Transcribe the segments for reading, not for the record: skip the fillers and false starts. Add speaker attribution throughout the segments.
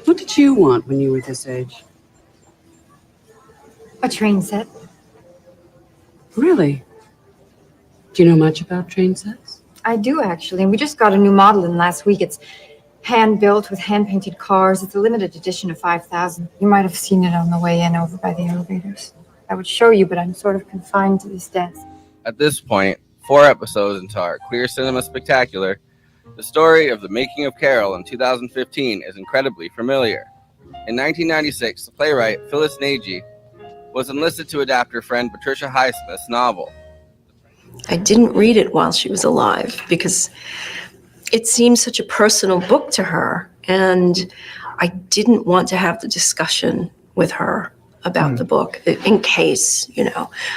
Speaker 1: What did you want when you were this age?
Speaker 2: A train set.
Speaker 1: Really? Do you know much about train sets?
Speaker 2: I do, actually. And we just got a new model in last week. It's hand-built with hand-painted cars. It's a limited edition of 5,000. You might have seen it on the way in over by the elevators. I would show you, but I'm sort of confined to this desk.
Speaker 3: At this point, 4 episodes into our Queer Cinema Spectacular, the story of the making of Carol in 2015 is incredibly familiar. In 1996, the playwright Phylis Nagy was enlisted to adapt her friend Patricia Highsmith's novel.
Speaker 4: I didn't read it while she was alive because it seemed such a personal book to her, and I didn't want to have the discussion with her about the book in case,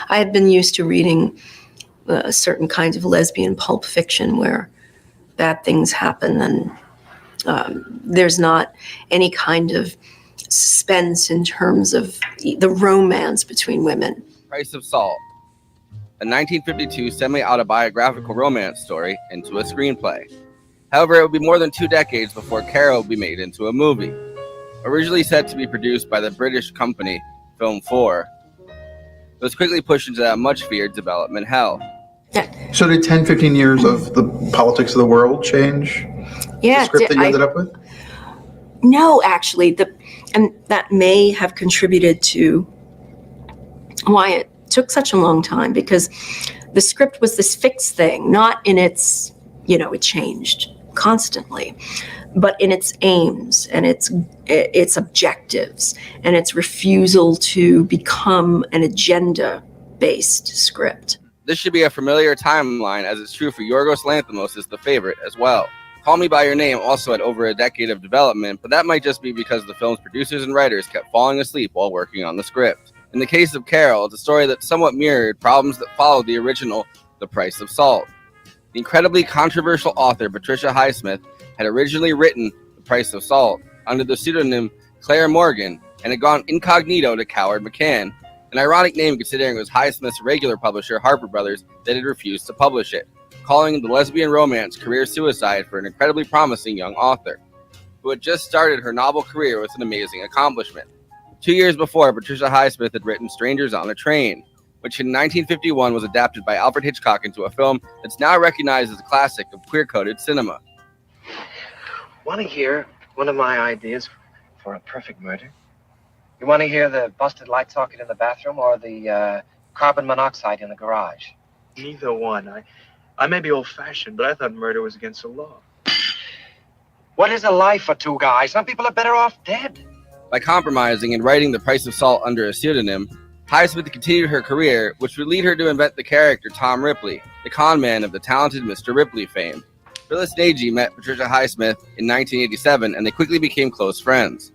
Speaker 4: I had been used to reading certain kinds of lesbian pulp fiction where bad things happen and there's not any kind of suspense in terms of the romance between women.
Speaker 3: Price of Salt, a 1952 semi-autobiographical romance story, into a screenplay. However, it would be more than 2 decades before Carol would be made into a movie. Originally set to be produced by the British company Film 4, it was quickly pushed into that much-feared development hell.
Speaker 4: Yeah.
Speaker 5: So did 10, 15 years of the politics of the world change the script that you ended up with?
Speaker 4: No, actually, and that may have contributed to why it took such a long time, because the script was this fixed thing, not in its, it changed constantly, but in its aims and its objectives and its refusal to become an agenda-based script.
Speaker 3: This should be a familiar timeline, as it's true for Yorgos Lanthimos' The Favorite as well. Call Me By Your Name also had over a decade of development, but that might just be because the film's producers and writers kept falling asleep while working on the script. In the case of Carol, it's a story that somewhat mirrored problems that followed the original The Price of Salt. The incredibly controversial author Patricia Highsmith had originally written The Price of Salt under the pseudonym Claire Morgan and had gone incognito to Coward McCann, an ironic name considering it was Highsmith's regular publisher, Harper Brothers, that had refused to publish it, calling the lesbian romance career suicide for an incredibly promising young author, who had just started her novel career with an amazing accomplishment. 2 years before, Patricia Highsmith had written Strangers on a Train, which in 1951 was adapted by Alfred Hitchcock into a film that's now recognized as a classic of queer-coded cinema.
Speaker 6: Want to hear one of my ideas for a perfect murder? You want to hear the busted light socket in the bathroom or the carbon monoxide in the garage?
Speaker 5: Neither one. I may be old-fashioned, but I thought murder was against the law.
Speaker 6: What is a life for 2 guys? Some people are better off dead.
Speaker 3: By compromising and writing The Price of Salt under a pseudonym, Highsmith continued her career, which would lead her to invent the character Tom Ripley, the con man of the talented Mr. Ripley fame. Phylis Nagy met Patricia Highsmith in 1987, and they quickly became close friends.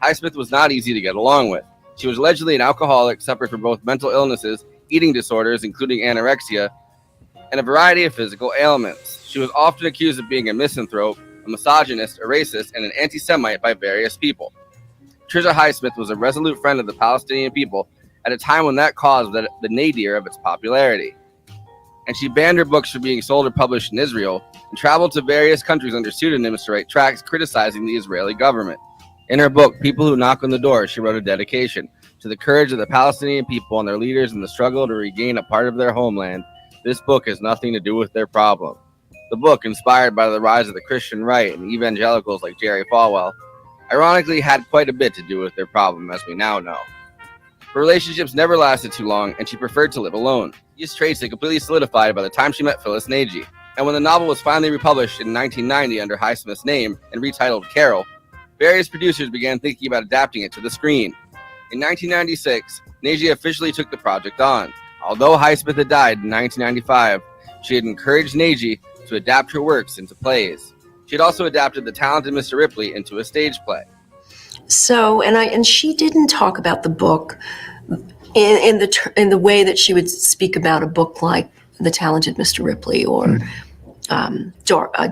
Speaker 3: Highsmith was not easy to get along with. She was allegedly an alcoholic, suffered from both mental illnesses, eating disorders, including anorexia, and a variety of physical ailments. She was often accused of being a misanthrope, a misogynist, a racist, and an anti-Semite by various people. Patricia Highsmith was a resolute friend of the Palestinian people at a time when that cause was the nadir of its popularity. And she banned her books from being sold or published in Israel and traveled to various countries under pseudonyms to write tracts criticizing the Israeli government. In her book, People Who Knock on the Door, she wrote a dedication to the courage of the Palestinian people and their leaders in the struggle to regain a part of their homeland. This book has nothing to do with their problem. The book, inspired by the rise of the Christian right and evangelicals like Jerry Falwell, ironically had quite a bit to do with their problem, as we now know. Her relationships never lasted too long, and she preferred to live alone. These traits had completely solidified by the time she met Phylis Nagy, and when the novel was finally republished in 1990 under Highsmith's name and retitled Carol, various producers began thinking about adapting it to the screen. In 1996, Nagy officially took the project on. Although Highsmith had died in 1995, she had encouraged Nagy to adapt her works into plays. She had also adapted The Talented Mr. Ripley into a stage play.
Speaker 4: So, and she didn't talk about the book in the way that she would speak about a book like The Talented Mr. Ripley or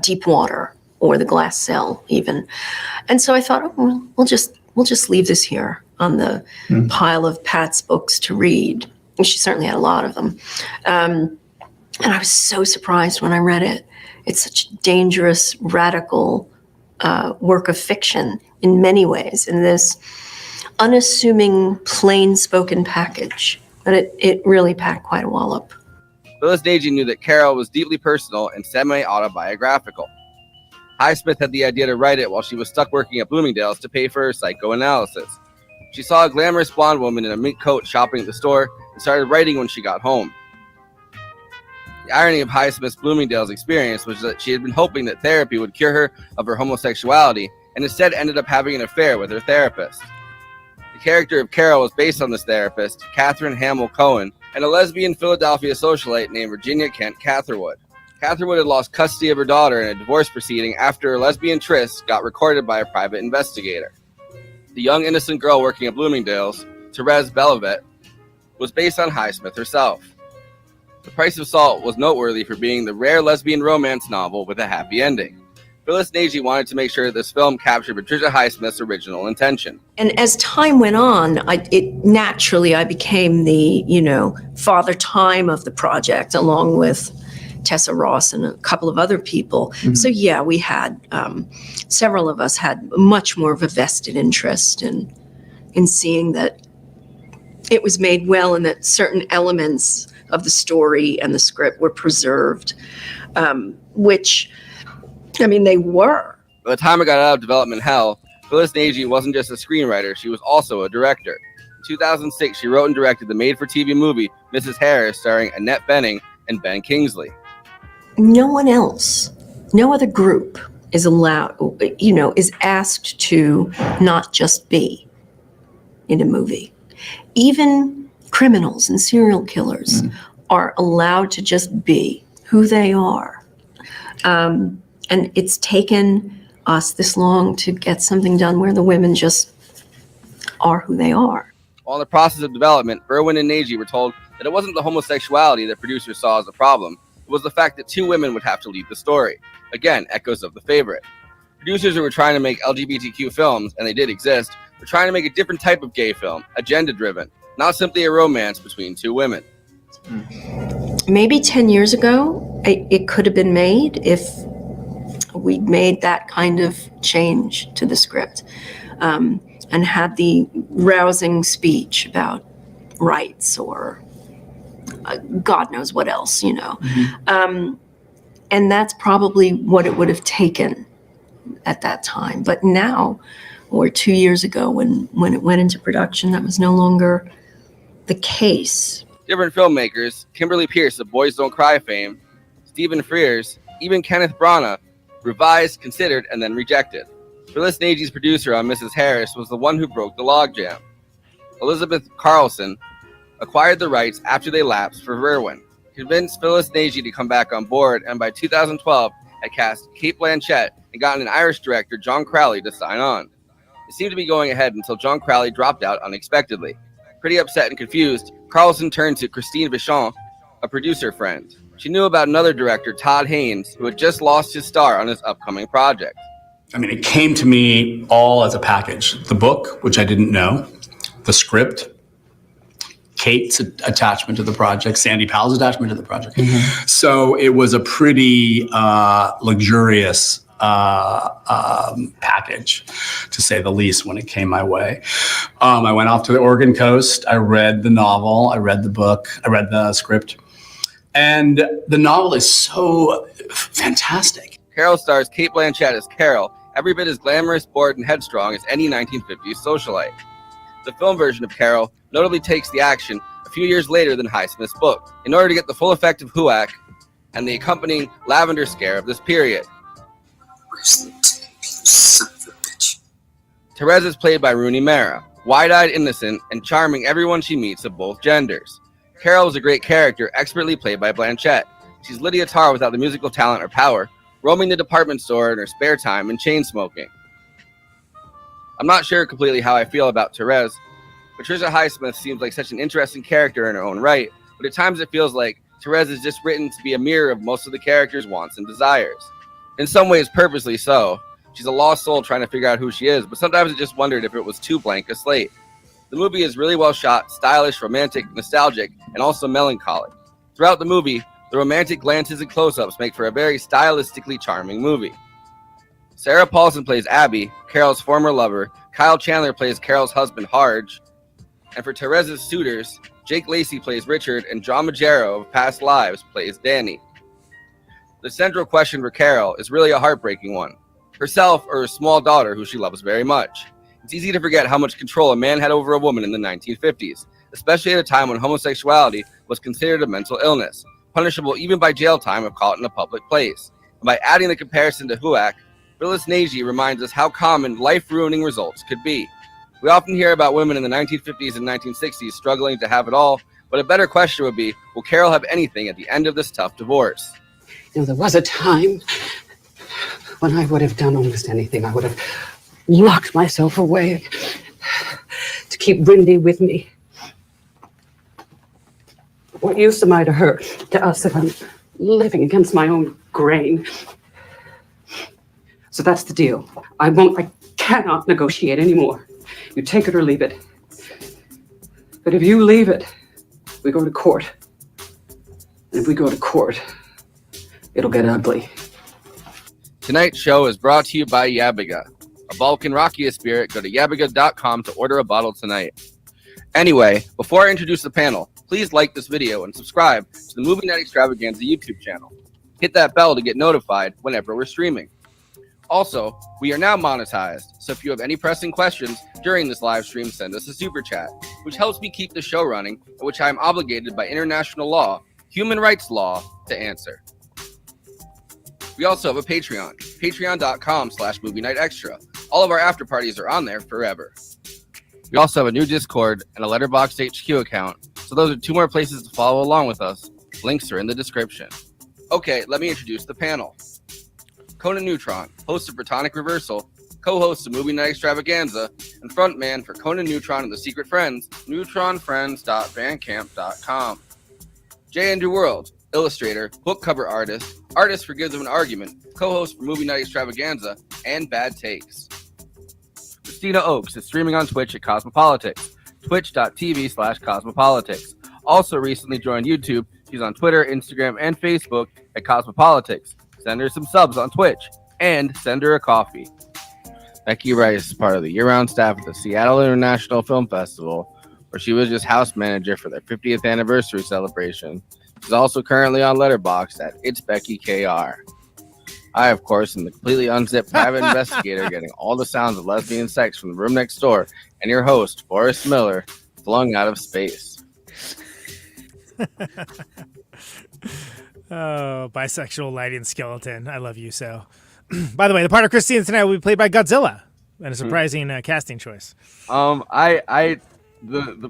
Speaker 4: Deep Water or The Glass Cell even. And so I thought, we'll just leave this here on the pile of Pat's books to read. And she certainly had a lot of them. And I was so surprised when I read it. It's such a dangerous, radical work of fiction in many ways, in this unassuming, plain-spoken package. But it really packed quite a wallop.
Speaker 3: Phylis Nagy knew that Carol was deeply personal and semi-autobiographical. Highsmith had the idea to write it while she was stuck working at Bloomingdales to pay for her psychoanalysis. She saw a glamorous blonde woman in a mink coat shopping at the store and started writing when she got home. The irony of Highsmith's Bloomingdales experience was that she had been hoping that therapy would cure her of her homosexuality and instead ended up having an affair with her therapist. The character of Carol was based on this therapist, Catherine Hamill Cohen, and a lesbian Philadelphia socialite named Virginia Kent Catherwood. Catherwood had lost custody of her daughter in a divorce proceeding after a lesbian tryst got recorded by a private investigator. The young innocent girl working at Bloomingdales, Therese Belivet, was based on Highsmith herself. The Price of Salt was noteworthy for being the rare lesbian romance novel with a happy ending. Phylis Nagy wanted to make sure that this film captured Patricia Highsmith's original intention.
Speaker 4: And as time went on, I became the, father time of the project, along with Tessa Ross and a couple of other people. Mm-hmm. So yeah, we had, several of us had much more of a vested interest in seeing that it was made well and that certain elements of the story and the script were preserved, which, they were.
Speaker 3: By the time it got out of development hell, Phylis Nagy wasn't just a screenwriter, she was also a director. In 2006, she wrote and directed the made-for-TV movie Mrs. Harris, starring Annette Bening and Ben Kingsley.
Speaker 4: No one else, no other group is allowed, is asked to not just be in a movie. Even criminals and serial killers are allowed to just be who they are. And it's taken us this long to get something done where the women just are who they are.
Speaker 3: While in the process of development, Irwin and Nagy were told that it wasn't the homosexuality that producers saw as a problem, it was the fact that two women would have to lead the story. Again, echoes of The Favorite. Producers who were trying to make LGBTQ films, and they did exist, were trying to make a different type of gay film, agenda-driven, not simply a romance between two women.
Speaker 4: Maybe 10 years ago, it could have been made if we'd made that kind of change to the script, and had the rousing speech about rights or God knows what else, And that's probably what it would have taken at that time. But now, or 2 years ago when it went into production, that was no longer the case.
Speaker 3: Different filmmakers, Kimberly Pierce of Boys Don't Cry fame, Stephen Frears, even Kenneth Branagh, revised, considered, and then rejected. Phylis Nagy's producer on Mrs. Harris was the one who broke the logjam. Elizabeth Carlson acquired the rights after they lapsed for Irwin, convinced Phylis Nagy to come back on board, and by 2012 had cast Cate Blanchett and gotten an Irish director, John Crowley, to sign on. It seemed to be going ahead until John Crowley dropped out unexpectedly. Pretty upset and confused, Carlson turned to Christine Vachon, a producer friend. She knew about another director, Todd Haynes, who had just lost his star on his upcoming project.
Speaker 7: It came to me all as a package. The book, which I didn't know, the script, Kate's attachment to the project, Sandy Powell's attachment to the project. Mm-hmm. So it was a pretty luxurious package, to say the least, when it came my way. I went off to the Oregon coast. I read the novel. I read the book. I read the script. And the novel is so fantastic.
Speaker 3: Carol stars Cate Blanchett as Carol, every bit as glamorous, bored, and headstrong as any 1950s socialite. The film version of Carol notably takes the action a few years later than Highsmith's book, in order to get the full effect of HUAC and the accompanying Lavender scare of this period.
Speaker 8: Where's the tape, you son of a bitch?
Speaker 3: Therese is played by Rooney Mara, wide-eyed, innocent, and charming everyone she meets of both genders. Carol is a great character, expertly played by Blanchett. She's Lydia Tarr without the musical talent or power, roaming the department store in her spare time and chain-smoking. I'm not sure completely how I feel about Therese. Patricia Highsmith seems like such an interesting character in her own right, but at times it feels like Therese is just written to be a mirror of most of the character's wants and desires. In some ways, purposely so. She's a lost soul trying to figure out who she is, but sometimes I just wondered if it was too blank a slate. The movie is really well shot, stylish, romantic, nostalgic, and also melancholic. Throughout the movie, the romantic glances and close-ups make for a very stylistically charming movie. Sarah Paulson plays Abby, Carol's former lover. Kyle Chandler plays Carol's husband, Harge. And for Therese's suitors, Jake Lacey plays Richard, and John Magero of Past Lives plays Danny. The central question for Carol is really a heartbreaking one. Herself or her small daughter, who she loves very much. It's easy to forget how much control a man had over a woman in the 1950s, especially at a time when homosexuality was considered a mental illness, punishable even by jail time if caught in a public place. And by adding the comparison to Huac, Phylis Nagy reminds us how common life-ruining results could be. We often hear about women in the 1950s and 1960s struggling to have it all, but a better question would be, will Carol have anything at the end of this tough divorce?
Speaker 1: You know, there was a time when I would have done almost anything. I would have locked myself away to keep Brindy with me. What use am I to her, to us, if I'm living against my own grain? So that's the deal. I cannot negotiate anymore. You take it or leave it. But if you leave it, we go to court. And if we go to court, it'll get ugly.
Speaker 3: Tonight's show is brought to you by Yabiga. A Balkan Rakia spirit, go to yabiga.com to order a bottle tonight. Anyway, before I introduce the panel, please like this video and subscribe to the Movie Night Extravaganza YouTube channel. Hit that bell to get notified whenever we're streaming. Also, we are now monetized, so if you have any pressing questions during this live stream, send us a super chat, which helps me keep the show running, and which I am obligated by international law, human rights law, to answer. We also have a Patreon, patreon.com/Movie Night Extra. All of our after parties are on there forever. We also have a new Discord and a Letterboxd HQ account, so those are 2 more places to follow along with us. Links are in the description. Okay, let me introduce the panel. Conan Neutron, host of Protonic Reversal, co-host of Movie Night Extravaganza, and frontman for Conan Neutron and the Secret Friends, neutronfriends.bandcamp.com. J. Andrew World, illustrator, book cover artist, artist for Gives of an Argument, co-host for Movie Night Extravaganza, and Bad Takes. Christina Oakes is streaming on Twitch at Cosmopolitics, twitch.tv/Cosmopolitics. Also recently joined YouTube, she's on Twitter, Instagram, and Facebook at Cosmopolitics. Send her some subs on Twitch, and send her a coffee. Becky Rice is part of the year-round staff at the Seattle International Film Festival, where she was just house manager for their 50th anniversary celebration. She's also currently on Letterboxd at It's Becky KR. I, of course, am the completely unzipped private investigator getting all the sounds of lesbian sex from the room next door, and your host, Forrest Miller, flung out of space.
Speaker 9: Oh, bisexual lighting skeleton. I love you so. By the way, the part of Christine tonight will be played by Godzilla, and a surprising casting choice.
Speaker 3: The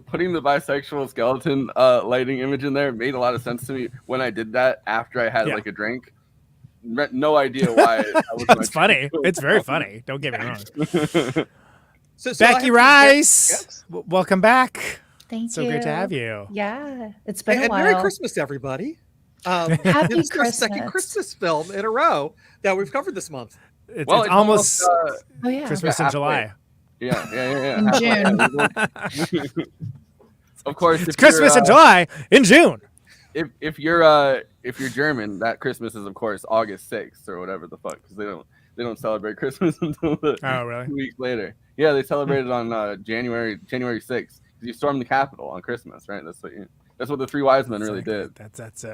Speaker 3: putting the bisexual skeleton lighting image in there made a lot of sense to me when I did that after I had like a drink. No idea why.
Speaker 9: That's funny. It's very funny. Don't get me wrong.
Speaker 10: So
Speaker 9: Becky Rice, welcome back.
Speaker 10: Thank you.
Speaker 9: So great to have you.
Speaker 10: Yeah, it's been a while.
Speaker 11: Merry Christmas, everybody.
Speaker 10: Happy
Speaker 11: It's our
Speaker 10: Christmas.
Speaker 11: second Christmas film in a row that we've covered this month.
Speaker 9: It's almost Christmas in July.
Speaker 3: Yeah.
Speaker 10: In June.
Speaker 3: Of course,
Speaker 9: it's Christmas in July in June.
Speaker 3: If you're German, that Christmas is of course August 6th or whatever the fuck, because they don't celebrate Christmas until 2 weeks later. Yeah, they celebrate it on January 6th because you stormed the Capitol on Christmas, right? That's what the 3 wise men really did.
Speaker 9: That's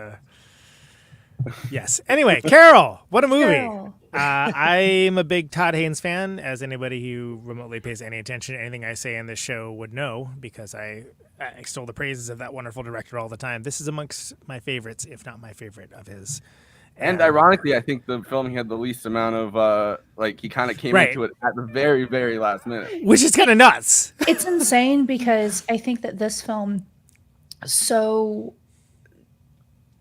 Speaker 9: yes. Anyway, Carol, what a movie. I'm a big Todd Haynes fan, as anybody who remotely pays any attention to anything I say in this show would know, because I extol the praises of that wonderful director all the time. This is amongst my favorites, if not my favorite of his.
Speaker 3: And ironically, I think the film he had the least amount of, he kind of came into it at the very, very last minute.
Speaker 9: Which is kind of nuts.
Speaker 10: It's insane because I think that this film so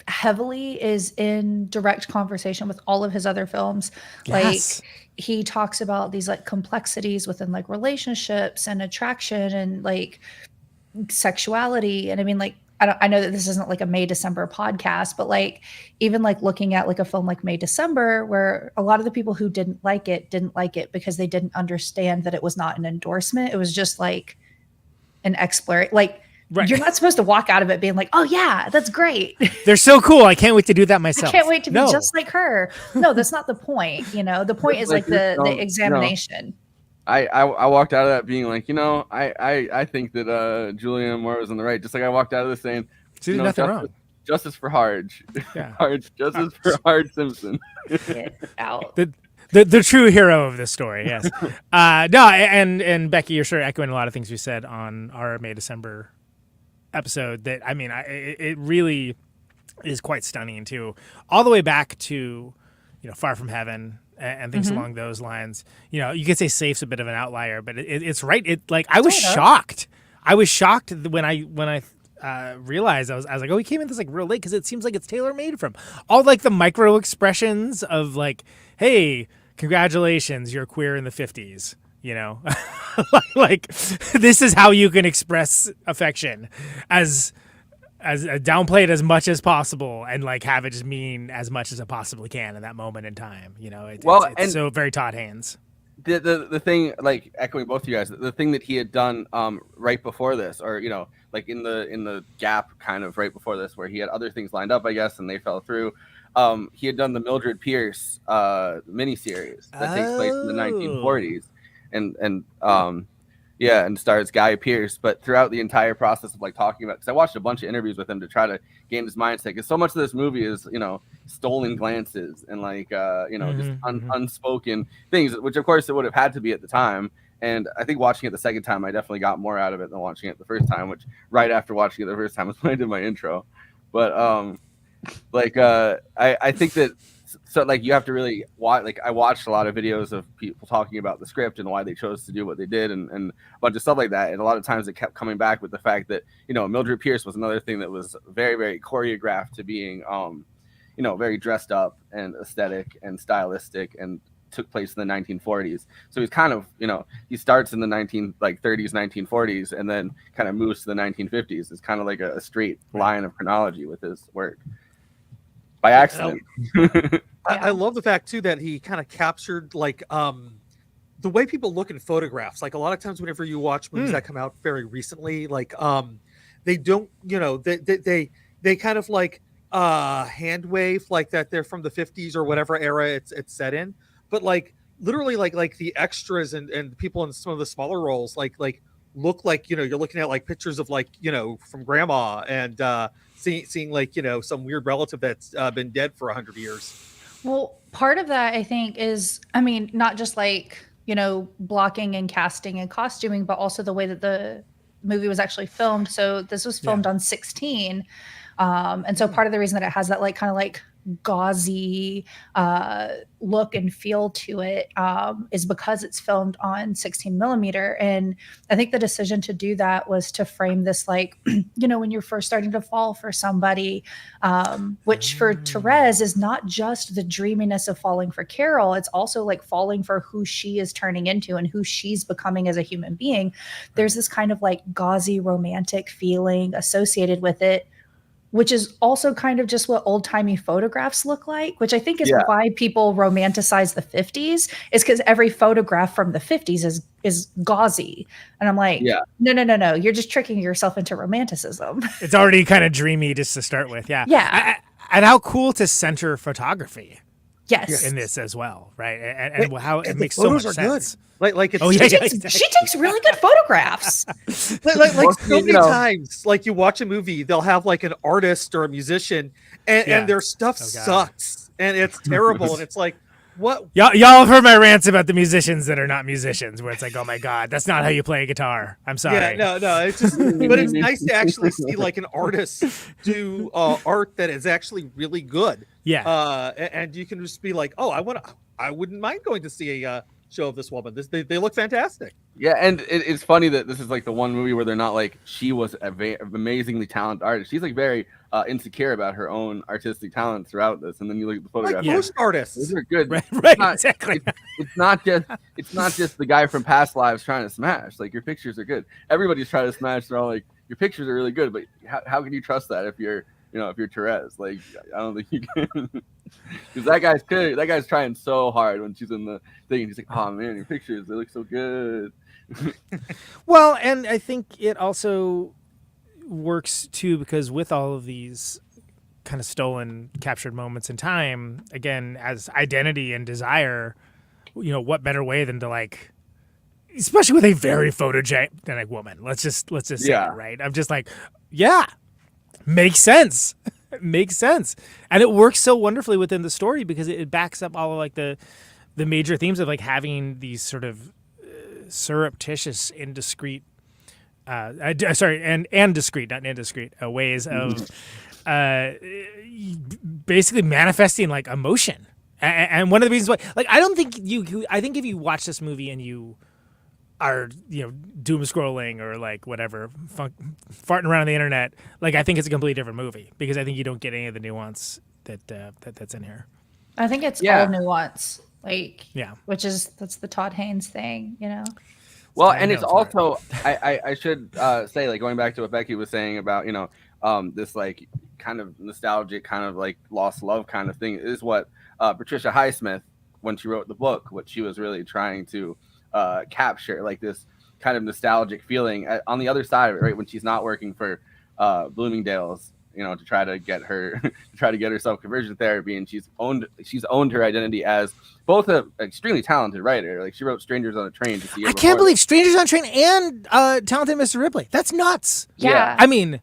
Speaker 10: heavily is in direct conversation with all of his other films.
Speaker 9: Yes.
Speaker 10: Like he talks about these like complexities within like relationships and attraction and like sexuality. And I mean, like, I know that this isn't like a May December podcast, but like even like looking at like a film like May December, where a lot of the people who didn't like it because they didn't understand that it was not an endorsement. It was just like an exploration. Like
Speaker 9: Right.
Speaker 10: You're not supposed to walk out of it being like, oh yeah, that's great.
Speaker 9: They're so cool. I can't wait to do that myself.
Speaker 10: I can't wait to be just like her. No, that's not the point. The point is like the examination.
Speaker 3: I walked out of that being like, I think that Julianne Moore was on the right. Just like I walked out of this saying,
Speaker 9: see, nothing wrong.
Speaker 3: Justice for Harge.
Speaker 9: Yeah.
Speaker 3: Justice for Harge Simpson.
Speaker 10: Get out.
Speaker 9: The true hero of this story, yes. No, and Becky, you're sure echoing a lot of things you said on our May December episode. That it really is quite stunning too, all the way back to Far From Heaven and things along those lines. You could say Safe's a bit of an outlier, but it's right. I was shocked. I was shocked when I realized I was like, oh, he came in this like real late because it seems like it's tailor made from all like the micro expressions of like, hey, congratulations, you're queer in the 50s. Like this is how you can express affection as downplay it as much as possible and like have it just mean as much as it possibly can in that moment in time. It's so very Todd Haynes.
Speaker 3: The thing, like echoing both of you guys, the thing that he had done right before this, or like in the gap kind of right before this, where he had other things lined up, I guess, and they fell through. He had done the Mildred Pierce miniseries that takes place in the 1940s, and stars Guy Pearce. But throughout the entire process of like talking about, because I watched a bunch of interviews with him to try to gain his mindset, because so much of this movie is stolen glances and like just unspoken things, which of course it would have had to be at the time. And I think watching it the second time, I definitely got more out of it than watching it the first time, which right after watching it the first time was when I did my intro. But I think that you have to really watch. Like I watched a lot of videos of people talking about the script and why they chose to do what they did, and a bunch of stuff like that. And a lot of times it kept coming back with the fact that Mildred Pierce was another thing that was very, very choreographed to being very dressed up and aesthetic and stylistic, and took place in the 1940s. So he's kind of he starts in the 30s, 1940s, and then kind of moves to the 1950s. It's kind of like a straight line of chronology with his work. By accident.
Speaker 11: I love the fact too that he kind of captured like the way people look in photographs. Like a lot of times whenever you watch movies that come out very recently, like they don't, they kind of like hand wave like that they're from the 50s or whatever era it's set in. But like literally like the extras and people in some of the smaller roles like look like you're looking at like pictures of like from grandma and seeing like some weird relative that's been dead for 100 years.
Speaker 10: Well, part of that I think is, not just like blocking and casting and costuming, but also the way that the movie was actually filmed. So this was filmed on 16, and so part of the reason that it has that like kind of like gauzy look and feel to it is because it's filmed on 16 millimeter. And I think the decision to do that was to frame this like, when you're first starting to fall for somebody, which for Therese is not just the dreaminess of falling for Carol, it's also like falling for who she is turning into and who she's becoming as a human being. There's this kind of like gauzy romantic feeling associated with it, which is also kind of just what old-timey photographs look like, which I think is why people romanticize the 50s, is because every photograph from the 50s is gauzy. And I'm like, no, you're just tricking yourself into romanticism.
Speaker 9: It's already kind of dreamy just to start with,
Speaker 10: Yeah.
Speaker 9: And how cool to center photography.
Speaker 10: Yes.
Speaker 9: In this as well, right? And how it makes so much sense.
Speaker 11: Like it's
Speaker 10: she takes really good photographs.
Speaker 11: like so many times, like you watch a movie, they'll have like an artist or a musician, and their stuff sucks and it's terrible, and it's like, what?
Speaker 9: Y'all have heard my rants about the musicians that are not musicians, where it's like, oh my god, that's not how you play a guitar. I'm sorry.
Speaker 11: Yeah, no, it's just, but it's nice to actually see like an artist do art that is actually really good.
Speaker 9: Yeah,
Speaker 11: and you can just be like, oh, I wouldn't mind going to see a show of this woman. They look fantastic.
Speaker 3: Yeah, and it's funny that this is like the one movie where they're not like, she was an amazingly talented artist. She's like very insecure about her own artistic talent throughout this, and then you look at the photograph.
Speaker 11: Like most artists,
Speaker 3: those are good.
Speaker 9: Right, exactly.
Speaker 3: It's not just the guy from past lives trying to smash. Like, your pictures are good. Everybody's trying to smash. They're all like, your pictures are really good, but how can you trust that if you're Therese? Like, I don't think you can. Because that guy's trying so hard when she's in the thing. He's like, oh man, your pictures, they look so good.
Speaker 9: Well, and I think it also works too, because with all of these kind of stolen, captured moments in time, again, as identity and desire, what better way than to like, especially with a very photogenic woman. Let's just say it, right? I'm just like, yeah, makes sense. Makes sense. And it works so wonderfully within the story because it backs up all of like the major themes of like having these sort of surreptitious, indiscreet, and discreet, not indiscreet, ways of basically manifesting like emotion. And one of the reasons why, like, I think if you watch this movie and you are, doom scrolling or like whatever, farting around on the internet, like, I think it's a completely different movie because I think you don't get any of the nuance that's in here.
Speaker 10: I think it's all nuance, like, that's the Todd Haynes thing,
Speaker 3: Well, and it's also, I should say, like, going back to what Becky was saying about, this like kind of nostalgic, kind of like lost love kind of thing is what Patricia Highsmith, when she wrote the book, what she was really trying to capture, like this kind of nostalgic feeling on the other side of it, right? When she's not working for Bloomingdales, to try to get herself conversion therapy, and she's owned her identity as both an extremely talented writer. Like, she wrote Strangers on a Train to see.
Speaker 9: I can't believe Strangers on a Train and Talented Mr. Ripley. That's nuts.
Speaker 10: Yeah.
Speaker 9: I mean,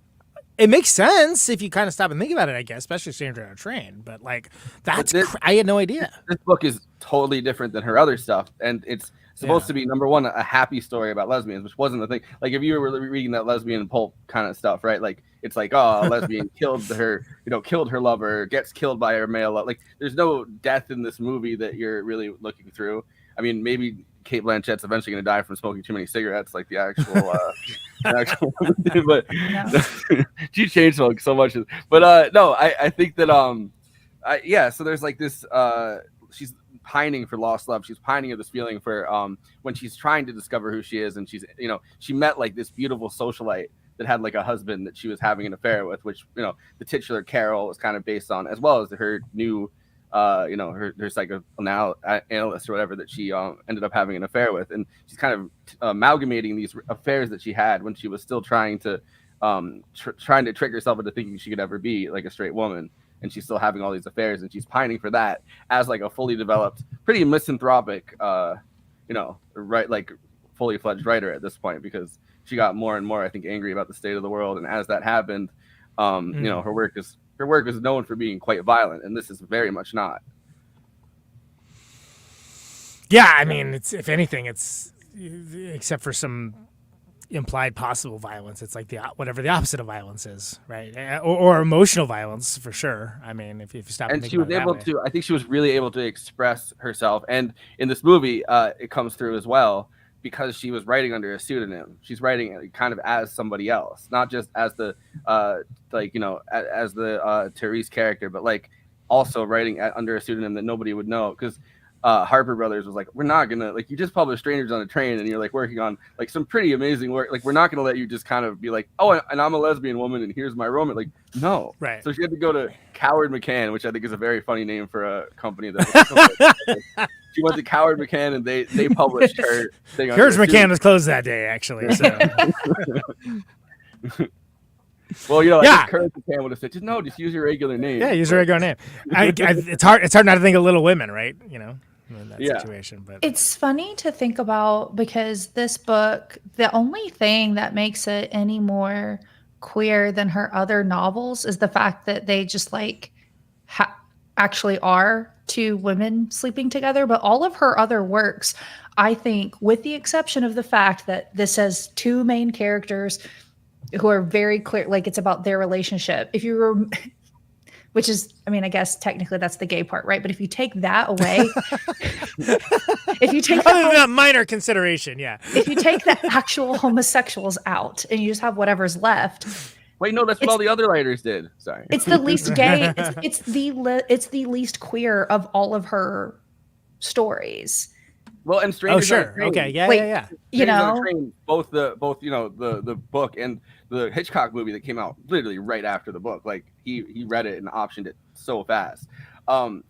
Speaker 9: it makes sense if you kind of stop and think about it, I guess, especially Strangers on a Train. But like, I had no idea.
Speaker 3: This book is totally different than her other stuff, and it's supposed to be, number one, a happy story about lesbians, which wasn't the thing. Like, if you were reading that lesbian pulp kind of stuff, right? Like, it's like, oh, a lesbian killed her lover, gets killed by her male. Like, there's no death in this movie that you're really looking through. I mean, maybe Cate Blanchett's eventually going to die from smoking too many cigarettes, like the actual, but she changed so much. But no, I think that so there's like this. She's pining for lost love. She's pining of this feeling for when she's trying to discover who she is, and she's she met like this beautiful socialite that had like a husband that she was having an affair with, which the titular Carol was kind of based on, as well as her new her psychoanalyst or whatever that she ended up having an affair with, and she's kind of amalgamating these affairs that she had when she was still trying to trick herself into thinking she could ever be like a straight woman. And she's still having all these affairs, and she's pining for that as like a fully developed, pretty misanthropic, right, like fully fledged writer at this point, because she got more and more, I think, angry about the state of the world. And as that happened, her work is known for being quite violent, and this is very much not.
Speaker 9: Yeah, I mean, it's, if anything, it's, except for some implied possible violence, it's like whatever the opposite of violence is, right? Or emotional violence, for sure. I mean, if you stop and think about it that way.
Speaker 3: I think she was really able to express herself, and in this movie it comes through as well, because she was writing under a pseudonym. She's writing kind of as somebody else, not just as the as the Therese character, but like also writing under a pseudonym that nobody would know, because Harper Brothers was like, we're not gonna, like, you just published Strangers on a Train and you're like working on like some pretty amazing work, like, we're not gonna let you just kind of be like, oh, and I'm a lesbian woman and here's my romance. Like, no,
Speaker 9: right?
Speaker 3: So she had to go to Coward McCann, which I think is a very funny name for a company that she went to Coward McCann and they published her thing.
Speaker 9: Coward McCann was closed that day, actually, so
Speaker 3: well, I guess Coward McCann would have said, just use your regular name.
Speaker 9: Yeah, use your regular name. It's hard not to think of Little Women, right? In that situation. But
Speaker 10: it's funny to think about, because this book, the only thing that makes it any more queer than her other novels is the fact that they just like actually are two women sleeping together. But all of her other works, I think, with the exception of the fact that this has two main characters who are very clear, like, it's about their relationship. If you were which is, I mean, I guess technically that's the gay part, right? But if you take that away, if you take
Speaker 9: that minor consideration,
Speaker 10: if you take the actual homosexuals out and you just have whatever's left.
Speaker 3: Wait, no, that's what all the other writers did. Sorry,
Speaker 10: it's the least gay. It's the least queer of all of her stories.
Speaker 3: Well, and Strangers on a Train.
Speaker 9: Okay, yeah.
Speaker 3: Both the book and the Hitchcock movie that came out literally right after the book. Like he read it and optioned it so fast.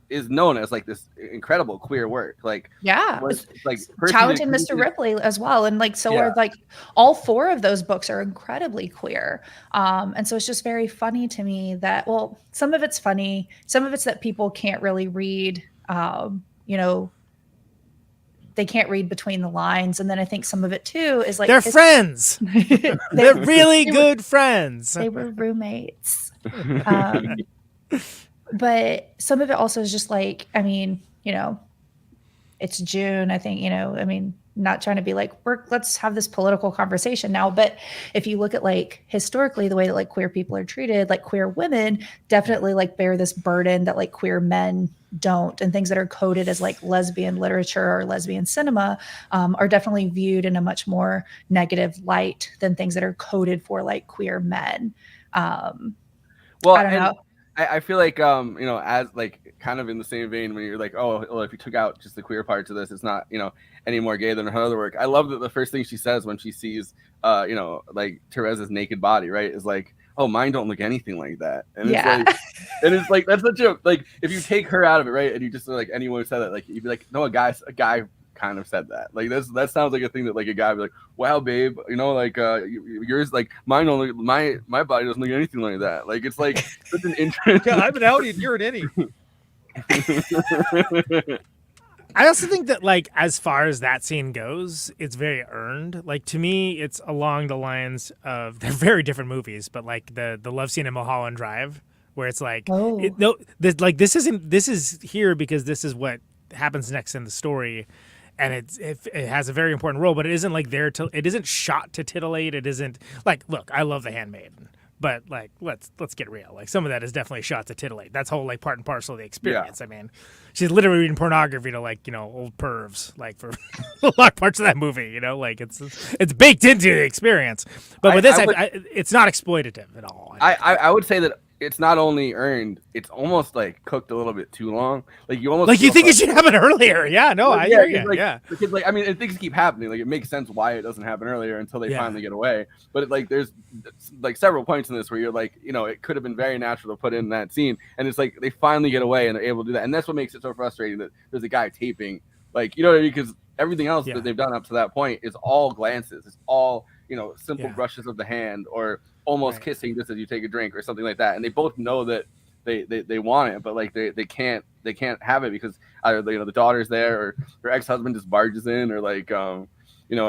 Speaker 3: is known as like this incredible queer work. Like like
Speaker 10: Talented Mr. Ripley as well, and like so are like all 4 of those books are incredibly queer. And so it's just very funny to me that some of it's funny, some of it's that people can't really read. They can't read between the lines, and then I think some of it too is like
Speaker 9: they're friends. They're really good friends.
Speaker 10: They were roommates. But some of it also is just like, I mean, it's June. I think, not trying to be like, let's have this political conversation now. But if you look at like historically, the way that like queer people are treated, like queer women definitely like bear this burden that like queer men don't, and things that are coded as like lesbian literature or lesbian cinema are definitely viewed in a much more negative light than things that are coded for like queer men. I don't know.
Speaker 3: I feel like as like kind of in the same vein when you're like, oh, well, if you took out just the queer parts of this, it's not any more gay than her other work. I love that the first thing she says when she sees like Therese's naked body, right, is like, oh, mine don't look anything like that. And it's like that's such a like if you take her out of it, right, and you just like anyone who said that, like you'd be like, no, a guy kind of said that. Like that sounds like a thing that like a guy would be like, wow, babe, like yours, like mine only my body doesn't look anything like that. Like it's like such an interest.
Speaker 11: Yeah, I'm an outie and you're an innie.
Speaker 9: I also think that like as far as that scene goes, it's very earned. Like to me, it's along the lines of they're very different movies, but like the love scene in Mulholland Drive, where it's like this is here because this is what happens next in the story. And it has a very important role, but it isn't like it isn't shot to titillate. It isn't like, look, I love The Handmaiden, but like let's get real. Like some of that is definitely shot to titillate. That's whole like part and parcel of the experience. Yeah. I mean, she's literally reading pornography to like old pervs like for a lot of parts of that movie. Like it's baked into the experience. But with this, it's not exploitative at all.
Speaker 3: I would say that it's not only earned, it's almost like cooked a little bit too long. Like you almost
Speaker 9: like you think it should happen earlier. Yeah, no, I hear you.
Speaker 3: Because like I mean, things keep happening. Like it makes sense why it doesn't happen earlier until they finally get away. But like there's like several points in this where you're like, it could have been very natural to put in that scene, and it's like they finally get away and they're able to do that, and that's what makes it so frustrating that there's a guy taping. Like because everything else that they've done up to that point is all glances. It's all simple brushes of the hand or almost kissing just as you take a drink or something like that, and they both know that they want it, but like they can't have it because either the daughter's there or her ex-husband just barges in or like at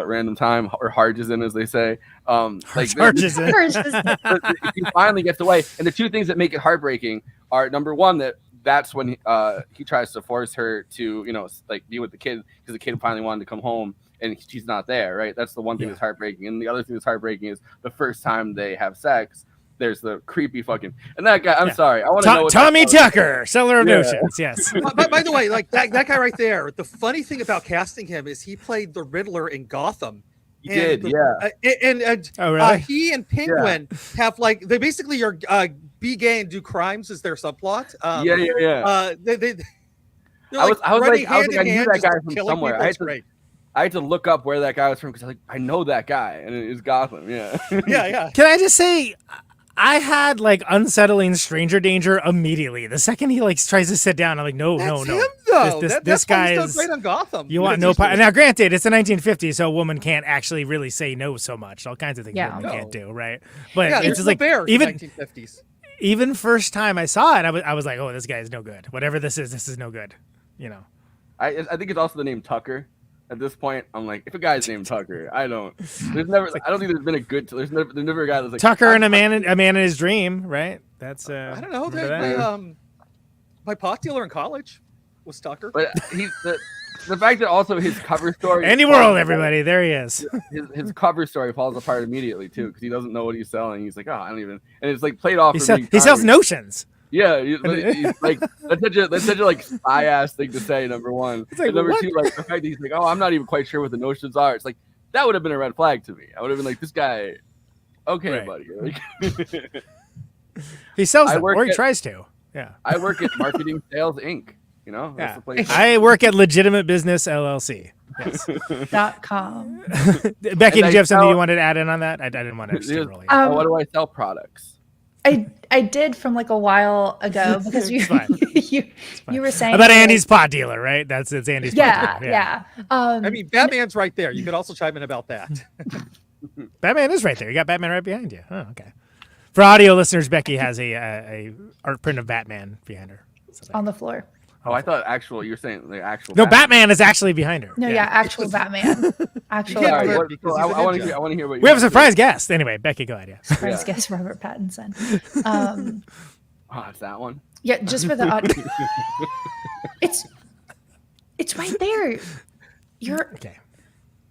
Speaker 3: random time or harges in, as they say.
Speaker 9: Harges in.
Speaker 3: He finally gets away, and the two things that make it heartbreaking are number one that's when he tries to force her to like be with the kid because the kid finally wanted to come home. And she's not there, right? That's the one thing that's heartbreaking. And the other thing that's heartbreaking is the first time they have sex, there's the creepy fucking... And that guy, I'm sorry. I want to know what
Speaker 9: Tommy Tucker, Seller of Notions, yes.
Speaker 11: By the way, like that guy right there, the funny thing about casting him is he played the Riddler in Gotham.
Speaker 3: He did, yeah.
Speaker 9: Oh, really?
Speaker 11: He and Penguin have like... They basically are be gay and do crimes as their subplot.
Speaker 3: I was like, I knew that guy from somewhere. I had to look up where that guy was from because I know that guy, and it is Gotham. Yeah.
Speaker 11: yeah.
Speaker 9: Can I just say, I had like unsettling stranger danger immediately. The second he like tries to sit down, I'm like, no.
Speaker 11: Him, though.
Speaker 9: This guy
Speaker 11: is so great on Gotham.
Speaker 9: You want no part. Now, granted, it's the 1950s, so a woman can't actually really say no so much. All kinds of things women can't do, right? But it's just like even
Speaker 11: 1950s.
Speaker 9: Even first time I saw it, I was like, oh, this guy is no good. Whatever this is no good.
Speaker 3: I think it's also the name Tucker. At this point, I'm like, if a guy's named Tucker, I don't think there's been a good. There's never a guy that's like
Speaker 9: Tucker and a man in his dream, right? That's
Speaker 11: I don't know. My pot dealer in college was Tucker.
Speaker 3: But he's the fact that also his cover story.
Speaker 9: Any world, everybody, there he is.
Speaker 3: His cover story falls apart immediately too because he doesn't know what he's selling. He's like, oh, I don't even, and it's like played off.
Speaker 9: He sells notions.
Speaker 3: Yeah, he's like that's such a like spy ass thing to say. Number one,
Speaker 9: it's like,
Speaker 3: and number
Speaker 9: what?
Speaker 3: two, like the fact that he's like, oh, I'm not even quite sure what the notions are. It's like that would have been a red flag to me. I would have been like, this guy, okay, buddy. Like,
Speaker 9: he sells them, or he tries to. Yeah,
Speaker 3: I work at Marketing Sales Inc. That's the place.
Speaker 9: I work at Legitimate Business LLC. Yes.
Speaker 10: .com.
Speaker 9: Becky, did you have something you wanted to add in on that? I didn't want to.
Speaker 3: What do I sell? Products.
Speaker 10: I did from like a while ago because you were saying
Speaker 9: about Andy's pot dealer, right? It's Andy's pot dealer.
Speaker 10: Yeah.
Speaker 11: I mean, Batman's right there. You could also chime in about that.
Speaker 9: Batman is right there. You got Batman right behind you. Oh, okay. For audio listeners, Becky has a art print of Batman behind her.
Speaker 10: On the floor.
Speaker 3: Oh, I thought actual. You're saying the actual.
Speaker 9: No, Batman is actually behind her.
Speaker 10: No, actual Batman. Actual.
Speaker 3: I want to hear what
Speaker 9: we have a surprise guest. Anyway, Becky, go ahead. Yeah.
Speaker 10: Surprise guest Robert Pattinson.
Speaker 3: Oh, it's that one.
Speaker 10: Yeah, just for the. It's right there. You're okay.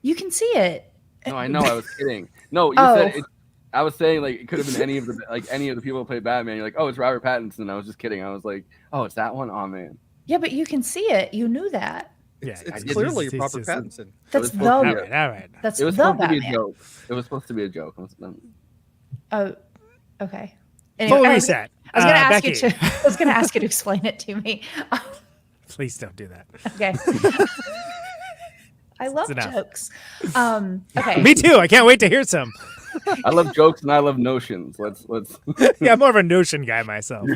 Speaker 10: You can see it.
Speaker 3: No, I know. I was kidding. No, you said it. I was saying like it could have been any of the people who played Batman. You're like, oh, it's Robert Pattinson. I was just kidding. I was like, oh, it's that one. Oh man.
Speaker 10: Yeah, but you can see it. You knew that.
Speaker 11: Yeah, it's clearly Robert Pattinson.
Speaker 10: That's the
Speaker 9: all right.
Speaker 10: That's
Speaker 3: it was
Speaker 10: the
Speaker 3: supposed
Speaker 10: Batman.
Speaker 3: to be a joke. It was supposed to be a joke.
Speaker 10: Oh, okay.
Speaker 9: Anyway, full reset.
Speaker 10: I was going to ask you to explain it to me.
Speaker 9: Please don't do that.
Speaker 10: Okay. I love jokes. Okay.
Speaker 9: Me too. I can't wait to hear some.
Speaker 3: I love jokes and I love notions. Let's.
Speaker 9: Yeah, I'm more of a notion guy myself.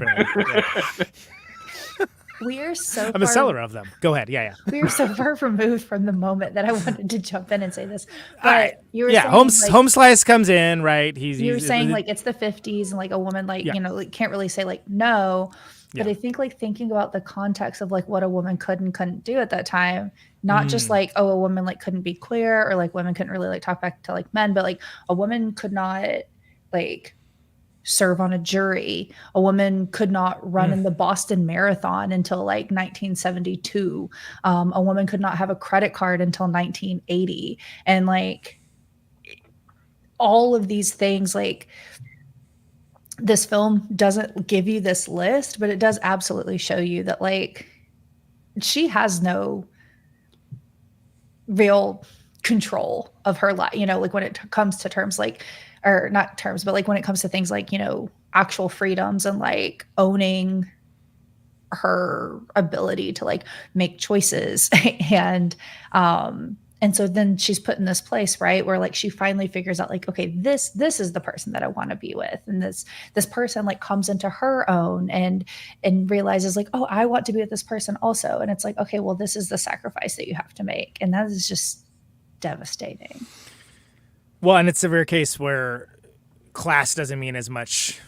Speaker 10: We are so.
Speaker 9: I'm a seller of them. Go ahead. Yeah.
Speaker 10: We are so far removed from the moment that I wanted to jump in and say this. But you were saying,
Speaker 9: Home Slice comes in, right?
Speaker 10: You were saying like it's the 50s and like a woman like can't really say like no. But I think like thinking about the context of like what a woman could and couldn't do at that time, not just like, oh, a woman like couldn't be queer or like women couldn't really like talk back to like men, but like a woman could not like serve on a jury. A woman could not run in the Boston Marathon until like 1972. A woman could not have a credit card until 1980. And like all of these things, like this film doesn't give you this list, but it does absolutely show you that like she has no real control of her life, like when it comes to terms like, or not terms, but like when it comes to things like, actual freedoms and like owning her ability to like make choices. And so then she's put in this place, right, where like she finally figures out like, okay, this is the person that I want to be with. And this person like comes into her own and realizes like, oh, I want to be with this person also. And it's like, okay, well, this is the sacrifice that you have to make. And that is just devastating.
Speaker 9: Well, and it's a rare case where class doesn't mean as much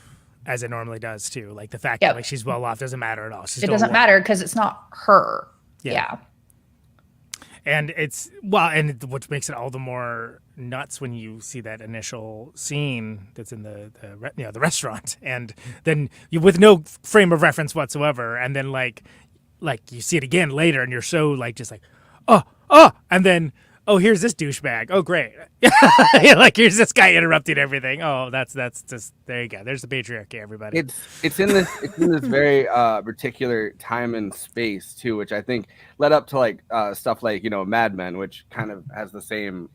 Speaker 9: as it normally does too. Like the fact that like she's well off doesn't matter at all.
Speaker 10: It doesn't matter because it's not her. Yeah.
Speaker 9: And it's which makes it all the more nuts when you see that initial scene that's in the restaurant, and then you with no frame of reference whatsoever, and then like you see it again later, and you're so like just like oh, and then oh, here's this douchebag. Oh, great. Like here's this guy interrupting everything. Oh, that's just there you go. There's the patriarchy, everybody.
Speaker 3: It's in this very particular time and space too, which I think led up to like stuff like Mad Men, which kind of has the same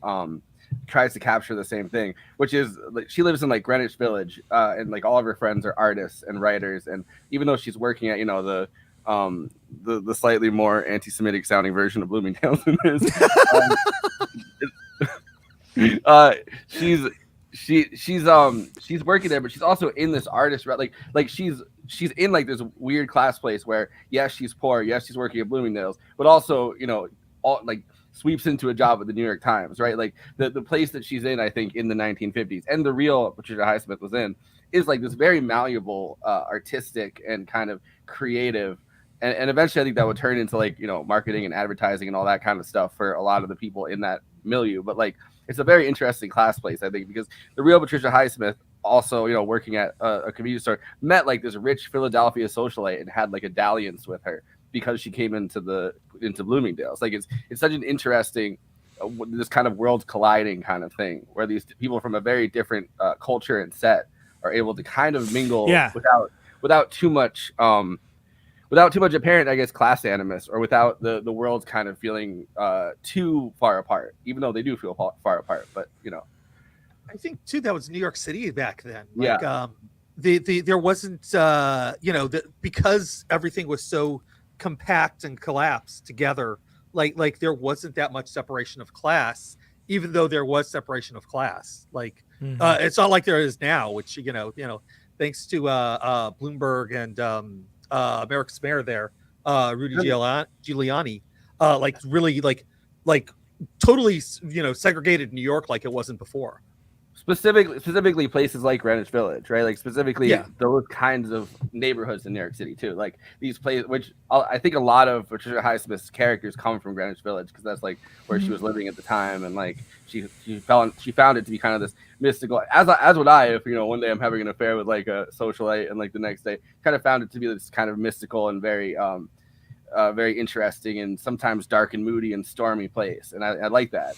Speaker 3: tries to capture the same thing, which is like she lives in like Greenwich Village, and like all of her friends are artists and writers, and even though she's working at the slightly more anti-Semitic sounding version of Bloomingdales in this. She's working there, but she's also in this artist, right? Like she's in like this weird class place where yes, she's poor, yes, she's working at Bloomingdales, but also all like sweeps into a job at the New York Times, right? Like the place that she's in, I think, in the 1950s, and the real Patricia Highsmith was in, is like this very malleable, artistic and kind of creative. And eventually I think that would turn into like, marketing and advertising and all that kind of stuff for a lot of the people in that milieu. But like, it's a very interesting class place, I think, because the real Patricia Highsmith also, working at a convenience store, met like this rich Philadelphia socialite and had like a dalliance with her because she came into Bloomingdales. Like it's such an interesting, this kind of world colliding kind of thing where these people from a very different culture and set are able to kind of mingle without too much apparent, I guess, class animus, or without the worlds kind of feeling too far apart, even though they do feel far apart. But
Speaker 11: I think too that was New York City back then. Like, there wasn't because everything was so compact and collapsed together. Like there wasn't that much separation of class, even though there was separation of class. Like it's not like there is now, which thanks to Bloomberg and America's Mayor there, Rudy Giuliani, like really like totally, segregated New York like it wasn't before.
Speaker 3: Specifically places like Greenwich Village, right? Like specifically those kinds of neighborhoods in New York City too. Like these places, which I think a lot of Patricia Highsmith's characters come from Greenwich Village because that's like where she was living at the time, and like she found it to be kind of this mystical. As would I, if one day I'm having an affair with like a socialite, and like the next day kind of found it to be this kind of mystical and very very interesting and sometimes dark and moody and stormy place, and I like that.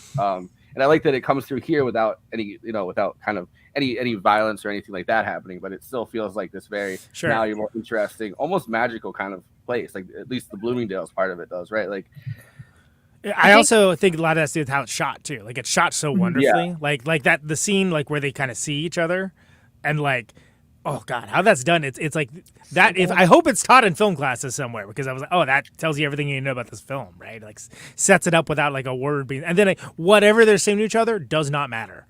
Speaker 3: And I like that it comes through here without any, without kind of any violence or anything like that happening, but it still feels like this very valuable, interesting, almost magical kind of place. Like at least the Bloomingdales part of it does, right? Like,
Speaker 9: I also think a lot of that has to do with how it's shot too. Like it's shot so wonderfully. Like that the scene like where they kind of see each other, and like, oh god, how that's done. It's like that. If I hope it's taught in film classes somewhere, because I was like, oh, that tells you everything you know about this film, right? Like sets it up without like a word being, and then like, whatever they're saying to each other does not matter.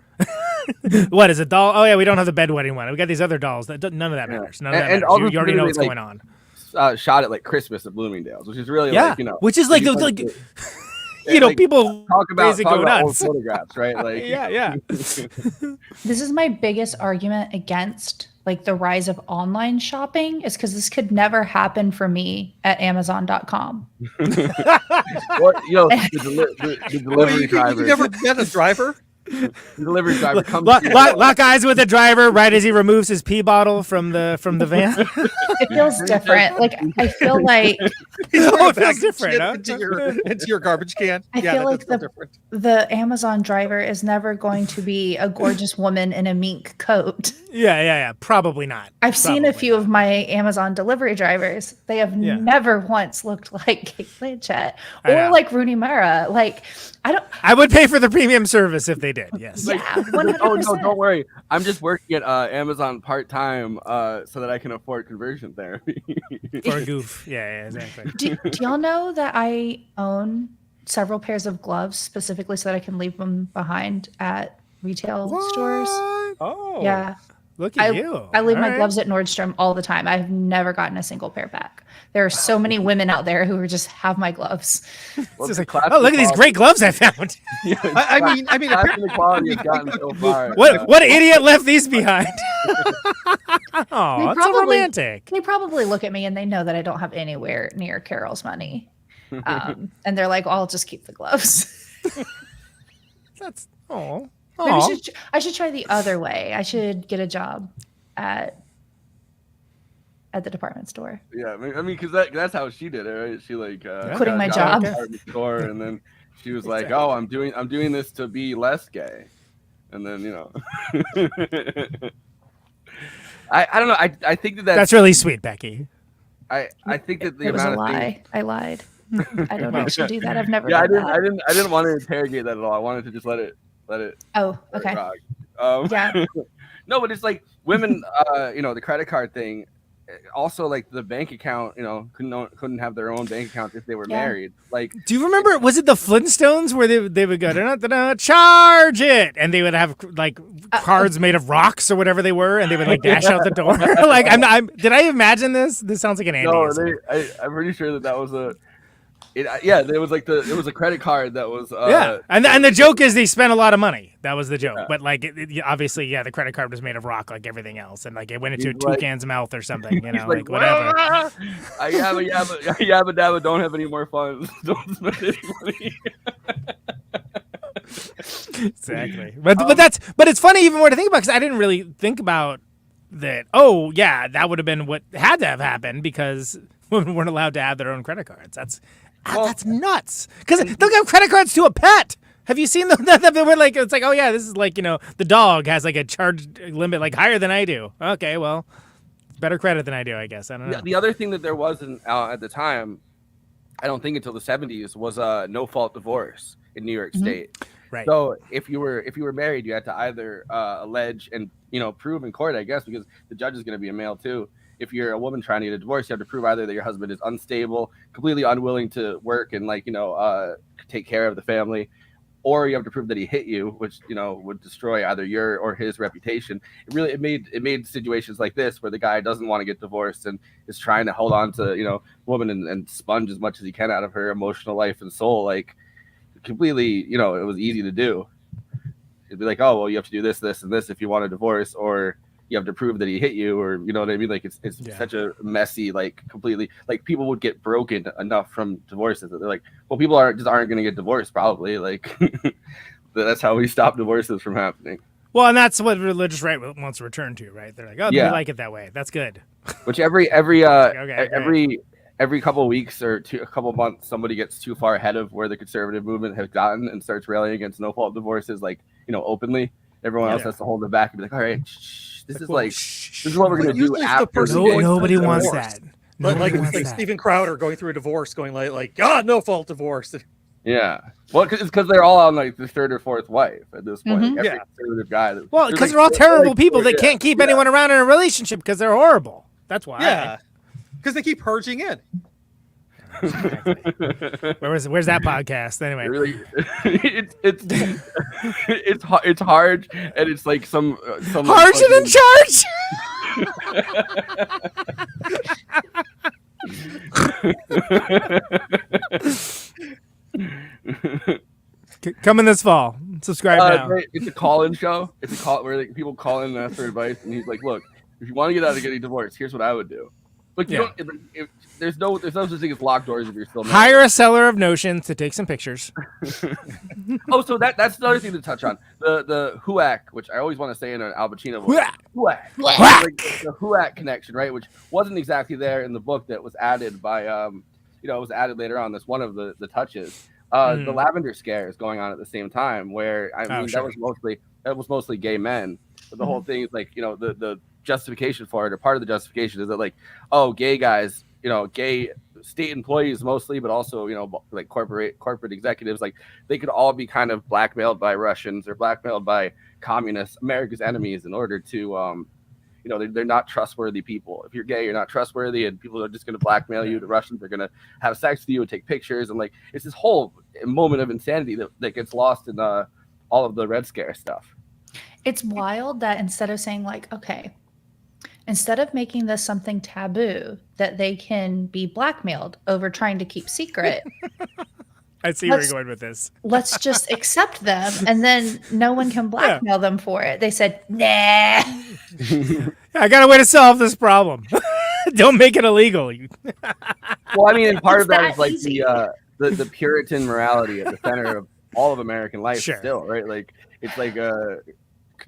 Speaker 9: What is a doll? Oh yeah, we don't have the bedwetting one. We got these other dolls. None of that matters. None of that matters. You already know what's going on.
Speaker 3: Shot at like Christmas at Bloomingdales, which is really
Speaker 9: which is like people
Speaker 3: talk about
Speaker 9: nuts.
Speaker 3: Old photographs, right? Like
Speaker 10: yeah. This is my biggest argument against like the rise of online shopping is because this could never happen for me at Amazon.com.
Speaker 3: The delivery driver.
Speaker 11: You never met a driver?
Speaker 3: The delivery driver comes.
Speaker 9: Lock eyes with the driver right as he removes his pee bottle from the van.
Speaker 10: It feels different. Like I feel like
Speaker 9: it feels different. Huh?
Speaker 11: Into your garbage can.
Speaker 10: I feel like the Amazon driver is never going to be a gorgeous woman in a mink coat.
Speaker 9: Yeah. Probably not.
Speaker 10: I've seen a few of my Amazon delivery drivers. They have never once looked like Cate Blanchett or like Rooney Mara. Like I
Speaker 9: would pay for the premium service if they did. Yes.
Speaker 10: Yeah. 100%.
Speaker 3: Oh no, don't worry. I'm just working at Amazon part-time so that I can afford conversion therapy.
Speaker 9: For a goof. Yeah, exactly.
Speaker 10: Do y'all know that I own several pairs of gloves specifically so that I can leave them behind at retail stores?
Speaker 9: Oh.
Speaker 10: Yeah.
Speaker 9: Look at you.
Speaker 10: I leave my gloves at Nordstrom all the time. I've never gotten a single pair back. There are so many women out there who just have my gloves.
Speaker 3: Well,
Speaker 9: it's like, oh, look at these great gloves I found.
Speaker 11: I mean,
Speaker 3: the quality has gotten so far.
Speaker 9: What idiot left these behind? Oh, it's so romantic.
Speaker 10: They probably look at me and they know that I don't have anywhere near Carol's money. And they're like, I'll just keep the gloves.
Speaker 9: That's,
Speaker 10: Maybe I should try the other way. I should get a job at the department store.
Speaker 3: Yeah, I mean, because that's how she did it, right? She like
Speaker 10: quitting my job,
Speaker 3: department store, and then she was like, "Oh, I'm doing this to be less gay," and then I don't know. I think that's
Speaker 9: really sweet, Becky.
Speaker 3: I think that the
Speaker 10: it was
Speaker 3: amount
Speaker 10: a lie.
Speaker 3: of things,
Speaker 10: I lied. I don't actually do that. I've never.
Speaker 3: Yeah,
Speaker 10: done
Speaker 3: I didn't want to interrogate that at all. I wanted to just let it.
Speaker 10: Oh, okay.
Speaker 3: Yeah. No, but it's like women. The credit card thing. Also, like the bank account, couldn't have their own bank account if they were married. Like,
Speaker 9: do you remember? Was it the Flintstones where they would go charge it, and they would have like cards made of rocks or whatever they were, and they would like dash out the door? Like, did I imagine this? This sounds like an Andy.
Speaker 3: No, I'm pretty sure that was a. There was like it was a credit card that was
Speaker 9: and the joke is they spent a lot of money. That was the joke, but like obviously the credit card was made of rock like everything else, and like it went into a toucan's mouth or something, like whatever.
Speaker 3: I yabba dabba don't have any more funds. Don't spend any money.
Speaker 9: Exactly, but it's funny even more to think about because I didn't really think about that. Oh yeah, that would have been what had to have happened because women weren't allowed to have their own credit cards. That's nuts. Because they'll give credit cards to a pet. Have you seen them? Like it's like, oh yeah, this is like the dog has like a charge limit like higher than I do. Okay, well, better credit than I do, I guess. I don't know.
Speaker 3: The other thing that there was at the time, I don't think until the 70s, was a no fault divorce in New York State.
Speaker 9: Right.
Speaker 3: So if you were married, you had to either allege and prove in court, I guess, because the judge is going to be a male too. If you're a woman trying to get a divorce, you have to prove either that your husband is unstable, completely unwilling to work and take care of the family, or you have to prove that he hit you, which would destroy either your or his reputation. It made situations like this where the guy doesn't want to get divorced and is trying to hold on to woman and sponge as much as he can out of her emotional life and soul, like completely. It was easy to do. It'd be like, oh well, you have to do this, this, and this if you want a divorce, or you have to prove that he hit you, or you know what I mean? Like it's such a messy, like completely, like people would get broken enough from divorces that they're like, well, people aren't going to get divorced probably. Like that's how we stop divorces from happening.
Speaker 9: Well, and that's what religious right wants to return to, right? They're like, oh, we like it that way. That's good.
Speaker 3: Which every couple of weeks or a couple of months, somebody gets too far ahead of where the conservative movement has gotten and starts railing against no fault divorces, like openly. Everyone else has to hold it back and be like, all right, this is what we're going to do after.
Speaker 9: Nobody wants that.
Speaker 11: Like Steven Crowder going through a divorce, going like no fault divorce.
Speaker 3: Yeah. Well, it's because they're all on like the third or fourth wife at this point.
Speaker 9: Mm-hmm.
Speaker 3: Like, every conservative guy.
Speaker 9: Well, because they're all terrible people that can't keep anyone around in a relationship because they're horrible. That's why.
Speaker 11: Yeah. Because they keep purging in.
Speaker 9: Exactly. Where's that podcast anyway?
Speaker 3: Really, it's hard, and it's like some
Speaker 9: hard and in charge. Coming this fall. Subscribe now.
Speaker 3: It's a call-in show. It's a call where people call in and ask for advice, and he's like, "Look, if you want to get out of getting divorced, here's what I would do." Like you don't. If there's no such thing as locked doors if you're still married.
Speaker 9: Hire a seller of notions to take some pictures.
Speaker 3: Oh, so that's another thing to touch on. The HUAC, which I always want to say in an Al Pacino voice. HUAC. Like the HUAC connection, right? Which wasn't exactly there in the book that was added by it was added later on. That's one of the touches. The Lavender scare is going on at the same time, where that was mostly gay men. But the whole thing is like, the justification for it, or part of the justification is that like, oh, gay guys, gay state employees mostly, but also, like corporate executives, like they could all be kind of blackmailed by Russians or blackmailed by communists, America's enemies, in order to, they're not trustworthy people. If you're gay, you're not trustworthy, and people are just going to blackmail you. The Russians are going to have sex with you and take pictures, and like it's this whole moment of insanity that gets lost in all of the Red Scare stuff.
Speaker 10: It's wild that instead of saying like, okay, instead of making this something taboo that they can be blackmailed over trying to keep secret.
Speaker 9: I see where you're going with this.
Speaker 10: Let's just accept them, and then no one can blackmail them for it. They said, nah.
Speaker 9: I got a way to solve this problem. Don't make it illegal.
Speaker 3: Well, I mean, part of that is like the Puritan morality at the center of all of American life still, right? Like it's like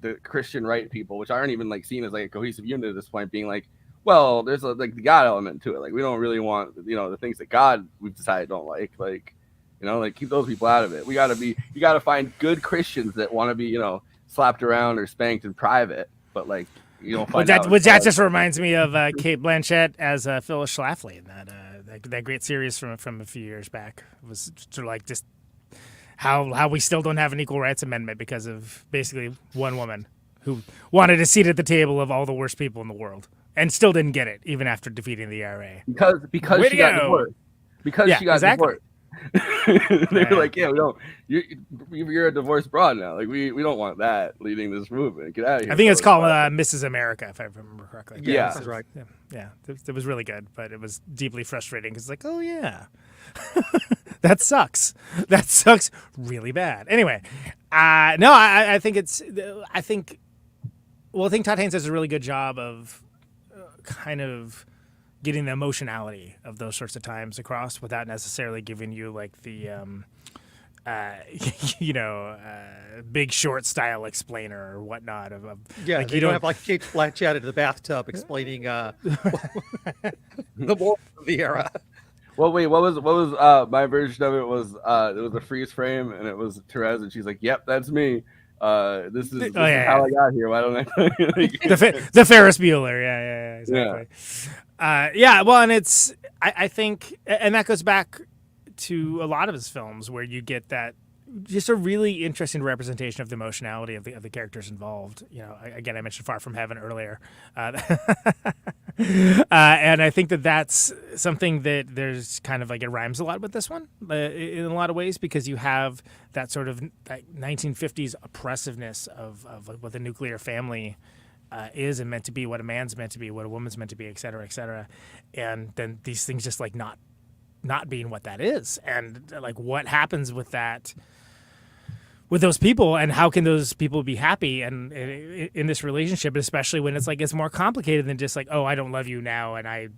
Speaker 3: the Christian right people, which aren't even like seen as like a cohesive unit at this point, being like, well, there's like the God element to it. Like we don't really want the things that God we've decided don't like like keep those people out of it. You got to find good Christians that want to be slapped around or spanked in private, but like you don't find
Speaker 9: that just reminds me of Cate Blanchett as Phylis Schlafly in that great series from a few years back. It was sort of like just how we still don't have an equal rights amendment because of basically one woman who wanted a seat at the table of all the worst people in the world and still didn't get it even after defeating the IRA.
Speaker 3: Because she got divorced. Because she got divorced. They were like, yeah, we don't. You're a divorced broad now. Like we don't want that leading this movement. Get out of here.
Speaker 9: I think it's called Mrs. America, if I remember correctly.
Speaker 3: Yeah,
Speaker 11: that's right.
Speaker 9: Yeah, it was really good, but it was deeply frustrating because like, oh yeah, that sucks. That sucks really bad. Anyway, no, I think I think Todd Haynes does a really good job of kind of getting the emotionality of those sorts of times across without necessarily giving you like the Big Short style explainer or whatnot of
Speaker 11: like you don't have like Cate Blanchett in the bathtub explaining the moral of the era.
Speaker 3: Well, wait, what was my version of it was it was a freeze frame and it was Therese and she's like, yep, that's me. This is how I got here. Why don't I?
Speaker 9: the Ferris Bueller, yeah, exactly. Well, and it's I think, and that goes back to a lot of his films where you get that just a really interesting representation of the emotionality of the characters involved. Again, I mentioned Far From Heaven earlier. And I think that that's something that there's kind of like it rhymes a lot with this one in a lot of ways, because you have that sort of that 1950s oppressiveness of what the nuclear family is and meant to be, what a man's meant to be, what a woman's meant to be, et cetera, and then these things just like not being what that is, and like what happens with that. With those people, and how can those people be happy and in this relationship, especially when it's like it's more complicated than just like, oh, I don't love you now, and I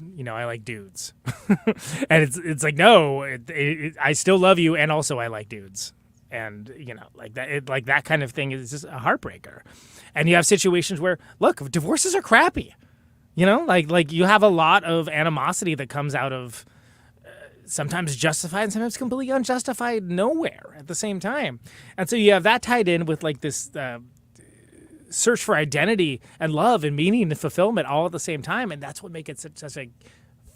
Speaker 9: like dudes, and it's like no, I still love you, and also I like dudes, and like that kind of thing is just a heartbreaker, and you have situations where look, divorces are crappy, like you have a lot of animosity that comes out of. Sometimes justified and sometimes completely unjustified nowhere at the same time. And so you have that tied in with like this search for identity and love and meaning and fulfillment all at the same time. And that's what makes it such a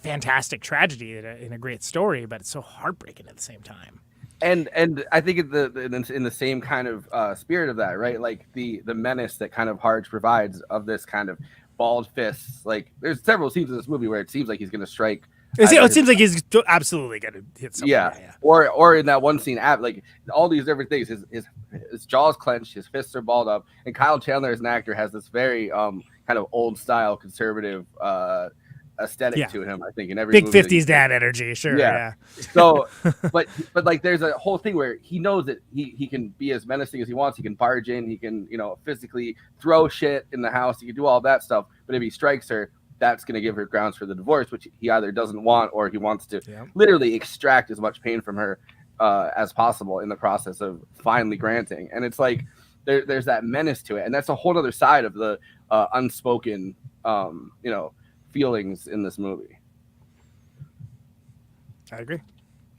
Speaker 9: fantastic tragedy in a great story, but it's so heartbreaking at the same time.
Speaker 3: And I think in the same kind of spirit of that, right? Like the menace that kind of Harge provides of this kind of bald fists. Like there's several scenes in this movie where it seems like he's going to strike.
Speaker 9: It seems like he's absolutely going to hit something.
Speaker 3: Yeah. Or in that one scene, like all these different things, his jaw's clenched, his fists are balled up, and Kyle Chandler as an actor has this very kind of old style conservative aesthetic to him. I think in every
Speaker 9: big
Speaker 3: movie
Speaker 9: 50s dad energy, sure. Yeah.
Speaker 3: So, but like there's a whole thing where he knows that he can be as menacing as he wants. He can barge in. He can physically throw shit in the house. He can do all that stuff. But if he strikes her, that's going to give her grounds for the divorce, which he either doesn't want or he wants to literally extract as much pain from her as possible in the process of finally granting. And it's like there's that menace to it, and that's a whole other side of the unspoken feelings in this movie.
Speaker 9: I agree.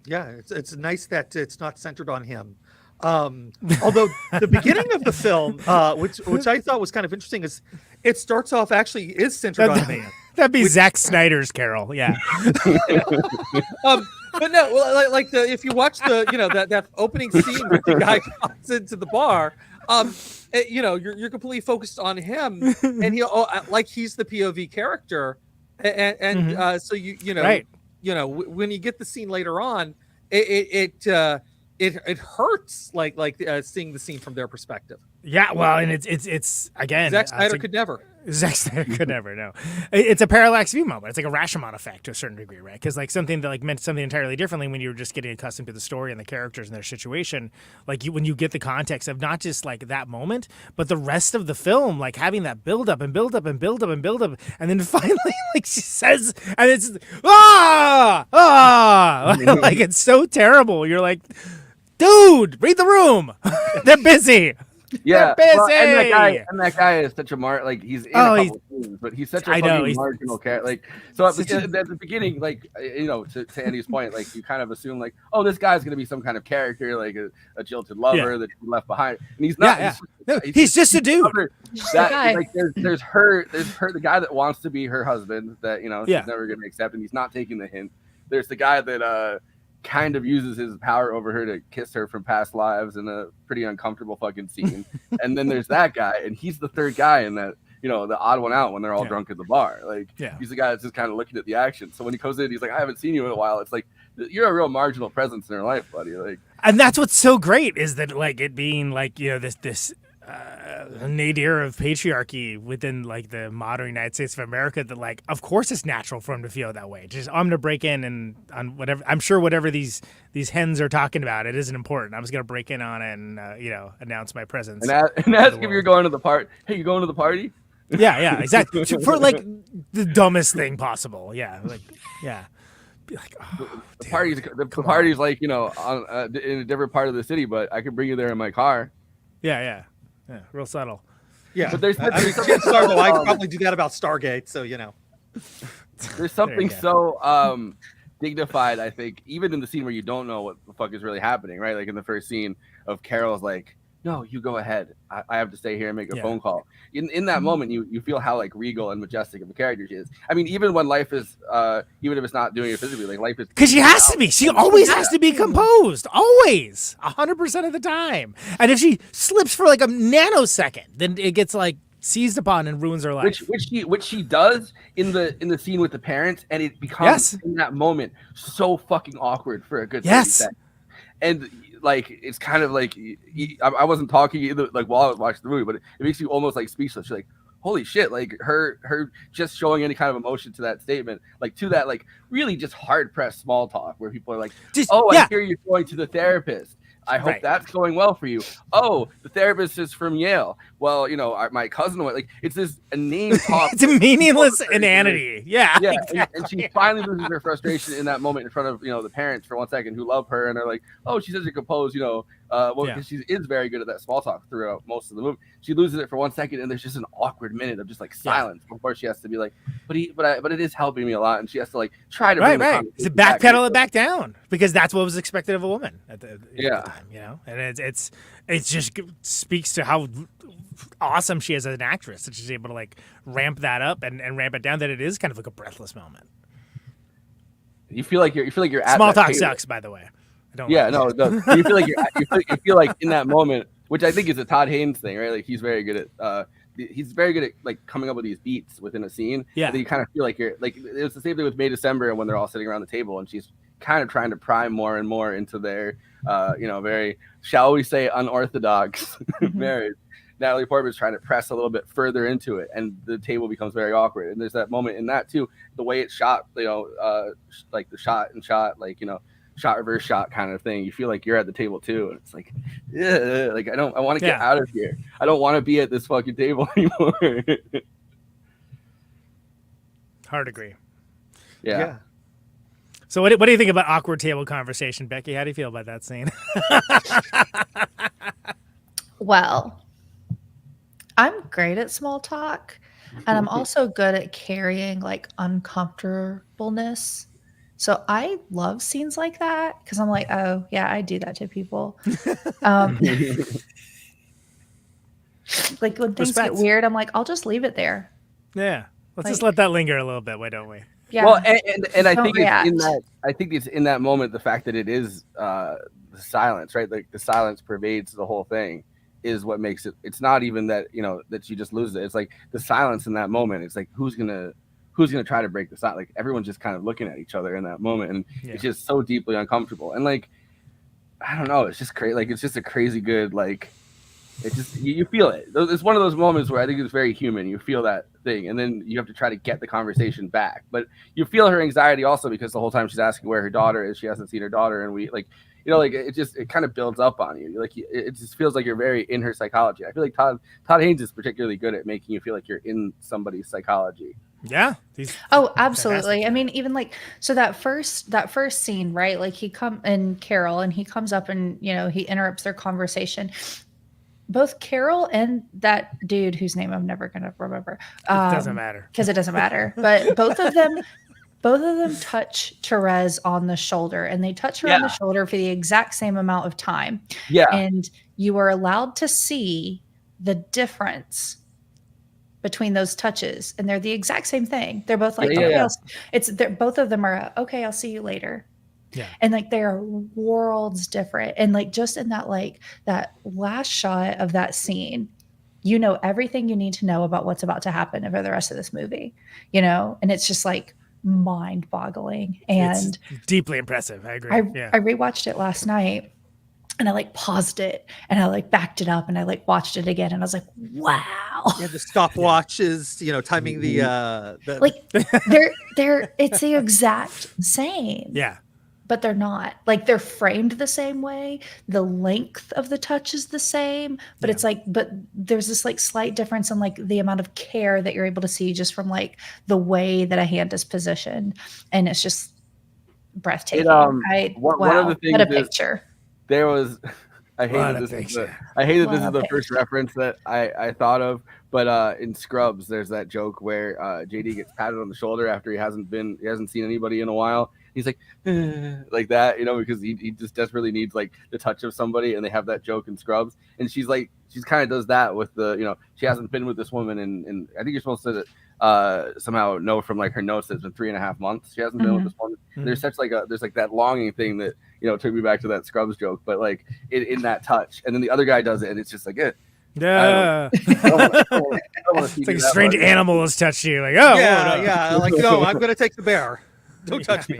Speaker 11: Yeah, it's nice that it's not centered on him. Although the beginning of the film, which I thought was kind of interesting, is it starts off actually is centered on a man.
Speaker 9: That'd be Zack Snyder's Carol, yeah.
Speaker 11: But no, like if you watch that opening scene where the guy comes into the bar, you're completely focused on him, and like he's the POV character, and so right. When you get the scene later on, it hurts like seeing the scene from their perspective.
Speaker 9: Yeah, well, and it's again,
Speaker 11: Zack Snyder could never.
Speaker 9: Zack Snyder could never. No, it's a parallax view moment. It's like a Rashomon effect to a certain degree, right? Because like something that like meant something entirely differently when you were just getting accustomed to the story and the characters and their situation. Like when you get the context of not just like that moment, but the rest of the film, like having that build up and build up and build up and build up, and then finally like she says, and it's like it's so terrible. You're like, dude, read the room. They're busy.
Speaker 3: Yeah,
Speaker 9: They're busy.
Speaker 3: Well, and that guy is such a like he's in a couple scenes, but he's such a fucking marginal character. Like so at the beginning, like to Andy's point, like you kind of assume like, oh, this guy's gonna be some kind of character, like a jilted lover that you left behind, and he's not.
Speaker 9: Yeah. He's just a dude.
Speaker 3: That, like there's her, the guy that wants to be her husband that she's never gonna accept, and he's not taking the hint. There's the guy that kind of uses his power over her to kiss her from past lives in a pretty uncomfortable fucking scene. And then there's that guy, and he's the third guy in that, the odd one out when they're all drunk at the bar. Like he's the guy that's just kind of looking at the action. So when he goes in, he's like, I haven't seen you in a while. It's like, you're a real marginal presence in her life, buddy. Like,
Speaker 9: and that's what's so great is that like it being like, this nadir of patriarchy within like the modern United States of America, that like of course it's natural for him to feel that way. Just I'm gonna break in and on whatever, I'm sure whatever these hens are talking about, it isn't important. I'm just gonna break in on it and announce my presence
Speaker 3: and ask if you're going to the party. Hey, you going to the party?
Speaker 9: Yeah, exactly. For like the dumbest thing possible. Be like, oh,
Speaker 3: the party's like on in a different part of the city, but I can bring you there in my car.
Speaker 9: Yeah, real subtle.
Speaker 11: Yeah, but there's I probably do that about Stargate, so
Speaker 3: there's something so dignified, I think, even in the scene where you don't know what the fuck is really happening, right? Like in the first scene of Carol's like, no, you go ahead. I have to stay here and make a phone call. In that moment, you feel how like regal and majestic of a character she is. I mean, even when life is, even if it's not doing it physically, like life is.
Speaker 9: Because she has to be. She always has to be composed. Always. 100% of the time. And if she slips for like a nanosecond, then it gets like seized upon and ruins her life.
Speaker 3: Which she does in the scene with the parents, and it becomes in that moment so fucking awkward for a good 30 seconds. And like it's kind of like I wasn't talking either, like while I was watching the movie, but it makes you almost like speechless. You're like, holy shit, like her just showing any kind of emotion to that statement, like to that like really just hard pressed small talk where people are like, I hear you're going to the therapist. I hope that's going well for you. Oh, the therapist is from Yale. Well, you know, my cousin went. Like, it's this name talk.
Speaker 9: It's a meaningless inanity. Yeah.
Speaker 3: Exactly. And she finally loses her frustration in that moment in front of, you know, the parents for 1 second who love her and they're like, oh, she's such a composed, you know, because she is very good at that small talk throughout most of the movie. She loses it for 1 second and there's just an awkward minute of just like silence before she has to be like, but it is helping me a lot, and she has to like try to bring the conversation
Speaker 9: backpedal it back down because that's what was expected of a woman at the time, you know. And it just speaks to how awesome she is as an actress that she's able to like ramp that up and ramp it down, that it is kind of like a breathless moment.
Speaker 3: You feel like you're at
Speaker 9: small talk
Speaker 3: table.
Speaker 9: Sucks, by the way.
Speaker 3: No. You feel like you feel like in that moment, which I think is a Todd Haynes thing, right? Like he's very good at like coming up with these beats within a scene. Yeah. And you kind of feel like you're like, it was the same thing with May December when they're all sitting around the table and she's kind of trying to pry more and more into their very, shall we say, unorthodox marriage. Natalie Portman's trying to press a little bit further into it, and the table becomes very awkward. And there's that moment in that too, the way it's shot, you know, like the shot, like, you know, shot reverse shot kind of thing. You feel like you're at the table too, and it's like, like I want to get out of here. I don't want to be at this fucking table anymore.
Speaker 9: Hard agree.
Speaker 3: Yeah.
Speaker 9: So what do you think about awkward table conversation, Becky? How do you feel about that scene?
Speaker 10: Well, I'm great at small talk, and I'm also good at carrying like uncomfortableness. So I love scenes like that because I'm like, oh yeah, I do that to people. Like when things get weird, I'm like, I'll just leave it there.
Speaker 9: Yeah, let's just let that linger a little bit. Why don't we?
Speaker 10: Yeah.
Speaker 3: Well, and I think it's in that moment, the fact that it is the silence, right? Like the silence pervades the whole thing is what makes it. It's not even that, you know, that she just loses it. It's like the silence in that moment. It's like who's gonna try to break the silence? Like everyone's just kind of looking at each other in that moment, and it's just so deeply uncomfortable. And like, I don't know, it's just crazy. Like it's just a crazy good, like, it just you feel it. It's one of those moments where I think it's very human. You feel that thing, and then you have to try to get the conversation back. But you feel her anxiety also because the whole time she's asking where her daughter is, she hasn't seen her daughter, and we like, you know, like it kind of builds up on you. Like it just feels like you're very in her psychology. I feel like Todd Haynes is particularly good at making you feel like you're in somebody's psychology.
Speaker 9: Yeah.
Speaker 10: Oh, absolutely. I mean, even like, so that first scene, right? Like he Carol, and he comes up and, you know, he interrupts their conversation. Both Carol and that dude whose name I'm never going to remember.
Speaker 9: It doesn't matter.
Speaker 10: Because it doesn't matter. But both of them touch Therese on the shoulder, and they touch her on the shoulder for the exact same amount of time.
Speaker 3: Yeah.
Speaker 10: And you are allowed to see the difference between those touches, and they're the exact same thing. They're both like, both of them are, okay, I'll see you later.
Speaker 9: Yeah.
Speaker 10: And like they are worlds different. And like just in that, like that last shot of that scene, you know everything you need to know about what's about to happen over the rest of this movie, you know? And it's just like mind boggling. And
Speaker 9: it's deeply impressive. I agree.
Speaker 10: I rewatched it last night, and I like paused it, and I like backed it up, and I like watched it again, and I was like, wow.
Speaker 11: Yeah, the stopwatches, you know, timing the
Speaker 10: like they're it's the exact same.
Speaker 9: Yeah.
Speaker 10: But they're not. Like they're framed the same way. The length of the touch is the same, but it's like, but there's this like slight difference in like the amount of care that you're able to see just from like the way that a hand is positioned, and it's just breathtaking.
Speaker 3: One of the things
Speaker 10: what a picture.
Speaker 3: There was, I hate that this is the first reference that I thought of, but in Scrubs, there's that joke where JD gets patted on the shoulder after he hasn't seen anybody in a while. He's like, like that, you know, because he just desperately needs like the touch of somebody, and they have that joke in Scrubs, and she's kind of does that with the, you know, she hasn't been with this woman, and I think you're supposed to somehow know from like her notes that it's been 3.5 months she hasn't been with this woman. There's such like there's like that longing thing that, you know, took me back to that Scrubs joke, but like in that touch, and then the other guy does it, and it's just like
Speaker 9: Yeah. It's like a strange animal has touched you. Like, oh,
Speaker 11: yeah. Like, no, I'm gonna take the bear. Don't touch me.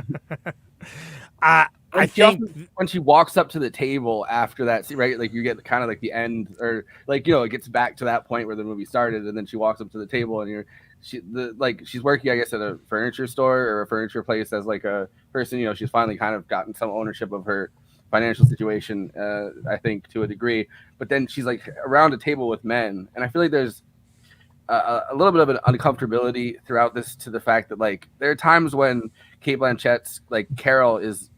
Speaker 3: I think when she walks up to the table after that, right? Like you get kind of like the end, or like it gets back to that point where the movie started, and then she walks up to the table, and she's working, I guess, at a furniture store or a furniture place as like a person. She's finally kind of gotten some ownership of her financial situation, I think, to a degree. But then she's like around a table with men, and I feel like there's a little bit of an uncomfortability throughout this, to the fact that like there are times when Cate Blanchett's like Carol is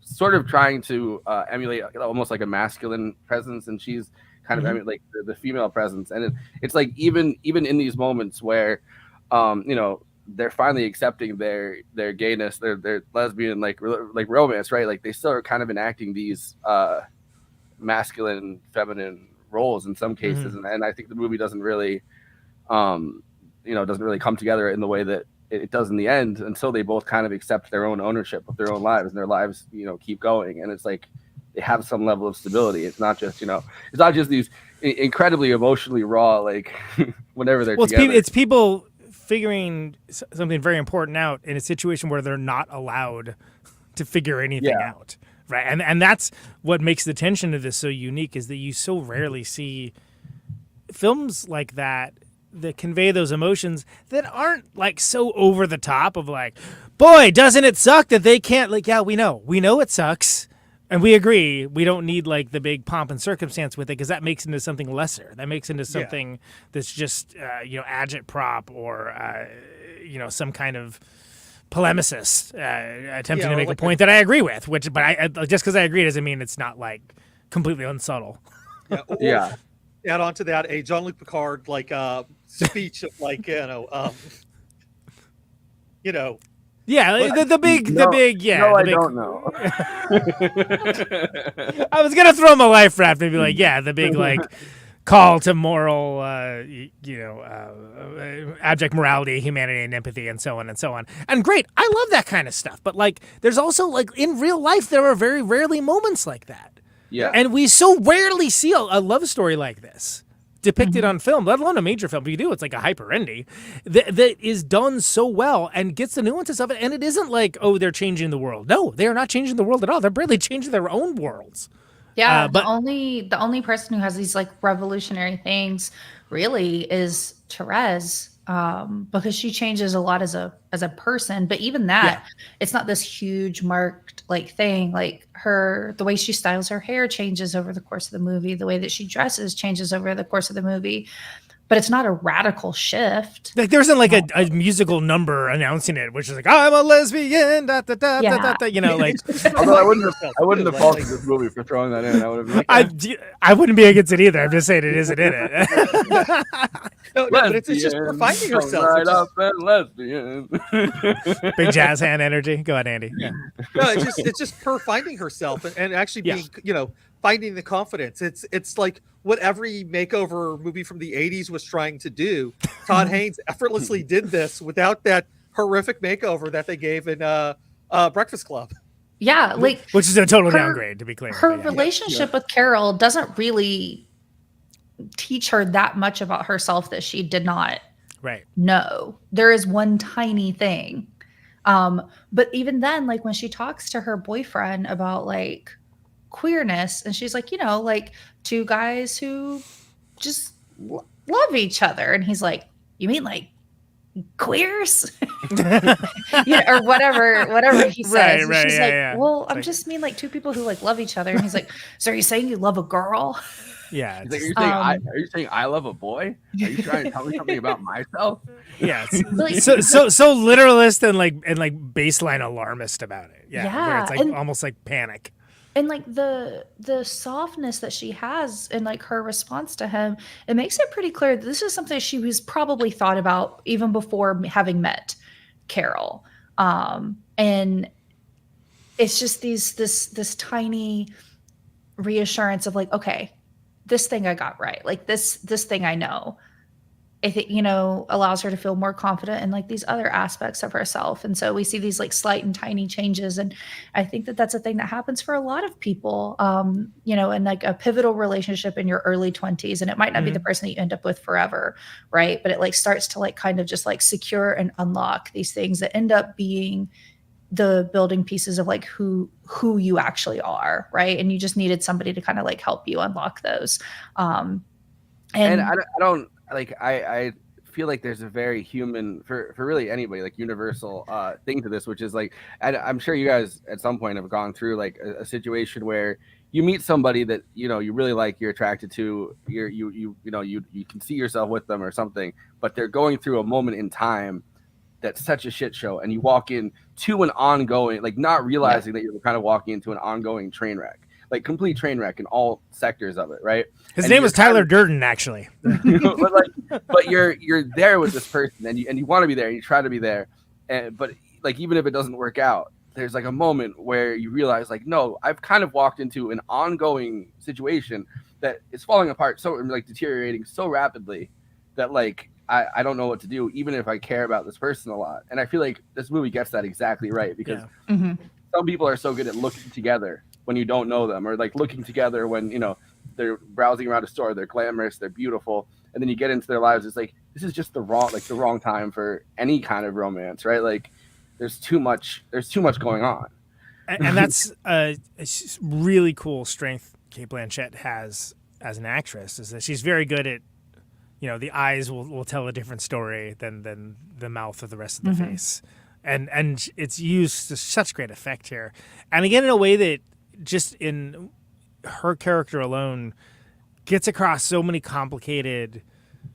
Speaker 3: sort of trying to emulate almost like a masculine presence, and she's kind of emulate like the female presence, and it's like even in these moments where they're finally accepting their gayness, their lesbian like romance, right? Like they still are kind of enacting these masculine, feminine roles in some cases, and I think the movie doesn't really doesn't really come together in the way that it does in the end, until they both kind of accept their own ownership of their own lives, and their lives keep going, and it's like they have some level of stability. It's not just it's not just these incredibly emotionally raw, like whenever they're together.
Speaker 9: It's people figuring something very important out in a situation where they're not allowed to figure anything out, right? And that's what makes the tension of this so unique, is that you so rarely see films like that convey those emotions that aren't like so over the top of like, boy, doesn't it suck that they can't, like, yeah, we know it sucks. And we agree, we don't need like the big pomp and circumstance with it, because that makes it into something lesser. That makes it into something that's just, agitprop or, some kind of polemicist attempting to make a point that I agree with. But I just because I agree doesn't mean it's not like completely unsubtle.
Speaker 11: Yeah. Add on to that a Jean-Luc Picard like speech of like
Speaker 9: the big
Speaker 3: No, I don't know.
Speaker 9: I was gonna throw him a life raft and be like, the big like call to moral, abject morality, humanity, and empathy, and so on and so on. And great, I love that kind of stuff. But like, there's also like in real life, there are very rarely moments like that.
Speaker 3: Yeah,
Speaker 9: and we so rarely see a love story like this depicted on film, let alone a major film. If you do, it's like a hyper indie that is done so well and gets the nuances of it. And it isn't like, oh, they're changing the world. No, they are not changing the world at all. They're barely changing their own worlds.
Speaker 10: Yeah, but the only person who has these like revolutionary things really is Therese, because she changes a lot as a person. But even that, it's not this huge marked like thing. Like the way she styles her hair changes over the course of the movie. The way that she dresses changes over the course of the movie. But it's not a radical shift.
Speaker 9: Like there isn't like a musical number announcing it, which is like, I'm a lesbian, da da da da da. Like.
Speaker 3: Although I wouldn't have faulted this movie for throwing that in. I would have been like,
Speaker 9: I wouldn't be against it either. I'm just saying it isn't in it.
Speaker 11: No, but it's just her finding herself.
Speaker 3: Right up and lesbian.
Speaker 9: Big jazz hand energy. Go ahead, Andy.
Speaker 11: Yeah. No, it's just her finding herself and actually being, finding the confidence. It's like what every makeover movie from the 80s was trying to do. Todd Haynes effortlessly did this without that horrific makeover that they gave in Breakfast Club.
Speaker 10: Yeah, like
Speaker 9: which is a total downgrade, to be clear.
Speaker 10: Her relationship with Carol doesn't really teach her that much about herself that she did not know. There is one tiny thing. But even then, like when she talks to her boyfriend about like queerness, and she's like, like two guys who just love each other, and he's like, you mean like queers? Or whatever he says.
Speaker 9: Right,
Speaker 10: she's well,
Speaker 9: it's
Speaker 10: I'm just mean like two people who like love each other. And he's like, so are you saying you love a girl?
Speaker 9: Yeah.
Speaker 3: Like, are you saying I love a boy? Are you trying to tell me something about myself?
Speaker 9: Yeah. So literalist and like baseline alarmist about it. Yeah. Where it's like almost like panic.
Speaker 10: And like the softness that she has in like her response to him, it makes it pretty clear that this is something she was probably thought about even before having met Carol. And it's just this tiny reassurance of like, okay, this thing I got right. Like this thing I know. I think, you know, allows her to feel more confident in like these other aspects of herself. And so we see these like slight and tiny changes. And I think that that's a thing that happens for a lot of people, you know, in like a pivotal relationship in your early 20s. And it might not be the person that you end up with forever, right? But it like starts to like kind of just like secure and unlock these things that end up being the building pieces of like who you actually are, right? And you just needed somebody to kind of like help you unlock those. And
Speaker 3: I don't like, I feel like there's a very human for really anybody, like universal thing to this, which is like, I'm sure you guys at some point have gone through like a situation where you meet somebody that, you know, you really like, you're attracted to, you can see yourself with them or something, but they're going through a moment in time that's such a shit show, and you walk in to an ongoing, like not realizing that you're kind of walking into an ongoing train wreck, like complete train wreck in all sectors of it, right?
Speaker 9: His name was Tyler Durden, actually.
Speaker 3: but you're there with this person, and you want to be there, and you try to be there, but like even if it doesn't work out, there's like a moment where you realize like, no, I've kind of walked into an ongoing situation that is falling apart, so like deteriorating so rapidly that like I don't know what to do, even if I care about this person a lot. And I feel like this movie gets that exactly right, because some people are so good at looking together when you don't know them, or like looking together when, you know, they're browsing around a store, they're glamorous, they're beautiful, and then you get into their lives, it's like, this is just the wrong time for any kind of romance, right? Like there's too much going on.
Speaker 9: And that's a really cool strength Cate Blanchett has as an actress, is that she's very good at, you know, the eyes will tell a different story than the mouth or the rest of the face. And it's used to such great effect here. And again, in a way that just in her character alone gets across so many complicated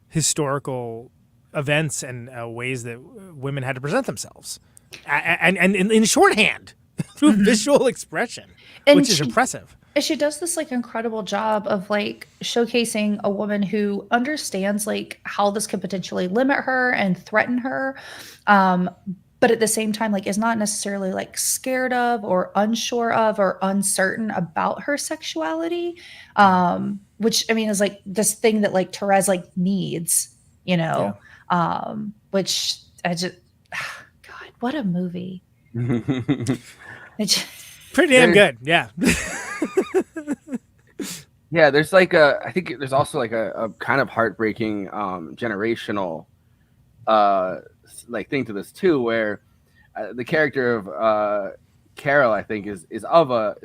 Speaker 9: historical events and ways that women had to present themselves. And in shorthand through visual expression, which is impressive.
Speaker 10: And she does this like incredible job of like showcasing a woman who understands like how this could potentially limit her and threaten her. But at the same time, like is not necessarily like scared of or unsure of or uncertain about her sexuality. Which I mean is like this thing that like Therese like needs, you know, which I just, God, what a movie.
Speaker 9: Pretty damn good. Yeah.
Speaker 3: Yeah, there's like I think there's also like a kind of heartbreaking generational like thing to this too, where the character of Carol, I think, is of a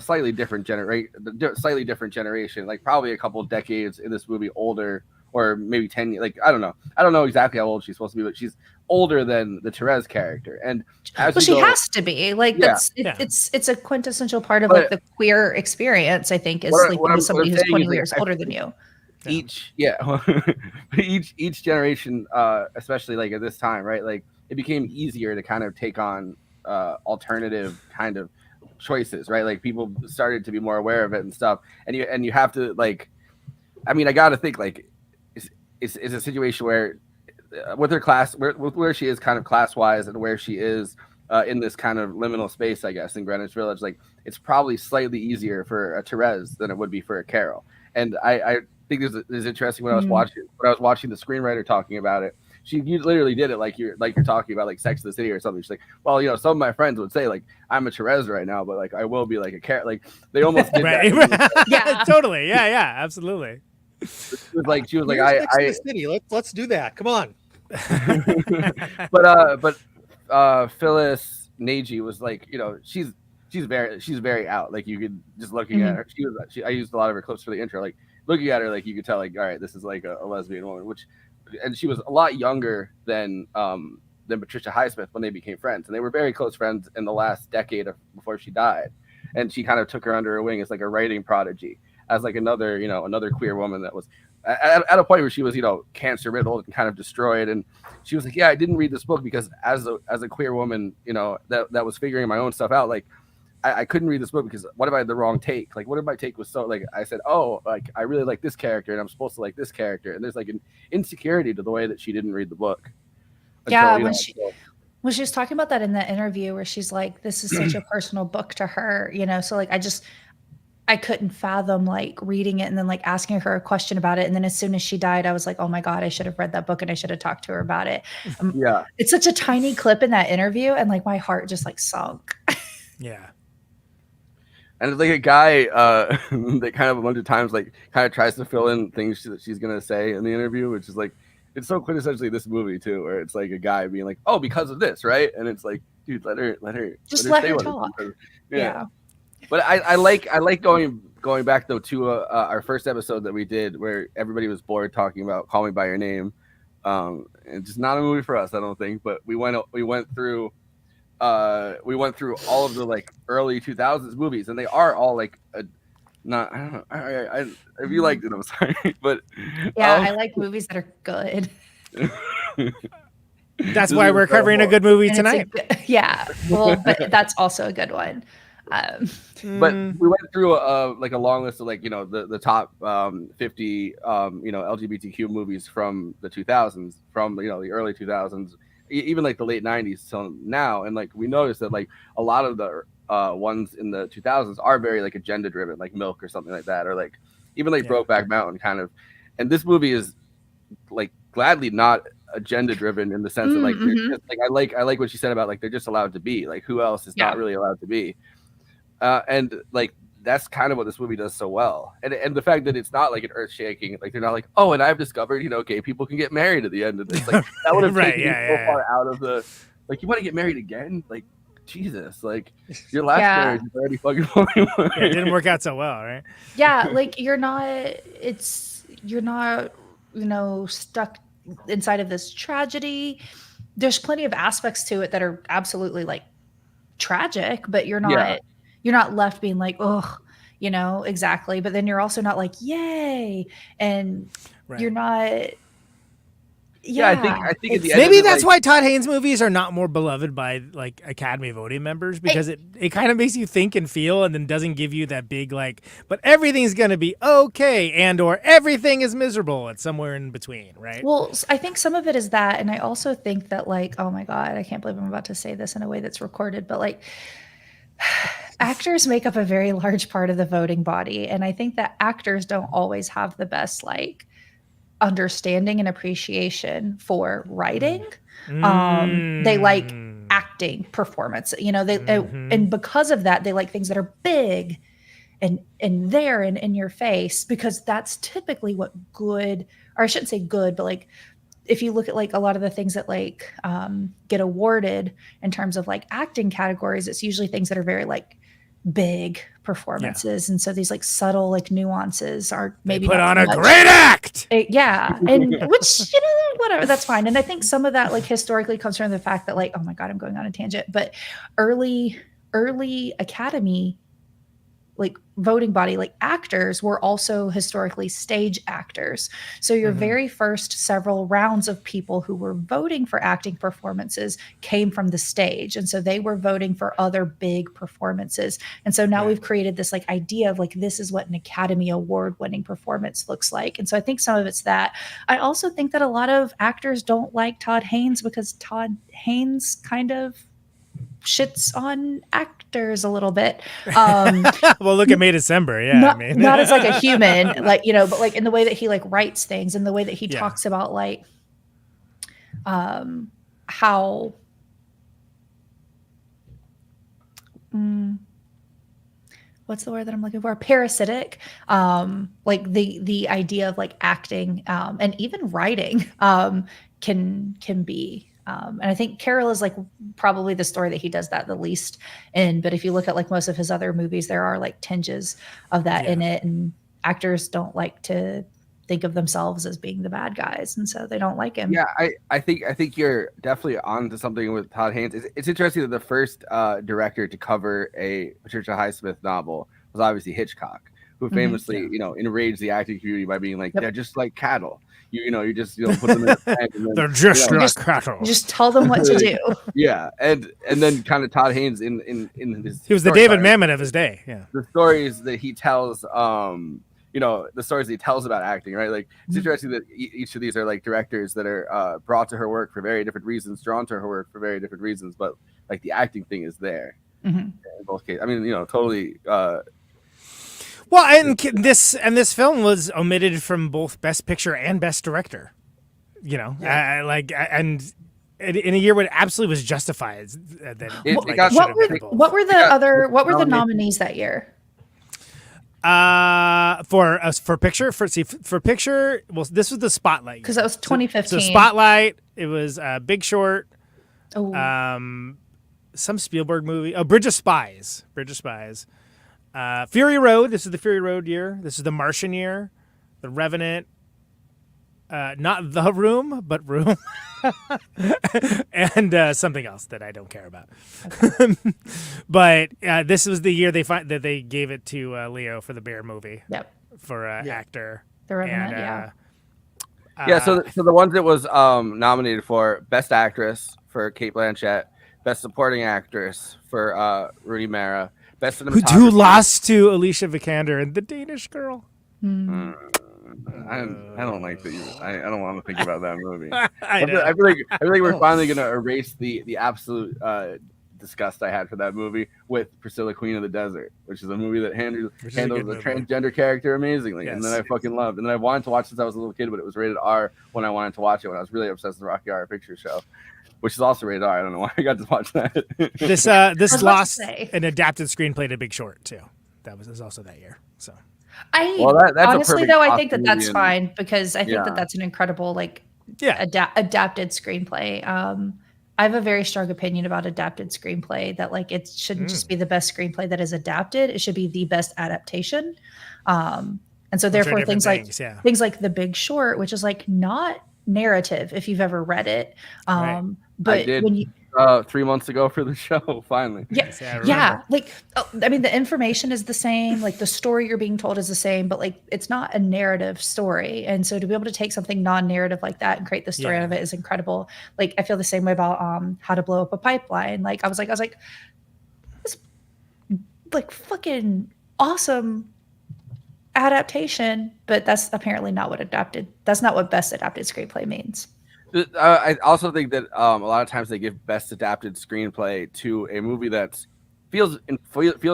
Speaker 3: slightly different generation, like probably a couple of decades in this movie older, or maybe 10 years, like I don't know exactly how old she's supposed to be, but she's older than the Therese character. And
Speaker 10: she has to be like, it's a quintessential part of like the queer experience, I think, is sleeping with somebody who's 20 years older than you.
Speaker 3: Each generation, especially like at this time, right? Like it became easier to kind of take on alternative kind of choices, right? Like people started to be more aware of it and stuff. And you have to like, I mean, I got to think like, it's a situation where with her class, where she is kind of class wise, and where she is in this kind of liminal space, I guess, in Greenwich Village, like it's probably slightly easier for a Therese than it would be for a Carol. And I think this is interesting when I was watching the screenwriter talking about it. She literally did it like you're talking about like Sex and the City or something. She's like, well, you know, some of my friends would say like I'm a Therese right now, but like I will be like a Carol. Like they almost did that.
Speaker 9: Yeah, totally. Yeah, absolutely.
Speaker 3: She was like,
Speaker 11: Sex and the City. Let's do that. Come on.
Speaker 3: but Phylis Nagy was like, you know, she's very out. Like you could just looking at her. I used a lot of her clips for the intro. Like looking at her, like you could tell, like, all right, this is like a lesbian woman. And she was a lot younger than Patricia Highsmith when they became friends, and they were very close friends in the last decade before she died. And she kind of took her under her wing as like a writing prodigy, as like another queer woman that was at a point where she was, you know, cancer riddled and kind of destroyed. And she was like, yeah, I didn't read this book because as a queer woman, you know, that was figuring my own stuff out. Like I couldn't read this book because what if I had the wrong take? Like what if my take was so like, I said, oh, like I really like this character and I'm supposed to like this character. And there's like an insecurity to the way that she didn't read the book.
Speaker 10: When she was talking about that in the interview where she's like, this is such a personal book to her, you know? So like, I couldn't fathom like reading it and then like asking her a question about it. And then as soon as she died, I was like, oh my God, I should have read that book and I should have talked to her about it.
Speaker 3: Yeah.
Speaker 10: It's such a tiny clip in that interview. And like my heart just like sunk.
Speaker 9: Yeah.
Speaker 3: And it's like a guy that kind of a bunch of times like kind of tries to fill in things that she's going to say in the interview, which is like, it's so quintessentially this movie too, where it's like a guy being like, oh, because of this, right? And it's like, dude, let her
Speaker 10: Just let
Speaker 3: say
Speaker 10: her
Speaker 3: what it
Speaker 10: talk.
Speaker 3: is.
Speaker 10: Yeah.
Speaker 3: But I like going back though to our first episode that we did where everybody was bored talking about Call Me by Your Name. It's just not a movie for us, I don't think. But we went through all of the like early 2000s movies, and they are all like not. I don't know. If you liked it, I'm sorry, but
Speaker 10: yeah, I like movies that are good.
Speaker 9: That's why we're covering a good movie tonight.
Speaker 10: Yeah, well, but that's also a good one.
Speaker 3: But we went through like a long list of like the top 50 LGBTQ movies from the 2000s, from the early 2000s, even like the late 90s till now, and like we noticed that like a lot of the ones in the 2000s are very like agenda driven, like Milk or something like that, or like even like Brokeback Mountain kind of. And this movie is like gladly not agenda driven in the sense that like they're just, like I like what she said about like they're just allowed to be, like who else is not really allowed to be. And like that's kind of what this movie does so well, and the fact that it's not like an earth shaking, like they're not like, oh, and I've discovered gay people can get married at the end of this, like that would have taken me so far out of the, like, you want to get married again, like Jesus, like your last marriage is already fucking falling apart.
Speaker 9: It didn't work out so well, right?
Speaker 10: Yeah, like you're not stuck inside of this tragedy. There's plenty of aspects to it that are absolutely like tragic, but you're not left being like, oh, exactly. But then you're also not like, yay. And you're not. Yeah,
Speaker 3: I think at the end
Speaker 9: maybe that's why Todd Haynes movies are not more beloved by like Academy voting members, because it kind of makes you think and feel, and then doesn't give you that big like, but everything's gonna be okay, and or everything is miserable. It's somewhere in between, right?
Speaker 10: Well, I think some of it is that, and I also think that like, oh my God, I can't believe I'm about to say this in a way that's recorded, but like actors make up a very large part of the voting body, and I think that actors don't always have the best like understanding and appreciation for writing. They like acting performance, and because of that, they like things that are big and there and in your face, because that's typically what good, or I shouldn't say good, but like if you look at like a lot of the things that like get awarded in terms of like acting categories, it's usually things that are very like big performances, and so these like subtle like nuances are maybe
Speaker 9: put on a great act.
Speaker 10: And which whatever, that's fine. And I think some of that like historically comes from the fact that like, oh my God, I'm going on a tangent, but early Academy like voting body, like actors were also historically stage actors. So your very first several rounds of people who were voting for acting performances came from the stage. And so they were voting for other big performances. And so now we've created this like idea of like, this is what an Academy Award winning performance looks like. And so I think some of it's that. I also think that a lot of actors don't like Todd Haynes because Todd Haynes kind of shits on actors a little bit.
Speaker 9: Well, look at May December. Yeah.
Speaker 10: Not as like a human, like, but like in the way that he like writes things and the way that he talks about like, how, what's the word that I'm looking for? Parasitic. Like the idea of like acting, and even writing, can be, and I think Carol is like probably the story that he does that the least in. But if you look at like most of his other movies, there are like tinges of that in it. And actors don't like to think of themselves as being the bad guys. And so they don't like him.
Speaker 3: Yeah, I think you're definitely on to something with Todd Haynes. It's interesting that the first director to cover a Patricia Highsmith novel was obviously Hitchcock, who famously, enraged the acting community by being like, they're just like cattle. You just put them in a pen and then,
Speaker 9: they're just like cattle.
Speaker 10: Just tell them what to do.
Speaker 3: Yeah, and then kind of Todd Haynes in his,
Speaker 9: he was the David Mamet of his day. Yeah,
Speaker 3: the stories that he tells, the stories that he tells about acting, right? Like it's interesting that each of these are like directors that are brought to her work for very different reasons, drawn to her work for very different reasons, but like the acting thing is there in both cases. I mean, totally.
Speaker 9: Well, and this film was omitted from both Best Picture and Best Director. You know, and in a year when it absolutely was justified.
Speaker 10: What were the nominees that year?
Speaker 9: For picture. Well, this was the Spotlight
Speaker 10: because that was 2015.
Speaker 9: So Spotlight. It was Big Short.
Speaker 10: Oh.
Speaker 9: Some Spielberg movie. Oh, Bridge of Spies. Fury Road. This is the Fury Road year. This is the Martian year. The Revenant. Not The Room, but Room. And something else that I don't care about. Okay. But this was the year that they gave it to Leo for the Bear movie.
Speaker 10: Yep.
Speaker 9: For actor.
Speaker 10: The Revenant,
Speaker 3: So the ones that was nominated for Best Actress for Cate Blanchett, Best Supporting Actress for Rooney Mara, Best Cinematography.
Speaker 9: Who lost to Alicia Vikander and The Danish Girl.
Speaker 3: I don't like the. I don't want to think about that movie.
Speaker 9: I
Speaker 3: feel like we're finally gonna erase the absolute disgust I had for that movie with Priscilla, Queen of the Desert, which is a movie that handles the transgender character amazingly, and then I fucking loved. And then I wanted to watch since I was a little kid, but it was rated R when I wanted to watch it when I was really obsessed with the Rocky Horror Picture Show, which is also rated R. I don't know why I got to watch that.
Speaker 9: This lost an adapted screenplay to Big Short too. That was also that year. So.
Speaker 3: That's
Speaker 10: honestly though I think that's fine because I think that's an incredible adapted screenplay. I have a very strong opinion about adapted screenplay that it shouldn't just be the best screenplay that is adapted. It should be the best adaptation. And so therefore things like The Big Short, which is not narrative if you've ever read it. But when you
Speaker 3: 3 months ago for the show, finally.
Speaker 10: Yeah. The information is the same. The story you're being told is the same, but it's not a narrative story. And so to be able to take something non-narrative like that and create the story out of it is incredible. I feel the same way about How to Blow Up a Pipeline. I was like, this fucking awesome adaptation, but that's apparently not what that's not what best adapted screenplay means.
Speaker 3: I also think that a lot of times they give best adapted screenplay to a movie that feels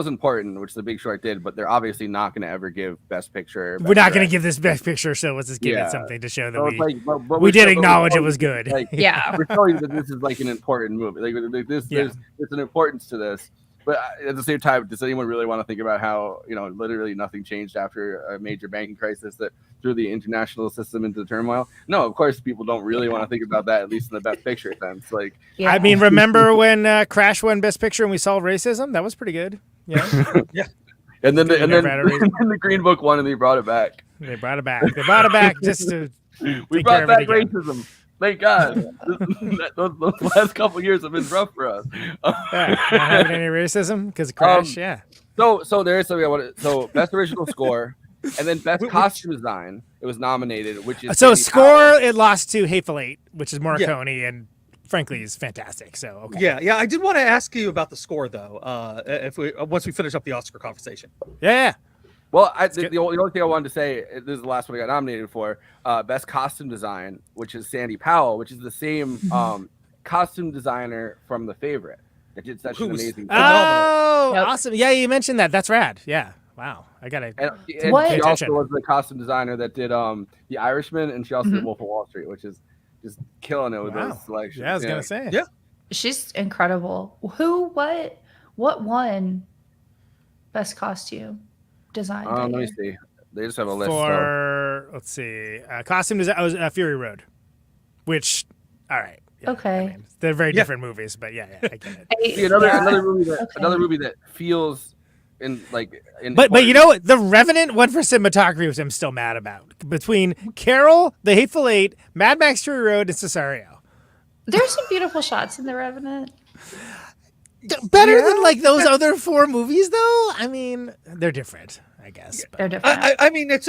Speaker 3: important, which The Big Short did, but they're obviously not going to ever give Best Picture.
Speaker 9: We're not going to give this Best Picture, so let's just give it something to show that we did acknowledge it was good.
Speaker 3: We're showing that this is an important movie. There's an importance to this. But at the same time, does anyone really want to think about how, literally nothing changed after a major banking crisis that threw the international system into turmoil? No, of course, people don't really want to think about that, at least in the Best Picture sense.
Speaker 9: I mean, remember when Crash won Best Picture and we solved racism? That was pretty good. Yeah.
Speaker 3: And then the Green Book won and they brought it back.
Speaker 9: They brought it back just to
Speaker 3: we brought back racism. Thank God. Those last couple years have been rough for us.
Speaker 9: Not having any racism because of Crash.
Speaker 3: So there is something So Best Original Score, and then Best Costume Design. It was nominated, which is
Speaker 10: score.
Speaker 9: It lost to Hateful Eight, which is Morricone, and frankly is fantastic. So okay.
Speaker 11: Yeah. I did want to ask you about the score though. Once we finish up the Oscar conversation.
Speaker 9: Yeah.
Speaker 3: Well, the only thing I wanted to say, this is the last one I got nominated for, Best Costume Design, which is Sandy Powell, which is the same costume designer from The Favorite. That did such an amazing.
Speaker 9: Awesome! Yeah, you mentioned that. That's rad. Yeah. Wow. I got it.
Speaker 3: And she also was the costume designer that did The Irishman, and she also did Wolf of Wall Street, which is just killing it with those selections.
Speaker 9: Yeah, I was gonna say.
Speaker 11: Yeah.
Speaker 10: She's incredible. What won Best Costume Design?
Speaker 3: Let me see. They just have a list.
Speaker 9: Let's see. Costume design. Was Fury Road, which, all right. Yeah,
Speaker 10: okay.
Speaker 9: I mean, they're very different movies, but I get it.
Speaker 3: See, another movie that feels
Speaker 9: but you know what? The Revenant won for cinematography, which I'm still mad about. Between Carol, The Hateful Eight, Mad Max Fury Road, and Cesario.
Speaker 10: There's some beautiful shots in The Revenant.
Speaker 9: Better than those other four movies, though. I mean, they're different, I guess.
Speaker 10: They're different.
Speaker 11: I mean, it's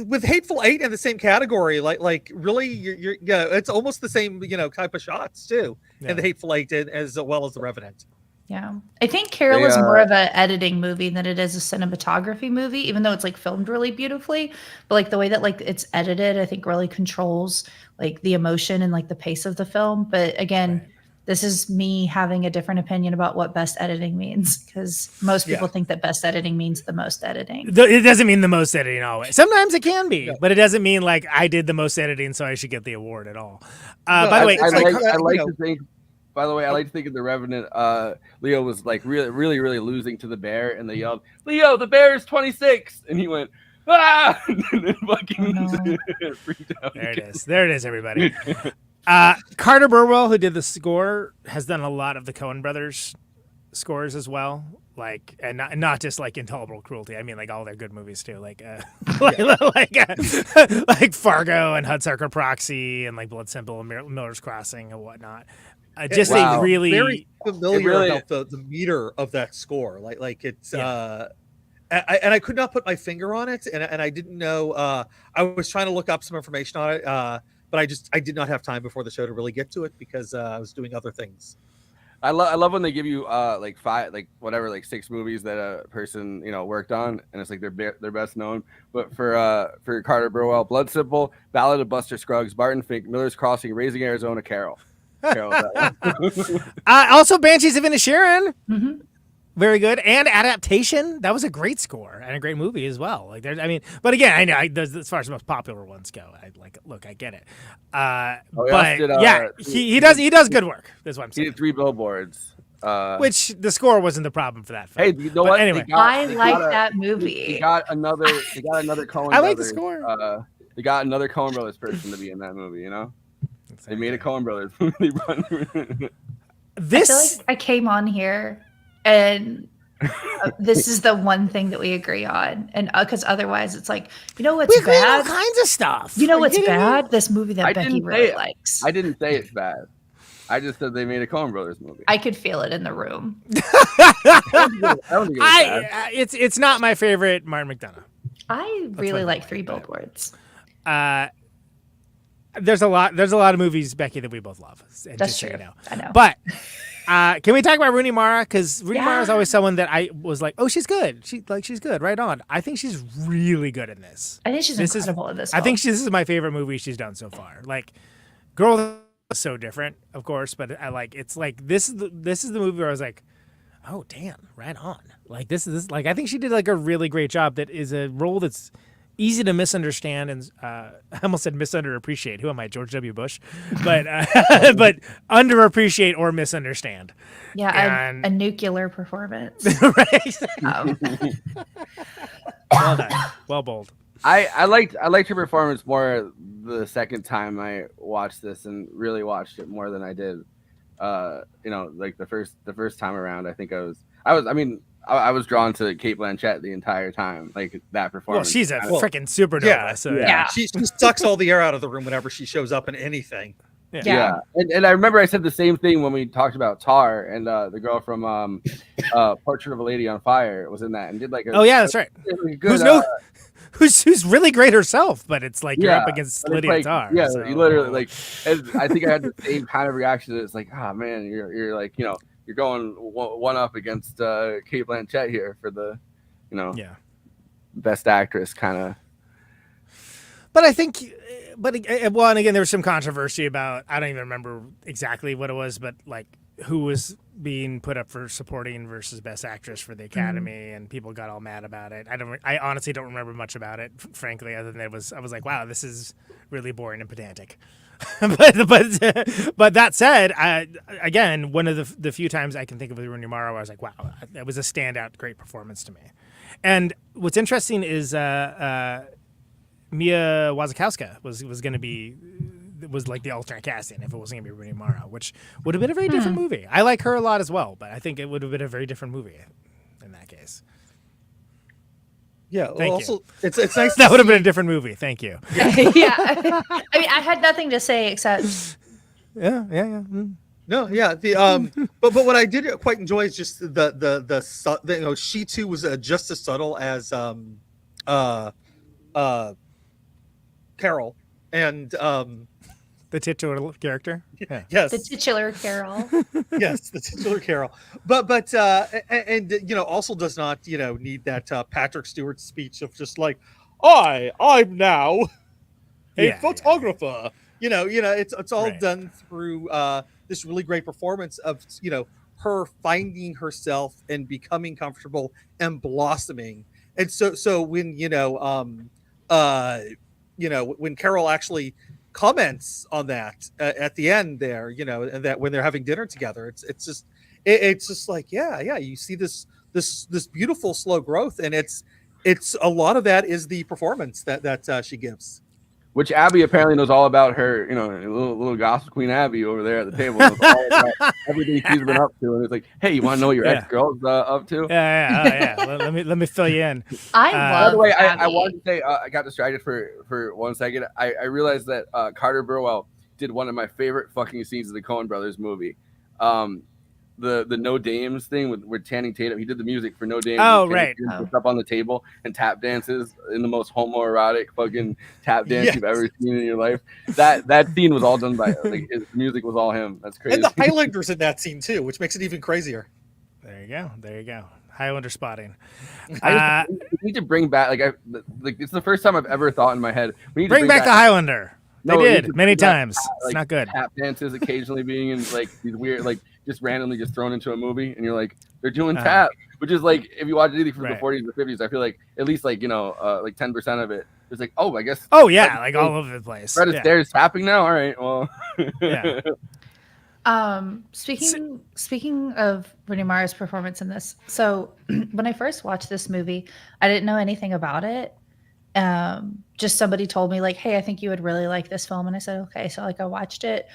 Speaker 11: with Hateful Eight in the same category. Really, you're it's almost the same type of shots too, in the Hateful Eight as well as The Revenant.
Speaker 10: Yeah, I think Carol is more of an editing movie than it is a cinematography movie, even though it's filmed really beautifully. But the way that it's edited, I think really controls the emotion and the pace of the film. But again. this is me having a different opinion about what best editing means, because most people think that best editing means the most editing.
Speaker 9: It doesn't mean the most editing always. Sometimes it can be, but it doesn't mean like I did the most editing, so I should get the award at all. By the way,
Speaker 3: I like to think. By the way, I like to think in The Revenant, Leo was like really losing to the bear, and they yelled, "Leo, the bear is 26," and he went, "Ah!" and then fucking freaked out.
Speaker 9: There it is, everybody. Carter Burwell, who did the score, has done a lot of the Coen brothers scores as well. Like, and not just like Intolerable Cruelty. I mean, like all their good movies too, like like Fargo and Hudsucker Proxy and like Blood Simple and Miller's Crossing and whatnot. Just a really
Speaker 11: very familiar about the meter of that score. Like it's and I could not put my finger on it, and I didn't know. I was trying to look up some information on it, but I did not have time before the show to really get to it because I was doing other things.
Speaker 3: I love when they give you like 6 movies that a person worked on, and it's like they're best known. But for Carter Burwell, Blood Simple, Ballad of Buster Scruggs, Barton Fink, Miller's Crossing, Raising Arizona, Carol.
Speaker 9: Also, Banshees of Inisherin.
Speaker 10: Mm-hmm.
Speaker 9: Very good. And Adaptation. That was a great score and a great movie as well. Like there's, I mean, but again, I know as far as the most popular ones go, I get it. He does good work. That's what I'm saying.
Speaker 3: He did 3 Billboards.
Speaker 9: Which the score wasn't the problem for that film.
Speaker 3: Hey, you know what?
Speaker 9: Anyway,
Speaker 10: I like that movie.
Speaker 3: They got another Coen.
Speaker 9: I like the score.
Speaker 3: They got another Coen Brothers person to be in that movie. They made a Coen Brothers movie.
Speaker 10: I feel like I came on here and this is the one thing that we agree on, and because otherwise it's like, what's
Speaker 9: we agree
Speaker 10: bad?
Speaker 9: on all kinds of stuff.
Speaker 10: What's bad? This movie that Becky really likes.
Speaker 3: I didn't say it's bad. I just said they made a Coen Brothers movie.
Speaker 10: I could feel it in the room.
Speaker 9: It's not my favorite Martin McDonagh.
Speaker 10: I really like 3 Billboards.
Speaker 9: There's a lot of movies, Becky, that we both love.
Speaker 10: That's true. I know.
Speaker 9: But can we talk about Rooney Mara? Because Rooney Mara is always someone that I was like, oh, she's good. She's good. Right on. I think she's really good in this.
Speaker 10: I think she's incredible in this.
Speaker 9: I think this is my favorite movie she's done so far. Like, Girl is so different, of course, but it's like this is the movie where I was like, oh damn, right on. Like this like I think she did like a really great job. That is a role that's easy to misunderstand and I almost said misunderappreciate. Who am I, George W. Bush? But but underappreciate or misunderstand.
Speaker 10: Yeah, a nuclear performance.
Speaker 9: Right. Well done. Well bowled.
Speaker 3: I liked her performance more the second time I watched this, and really watched it more than I did. Like the first time around. I think I was drawn to Cate Blanchett the entire time, like that performance.
Speaker 9: Well, she's a freaking supernova.
Speaker 11: Yeah,
Speaker 9: so
Speaker 11: She sucks all the air out of the room whenever she shows up in anything.
Speaker 3: Yeah. And I remember I said the same thing when we talked about Tar, and the girl from Portrait of a Lady on Fire was in that and did like
Speaker 9: that's right.
Speaker 3: Good,
Speaker 9: who's really great herself, but it's like you're up against Lydia Tar.
Speaker 3: Yeah, so. You literally like. I think I had the same kind of reaction. It's like, oh man, you're like you're going one up against Cate Blanchett here for the, best actress kind of.
Speaker 9: But I think, and again, there was some controversy about, I don't even remember exactly what it was, but like who was being put up for supporting versus best actress for the Academy, and people got all mad about it. I honestly don't remember much about it, frankly, other than I was like, wow, this is really boring and pedantic. but that said, again, one of the few times I can think of with Rooney Mara where I was like, wow, that was a standout, great performance to me. And what's interesting is Mia Wasikowska was like the alternate casting if it wasn't gonna be Rooney Mara, which would have been a very different movie. I like her a lot as well, but I think it would have been a very different movie in that case.
Speaker 11: Yeah.
Speaker 9: Thank
Speaker 11: also,
Speaker 9: you.
Speaker 11: it's nice.
Speaker 9: That would have been a different movie. Thank you.
Speaker 10: Yeah. I mean, I had nothing to say except.
Speaker 9: Yeah.
Speaker 11: No, yeah. But what I did quite enjoy is just the she too was just as subtle as Carol and
Speaker 9: the titular character. Yeah.
Speaker 11: Yes,
Speaker 10: the titular Carol.
Speaker 11: Yes, the titular Carol. But also does not need that Patrick Stewart speech of just like I'm now a photographer. It's all
Speaker 9: Right.
Speaker 11: done through this really great performance of her finding herself and becoming comfortable and blossoming. And so when when Carol actually comments on that at the end there, and that when they're having dinner together, it's just like, yeah, you see this beautiful slow growth, and it's a lot of that is the performance that she gives.
Speaker 3: Which Abby apparently knows all about her, little gossip queen Abby over there at the table knows all about everything she's been up to, and it's like, hey, you want to know what your ex-girl's up to?
Speaker 9: Yeah. Let me fill you in.
Speaker 10: I
Speaker 3: By
Speaker 10: love
Speaker 3: the way,
Speaker 10: Abby.
Speaker 3: I wanted to say I got distracted for 1 second. I realized that Carter Burwell did one of my favorite fucking scenes of the Coen Brothers movie. The No Dames thing with Channing Tatum. He did the music for No Dames.
Speaker 9: Oh, right.
Speaker 3: Sits up on the table and tap dances in the most homoerotic fucking tap dance you've ever seen in your life. That scene was all done by his music was all him. That's crazy.
Speaker 11: And the Highlanders in that scene too, which makes it even crazier.
Speaker 9: There you go. Highlander spotting.
Speaker 3: We need to bring back it's the first time I've ever thought in my head. We need
Speaker 9: bring
Speaker 3: to
Speaker 9: back the Highlander. They did many times.
Speaker 3: It's
Speaker 9: not good.
Speaker 3: Tap dances occasionally being in these weird just randomly just thrown into a movie, and you're like, they're doing tap, which is like, if you watch anything from the 40s or 50s, I feel like at least 10% of it is like, oh, I guess.
Speaker 9: Oh yeah, all over the place.
Speaker 3: Fred Astaire's tapping now. All right, well.
Speaker 9: Yeah.
Speaker 10: Speaking of Rooney Mara's performance in this, so when I first watched this movie, I didn't know anything about it. Just somebody told me hey, I think you would really like this film, and I said okay. So I watched it,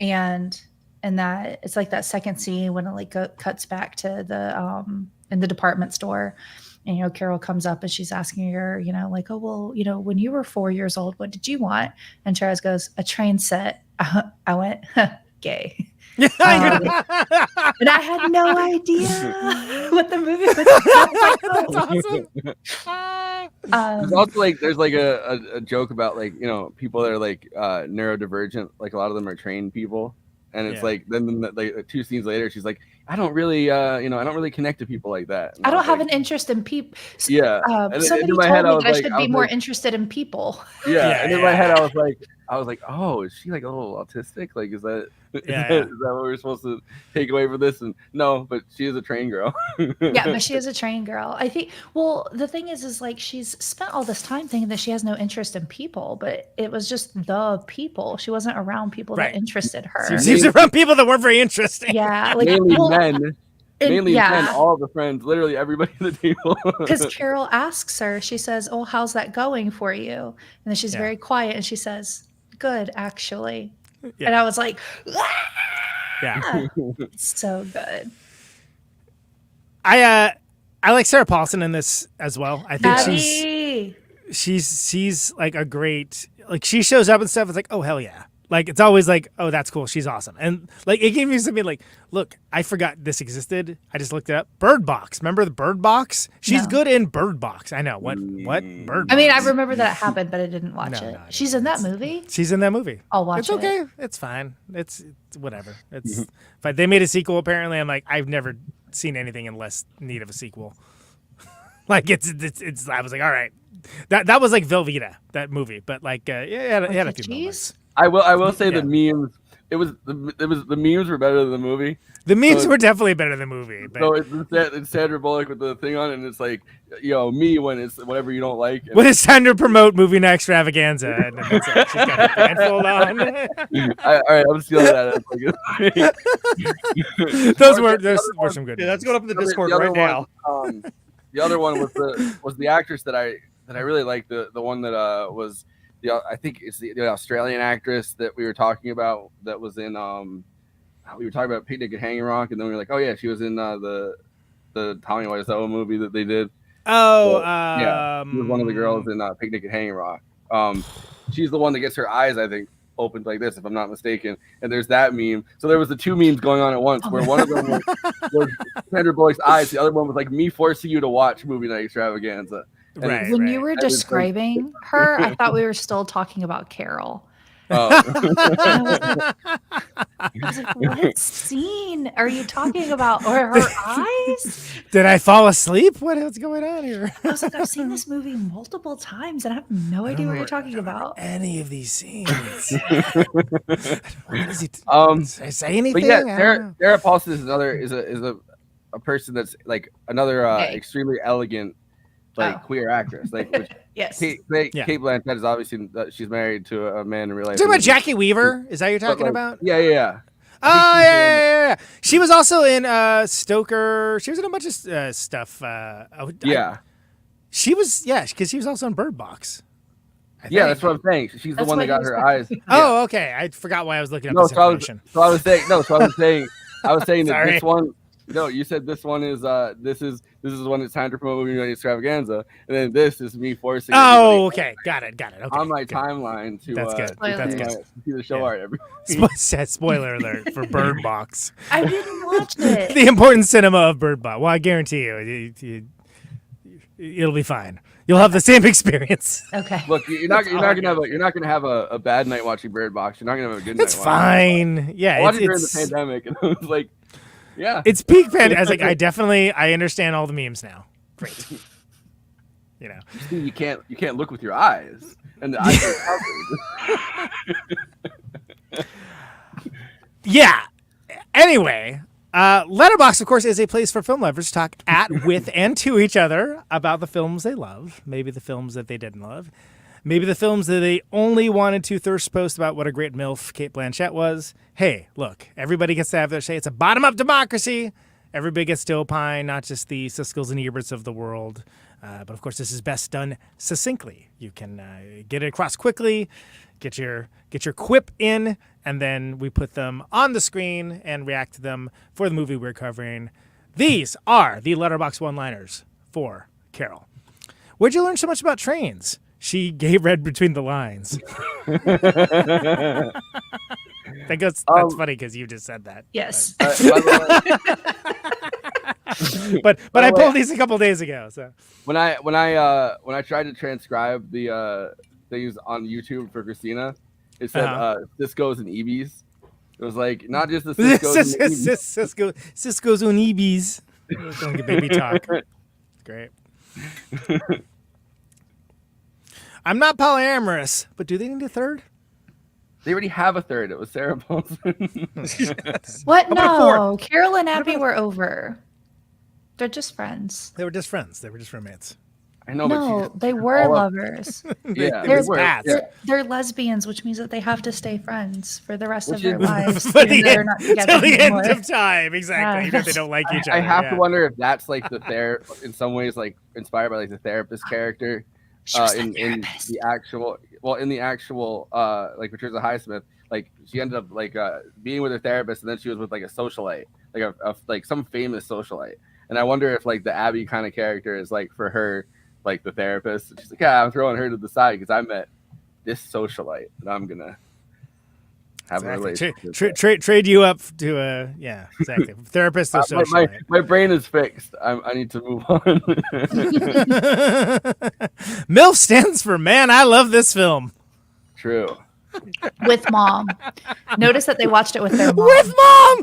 Speaker 10: and that it's that second scene when it cuts back to the in the department store, and Carol comes up and she's asking her, oh well, when you were 4 years old, what did you want? And Therese goes, a train set. I went, gay. And I had no idea what the movie was.
Speaker 9: That's awesome.
Speaker 3: There's also there's a joke about people that are neurodivergent, a lot of them are trained people, and it's then 2 scenes later she's like, I don't really I don't really connect to people like that. And
Speaker 10: I don't have an interest in people.
Speaker 3: Yeah.
Speaker 10: Somebody told me that I should be more interested in people.
Speaker 3: Yeah. And in my head I was like, oh, is she a little autistic? Is that is that what we're supposed to take away from this? And no, but she is a trained girl.
Speaker 10: Yeah, but she is a trained girl. I think. Well, the thing is she's spent all this time thinking that she has no interest in people, but it was just the people. She wasn't around people that interested her.
Speaker 9: She was around people that weren't very interesting.
Speaker 10: Yeah,
Speaker 3: mainly men. Mainly men, all the friends, literally everybody at the table.
Speaker 10: Because Carol asks her, she says, "Oh, how's that going for you?" And then she's very quiet, and she says, "Good, actually." Yeah. And I was like,
Speaker 9: yeah,
Speaker 10: it's so good.
Speaker 9: I like Sarah Paulson in this as well. I think she's a great, she shows up and stuff. It's like, oh hell yeah. It's always oh, that's cool. She's awesome. And it gave me something look, I forgot this existed. I just looked it up. Bird Box. Remember the Bird Box? She's good in Bird Box. I know. What? Bird Box?
Speaker 10: I mean, I remember that it happened, but I didn't watch it. She's in that movie?
Speaker 9: She's in that movie.
Speaker 10: I'll watch
Speaker 9: it. It's okay. It's fine. It's whatever. It's fine. They made a sequel, apparently. I'm I've never seen anything in less need of a sequel. It's I was all right. That was Velveeta, that movie. But it had a few moments.
Speaker 3: I will say the memes. It was the memes were better than the movie.
Speaker 9: The memes were definitely better than the movie. But...
Speaker 3: So it's Sandra Bullock with the thing on, and it's me when it's whatever you don't like.
Speaker 9: When it's time to promote movie night extravaganza, and then she's got her blindfold on.
Speaker 3: All right, I'm stealing that.
Speaker 9: Those were some good.
Speaker 11: Yeah, that's going up in the Discord right now.
Speaker 3: The other one was the actress that I really liked. The one that was. I think it's the Australian actress that we were talking about that was in we were talking about Picnic at Hanging Rock, and then we were like, oh yeah, she was in the Tommy Wiseau movie that they did.
Speaker 9: Oh,
Speaker 3: she was one of the girls in Picnic at Hanging Rock. She's the one that gets her eyes, I think, opened like this, if I'm not mistaken. And there's that meme. So there was the 2 memes going on at once, where one of them was Sandra Bullock's eyes, the other one was me forcing you to watch Movie Night Extravaganza.
Speaker 10: When you were describing her, I thought we were still talking about Carol. I was like, what scene are you talking about? Or her eyes?
Speaker 9: Did I fall asleep? What's going on here?
Speaker 10: I was like, I've seen this movie multiple times and I have no idea what you're talking about.
Speaker 9: Any of these scenes? What is he? Did I say anything?
Speaker 3: But yeah, Sarah Paulson is a person that's like another extremely elegant queer actress. Like
Speaker 10: yes,
Speaker 3: Cate Blanchett is obviously she's married to a man in real life.
Speaker 9: Talking about Jackie Weaver? Is that what you're talking about?
Speaker 3: Yeah.
Speaker 9: Oh yeah. She was also in Stoker. She was in a bunch of stuff. She was because she was also in Bird Box.
Speaker 3: Yeah, that's what I'm saying. She's the one that got her eyes.
Speaker 9: Oh, okay. I forgot why I was looking up this information.
Speaker 3: I was saying that this one. No, you said this one is this is the one that's time to promote movie night extravaganza, and then this is me forcing.
Speaker 9: Oh, okay, got it. Okay,
Speaker 3: on my timeline to
Speaker 9: that's good. That's good.
Speaker 3: See the show art.
Speaker 9: Spoiler alert for Bird Box.
Speaker 10: I didn't watch it.
Speaker 9: The important cinema of Bird Box. Well, I guarantee you, it'll be fine. You'll have the same experience.
Speaker 10: Okay.
Speaker 3: Look, you're not gonna have a bad night watching Bird Box. You're not gonna have a good night.
Speaker 9: It's fine. Yeah,
Speaker 3: I watched it during the pandemic, and it was like. Yeah,
Speaker 9: it's peak pandemic. I understand all the memes now. Great.
Speaker 3: You can't look with your eyes, and the eyes are covered.
Speaker 9: Yeah. Anyway, Letterboxd, of course, is a place for film lovers to talk at, with, and to each other about the films they love, maybe the films that they didn't love, maybe the films that they only wanted to thirst post about what a great MILF Cate Blanchett was. Hey, look, everybody gets to have their say. It's a bottom-up democracy. Everybody gets to opine, not just the Siskel's and Eberts of the world. But, of course, this is best done succinctly. You can get it across quickly, get your quip in, and then we put them on the screen and react to them for the movie we're covering. These are the Letterboxd one-liners for Carol. Where'd you learn so much about trains? She read between the lines. That's funny because you just said that.
Speaker 10: Yes.
Speaker 9: But I pulled these a couple days ago. So
Speaker 3: when I tried to transcribe the things on YouTube for Christina, it said Cisco's and EBs. It was like not just the
Speaker 9: Cisco's and EBs. Don't get baby talk. Great. I'm not polyamorous, but do they need a third?
Speaker 3: They already have a third. It was Sarah Paulson.
Speaker 10: What? No. Carol and Abby were over. They're just friends.
Speaker 9: They were just friends. They were just roommates.
Speaker 3: I know.
Speaker 10: No, they were lovers.
Speaker 3: Yeah,
Speaker 10: they're lesbians, which means that they have to stay friends for the rest of their lives.
Speaker 9: Till the end of time, exactly. Even if they don't like each other.
Speaker 3: I have to wonder if that's like the in some ways like inspired by like the therapist character. In the actual like Patricia Highsmith, like she ended up like being with her therapist, and then she was with like a socialite, like some famous socialite. And I wonder if like the Abby kind of character is like for her like the therapist. And she's like, yeah, I'm throwing her to the side because I met this socialite, and I'm gonna have a relationship.
Speaker 9: Trade you up to a exactly therapist or socialite.
Speaker 3: My brain is fixed. I need to move on.
Speaker 9: MILF stands for man. I love this film.
Speaker 3: True.
Speaker 10: With mom. Notice that they watched it with their mom.
Speaker 9: With mom.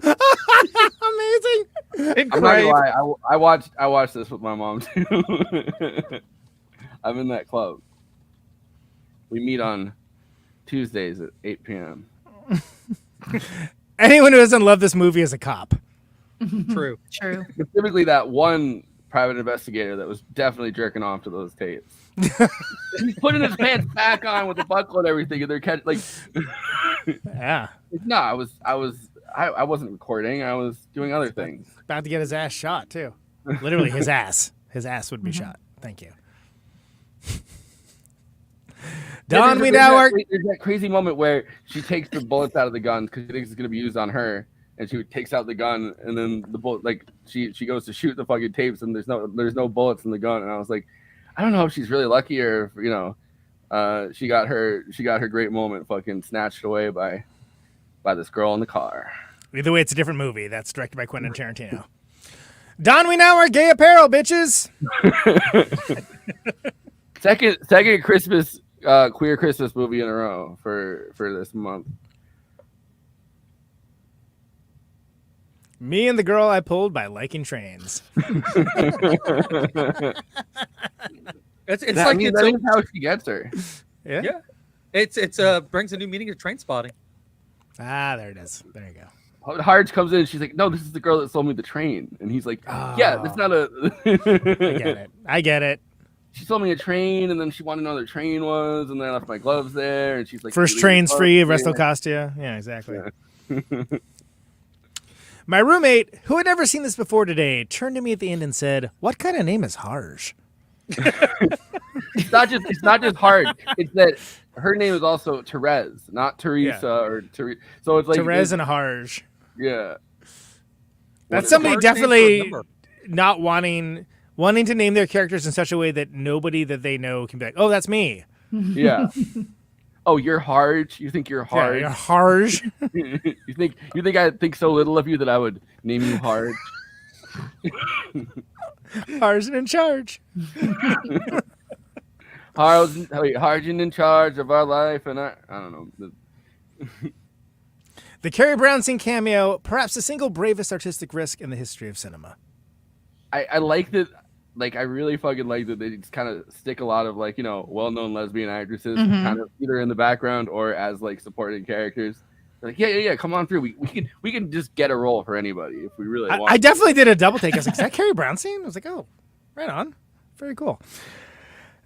Speaker 9: Amazing.
Speaker 3: I'm not gonna lie. I watched this with my mom too. I'm in that club. We meet on Tuesdays at 8 p.m.
Speaker 9: Anyone who doesn't love this movie is a cop.
Speaker 11: True.
Speaker 3: Specifically, that one private investigator that was definitely jerking off to those tapes. He's putting his pants back on with the buckle and everything, and they're like,
Speaker 9: yeah.
Speaker 3: No, I wasn't recording. I was doing other things.
Speaker 9: About to get his ass shot too. Literally, his ass. His ass would be shot. Thank you. Don, we now are.
Speaker 3: There's that crazy moment where she takes the bullets out of the gun because she thinks it's gonna be used on her, and she takes out the gun, and then the bullet, like she goes to shoot the fucking tapes, and there's no bullets in the gun, and I was like, I don't know if she's really lucky or if, she got her great moment fucking snatched away by this girl in the car.
Speaker 9: Either way, it's a different movie. That's directed by Quentin Tarantino. Don, we now wear gay apparel, bitches.
Speaker 3: Second Christmas queer Christmas movie in a row for this month.
Speaker 9: Me and the girl I pulled by liking trains.
Speaker 11: It's like
Speaker 3: that's how she gets her.
Speaker 11: Yeah. It's brings a new meaning to train spotting.
Speaker 9: There it is. There you go.
Speaker 3: Harge comes in and she's like, "No, this is the girl that sold me the train." And he's like, "Yeah, that's not a."
Speaker 9: I get it.
Speaker 3: She sold me a train, and then she wanted to know where the train was, and then I left my gloves there, and she's like,
Speaker 9: First train's free, rest will cost you. Yeah, exactly. Yeah. My roommate, who had never seen this before today, turned to me at the end and said, "What kind of name is Harge?"
Speaker 3: It's not just Harge. It's that her name is also Therese, not Teresa or Therese. So it's like
Speaker 9: Therese and Harge.
Speaker 3: Yeah.
Speaker 9: That's somebody definitely not wanting to name their characters in such a way that nobody that they know can be like, "Oh, that's me."
Speaker 3: Yeah. Oh, you're Harge? You think you're Harge?
Speaker 9: Yeah, you're Harge.
Speaker 3: you think I think so little of you that I would name you Harge?
Speaker 9: Harge in charge.
Speaker 3: Harge in charge of our life, and I don't know.
Speaker 9: The Carrie Brown scene cameo, perhaps the single bravest artistic risk in the history of cinema.
Speaker 3: I like that. Like, I really fucking like that they just kind of stick a lot of, like, you know, well-known lesbian actresses kind of either in the background or as, like, supporting characters. They're like, yeah, come on through. We can just get a role for anybody if we really want.
Speaker 9: I definitely did a double take. I was like, is that Carrie Brown scene? I was like, oh, right on. Very cool.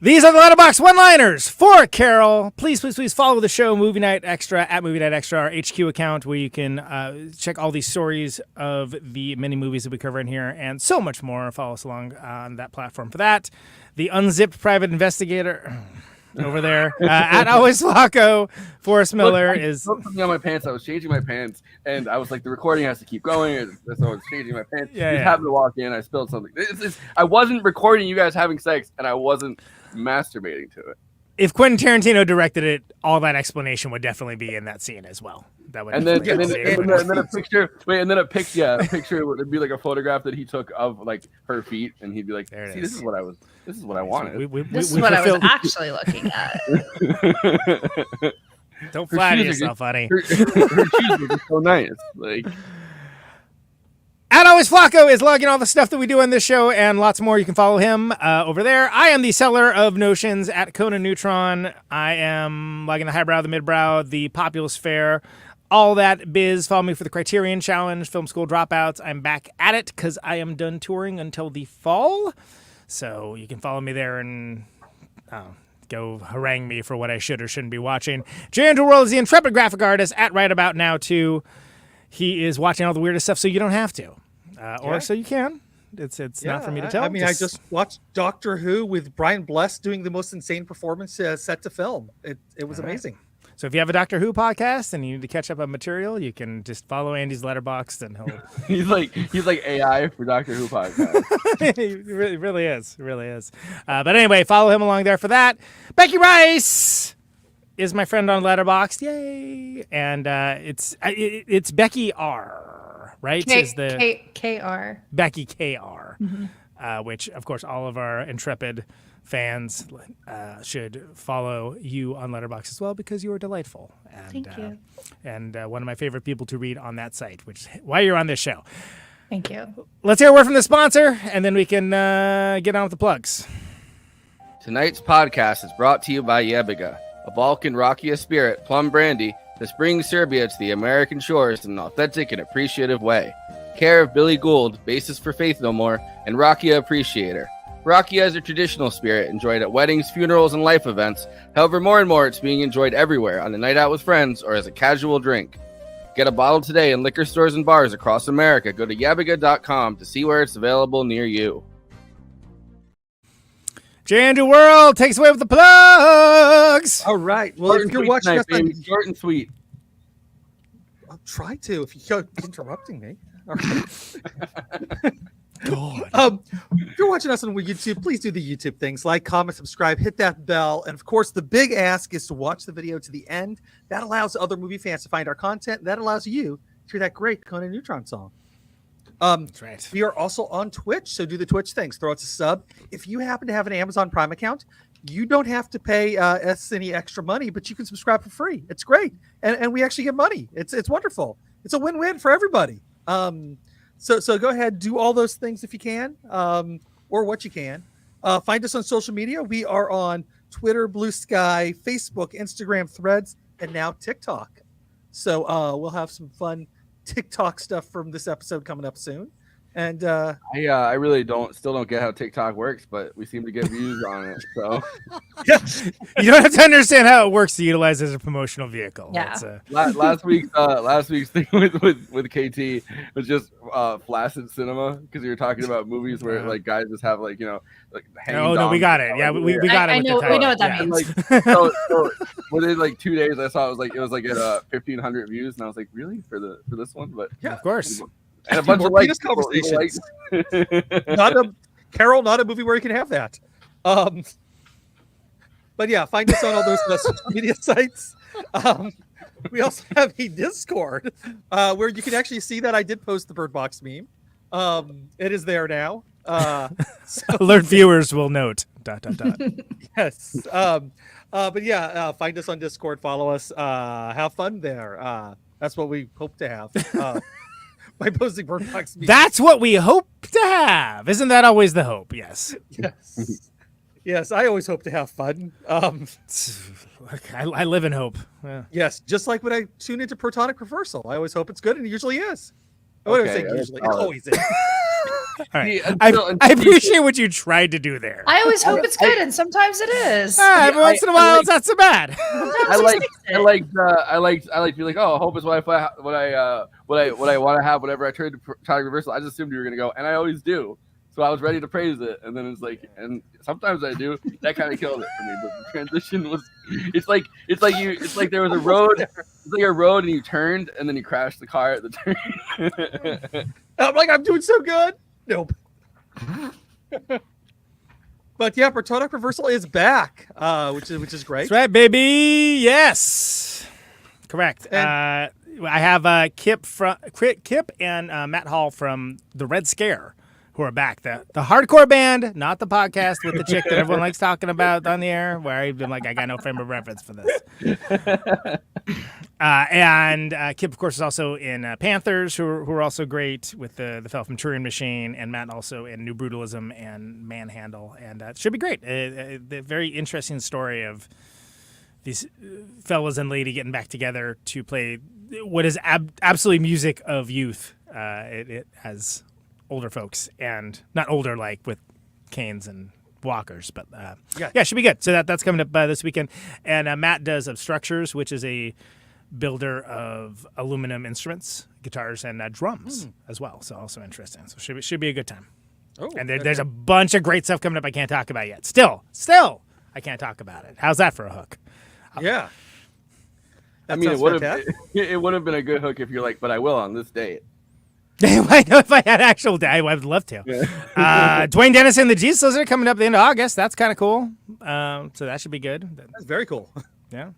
Speaker 9: These are the Letterboxd one-liners for Carol. Please follow the show Movie Night Extra at Movie Night Extra, our HQ account where you can check all these stories of the many movies that we cover in here and so much more. Follow us along on that platform for that. The Unzipped Private Investigator over there at Always Flacco. Forrest Miller is
Speaker 3: something on my pants. I was changing my pants and I was like, the recording has to keep going. So I was changing my pants. Just happened to walk in. I spilled something. I wasn't recording you guys having sex and I wasn't masturbating to it.
Speaker 9: If Quentin Tarantino directed it, all that explanation would definitely be in that scene as well. That would
Speaker 3: and then a picture. Wait, and then a picture would be like a photograph that he took of like her feet, and he'd be like, "See, this is what I wanted.
Speaker 12: This is what I was actually looking at."
Speaker 9: Don't flatter yourself, honey.
Speaker 3: Her shoes are so nice, like.
Speaker 9: At Always Flacco is logging all the stuff that we do on this show and lots more. You can follow him over there. I am the seller of notions at Conan Neutron. I am logging the highbrow, the midbrow, the populist fare, all that biz. Follow me for the Criterion Challenge, Film School Dropouts. I'm back at it because I am done touring until the fall. So you can follow me there and go harangue me for what I should or shouldn't be watching. Jay Andrew World is the intrepid graphic artist at Right About Now, too. He is watching all the weirdest stuff so you don't have to. Or so you can. It's not for me to tell.
Speaker 11: I mean, I just watched Doctor Who with Brian Bless doing the most insane performance set to film. It was amazing.
Speaker 9: So if you have a Doctor Who podcast and you need to catch up on material, you can just follow Andy's Letterboxd and he'll...
Speaker 3: he's like AI for Doctor Who podcast.
Speaker 9: He really is. But anyway, follow him along there for that. Becky Rice is my friend on Letterboxd. Yay! And it's Becky R, right?
Speaker 10: K-R.
Speaker 9: Becky K-R, which, of course, all of our intrepid fans should follow you on Letterboxd as well because you are delightful. And,
Speaker 10: Thank you.
Speaker 9: And one of my favorite people to read on that site, which is why you're on this show.
Speaker 10: Thank you.
Speaker 9: Let's hear a word from the sponsor, and then we can get on with the plugs.
Speaker 3: Tonight's podcast is brought to you by Jebiga, a Balkan Rakia spirit plum brandy that's bringing Serbia to the American shores in an authentic and appreciative way. Care of Billy Gould, bassist for Faith No More, and Rakia Appreciator. Rakia is a traditional spirit enjoyed at weddings, funerals, and life events. However, more and more it's being enjoyed everywhere on a night out with friends or as a casual drink. Get a bottle today in liquor stores and bars across America. Go to Jebiga.com to see where it's available near you.
Speaker 9: J. Andrew World takes away with the plugs.
Speaker 11: All right. Well, if you're watching us on...
Speaker 3: short and sweet.
Speaker 11: I'll try to if you're interrupting me. All right.
Speaker 9: God.
Speaker 11: If you're watching us on YouTube, please do the YouTube things. Like, comment, subscribe, hit that bell. And of course, the big ask is to watch the video to the end. That allows other movie fans to find our content. That allows you to hear that great Conan Neutron song.
Speaker 9: That's right.
Speaker 11: We are also on Twitch, so do the Twitch things. Throw us a sub. If you happen to have an Amazon Prime account, you don't have to pay us any extra money, but you can subscribe for free. It's great, and we actually get money. It's wonderful. It's a win-win for everybody. So go ahead, do all those things if you can, or what you can. Find us on social media. We are on Twitter, Blue Sky, Facebook, Instagram, Threads, and now TikTok. So we'll have some fun TikTok stuff from this episode coming up soon. And
Speaker 3: I really still don't get how TikTok works, but we seem to get views on it. So
Speaker 9: you don't have to understand how it works to utilize it as a promotional vehicle.
Speaker 10: Yeah.
Speaker 3: Last week's thing with KT was just flaccid cinema, because you were talking about movies where like guys just have like hanging.
Speaker 9: Oh no, we got it. Yeah, we got it.
Speaker 10: I know, we know what that means.
Speaker 3: Like, so within like 2 days, I saw it was like at 1,500 views, and I was like, really for this one? But
Speaker 9: yeah, of course.
Speaker 3: And a bunch of like
Speaker 11: conversations. Not a movie where you can have that. But yeah, find us on all those social media sites. We also have a Discord where you can actually see that I did post the Bird Box meme. It is there now.
Speaker 9: Alert viewers will note. ...
Speaker 11: Yes. But yeah, find us on Discord. Follow us. Have fun there. That's what we hope to have. By posting Bird Box memes.
Speaker 9: That's what we hope to have. Isn't that always the hope? Yes.
Speaker 11: Yes, I always hope to have fun.
Speaker 9: I live in hope. Yeah.
Speaker 11: Yes, just like when I tune into Protonic Reversal. I always hope it's good, and it usually is. I would say usually. It always is.
Speaker 9: All right. I appreciate what you tried to do there.
Speaker 10: I always hope it's good, and sometimes it is.
Speaker 9: Every once in a while, it's not so bad.
Speaker 3: I like to be like, oh, hope is what I want to have whenever I turn to Protonic Reversal. I just assumed you were gonna go, and I always do. So I was ready to praise it, and then it's like, and sometimes I do. That kind of killed it for me. But the transition was, it's like there was a road, it's like a road, and you turned, and then you crashed the car at the turn.
Speaker 11: I'm like, I'm doing so good. Nope. But yeah, Protonic Reversal is back, which is great.
Speaker 9: That's right, baby. Yes, correct. I have Kip and Matt Hall from the Red Scare, who are back. The hardcore band, not the podcast with the chick that everyone likes talking about on the air, where I've been like, I got no frame of reference for this. And Kip, of course, is also in Panthers, who are also great with the Fell from Turing Machine, and Matt also in New Brutalism and Manhandle, and it should be great. The very interesting story of these fellas and lady getting back together to play what is absolutely music of youth. It has older folks, and not older like with canes and walkers, but yeah, it should be good. So that's coming up this weekend. And Matt does Obstructures, which is a builder of aluminum instruments, guitars, and drums as well. So also interesting. So should be a good time.
Speaker 11: Oh,
Speaker 9: and there's a bunch of great stuff coming up I can't talk about yet. Still, I can't talk about it. How's that for a hook?
Speaker 11: Yeah.
Speaker 3: I mean, it would have been a good hook if you're like, but I will on this date.
Speaker 9: I know if I had actual day, I would love to. Yeah. Dwayne Dennis and the Jesus are coming up at the end of August. That's kind of cool. So that should be good.
Speaker 11: That's very cool.
Speaker 9: Yeah.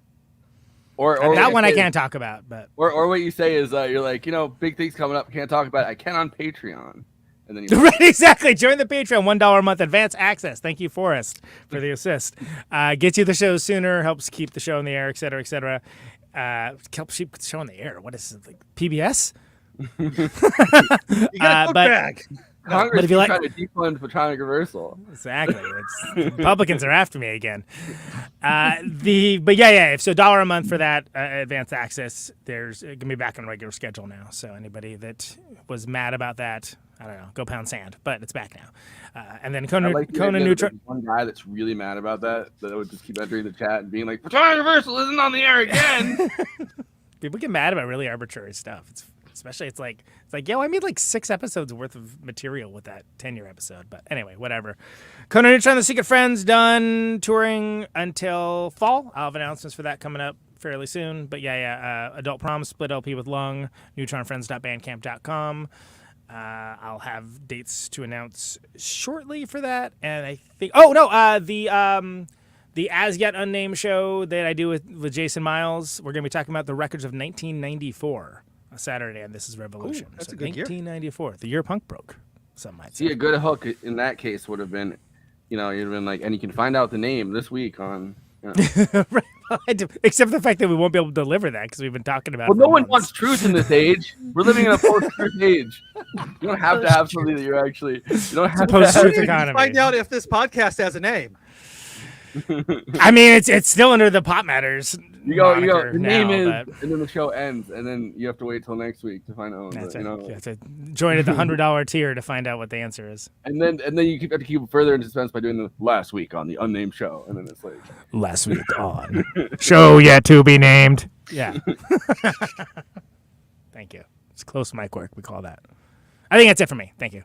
Speaker 3: Or
Speaker 9: that one I can't talk about, but
Speaker 3: or what you say is you're like, big things coming up, can't talk about it. I can on Patreon. And then
Speaker 9: right, exactly. Join the Patreon, $1 a month advance access. Thank you, Forrest, for the assist. Gets you the show sooner, helps keep the show in the air, et cetera, et cetera. Helps keep the show in the air. What is it, like PBS?
Speaker 11: You got a book bag.
Speaker 3: Congress
Speaker 9: but if you like,
Speaker 3: trying to defund Protonic Reversal.
Speaker 9: Exactly. Republicans are after me again. But yeah. So $1 a month for that advanced access. There's gonna be back on regular schedule now. So anybody that was mad about that, I don't know, go pound sand. But it's back now. And then Conan Neutron.
Speaker 3: One guy that's really mad about that would just keep entering the chat and being like, Protonic Reversal isn't on the air again.
Speaker 9: People get mad about really arbitrary stuff. Especially, it's like, yo, I made like 6 episodes worth of material with that 10-year episode. But anyway, whatever. Conan Neutron, The Secret Friends, done touring until fall. I'll have announcements for that coming up fairly soon. But yeah. Adult Prom, split LP with Lung, neutronfriends.bandcamp.com. I'll have dates to announce shortly for that. And I think, the as yet unnamed show that I do with Jason Miles, we're going to be talking about the records of 1994. Saturday, and This is Revolution.
Speaker 11: Ooh, that's
Speaker 9: so
Speaker 11: a good
Speaker 9: 1994, the year punk broke. Some might say.
Speaker 3: See, a good hook in that case would have been, you'd have been like, and you can find out the name this week on.
Speaker 9: Right. Except for the fact that we won't be able to deliver that because we've been talking about.
Speaker 3: Well,
Speaker 9: it
Speaker 3: no
Speaker 9: for
Speaker 3: one
Speaker 9: months.
Speaker 3: wants truth in this age. We're living in a post-truth age. You don't have to have something that you're actually. You don't have to
Speaker 9: post-truth
Speaker 3: have,
Speaker 9: economy.
Speaker 11: Find out if this podcast has a name.
Speaker 9: I mean, it's still under the Pop Matters.
Speaker 3: You go. The
Speaker 9: now,
Speaker 3: name is,
Speaker 9: but
Speaker 3: and then the show ends, and then you have to wait till next week to find out.
Speaker 9: that's
Speaker 3: You
Speaker 9: right.
Speaker 3: know,
Speaker 9: You have to join at the $100 tier to find out what the answer is.
Speaker 3: and then you have to keep it further in suspense by doing the last week on the unnamed show, and then it's like
Speaker 9: Last week on show yet to be named. Yeah. Thank you. It's close mic work. We call that. I think that's it for me. Thank you.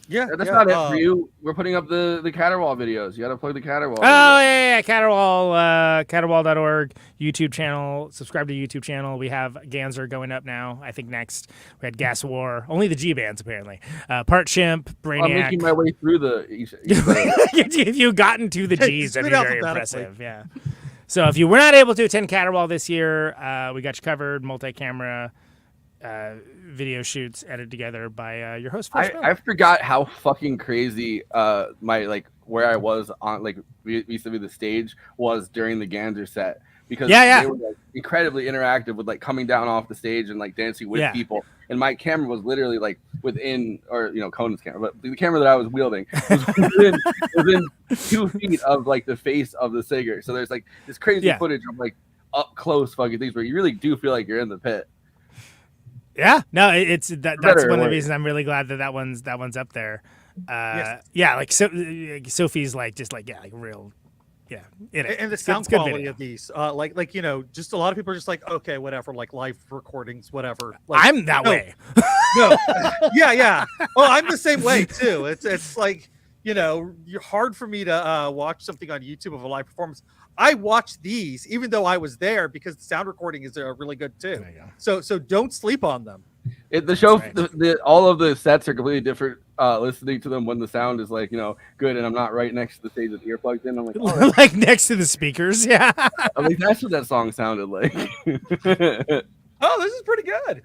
Speaker 11: Yeah,
Speaker 3: that's not it for you. We're putting up the Caterwaul videos. You got to plug the Caterwaul.
Speaker 9: Oh, yeah. Caterwaul, caterwaul.org, YouTube channel. Subscribe to the YouTube channel. We have Ganser going up now. I think next. We had Gas War. Only the G bands, apparently. Part Chimp, Brainiac.
Speaker 3: I'm making my way through
Speaker 9: If you've gotten to the G's, that'd be very impressive. Yeah. So if you were not able to attend Caterwaul this year, we got you covered. Multi-camera video shoots edited together by your host.
Speaker 3: I forgot how fucking crazy my where I was on vis-a-vis the stage was during the Ganser set, because they were incredibly interactive with coming down off the stage and dancing with people, and my camera was literally within, or Conan's camera, but the camera that I was wielding was within 2 feet of the face of the singer. So there's this crazy footage of up close fucking things where you really do feel like you're in the pit.
Speaker 9: Yeah, no, that's one of the reasons I'm really glad that one's up there. Yeah, Sophie's real,
Speaker 11: and the sound quality of these, just a lot of people are just okay, whatever, live recordings, whatever.
Speaker 9: I'm that way.
Speaker 11: No, yeah. Oh, I'm the same way too. It's you're hard for me to watch something on YouTube of a live performance. I watched these even though I was there because the sound recording is really good too. So don't sleep on them.
Speaker 3: The show, all of the sets are completely different. Listening to them when the sound is good, and I'm not right next to the stage with earplugs in. I'm like,
Speaker 9: next to the speakers. Yeah,
Speaker 3: I'm like, that's what that song sounded like.
Speaker 11: Oh, this is pretty good.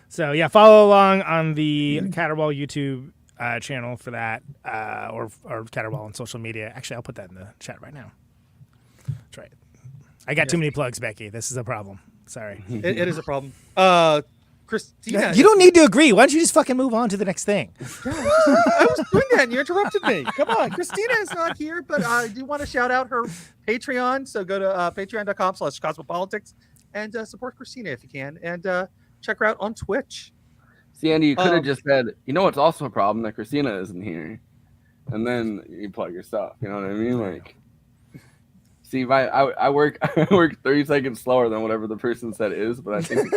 Speaker 9: So yeah, follow along on the Caterwaul YouTube channel for that, or Caterwaul on social media. Actually, I'll put that in the chat right now. That's right. I got too many plugs, Becky. This is a problem. Sorry.
Speaker 11: It is a problem. Christina,
Speaker 9: you don't need to agree. Why don't you just fucking move on to the next thing?
Speaker 11: I was doing that and you interrupted me. Come on. Christina is not here, but I do want to shout out her Patreon. So go to patreon.com/cosmopolitics and support Christina if you can, and check her out on Twitch.
Speaker 3: See, Andy, you could have just said, it's also a problem that Christina isn't here, and then you plug your stuff. You know what I mean? See, I work 30 seconds slower than whatever the person said is, but I think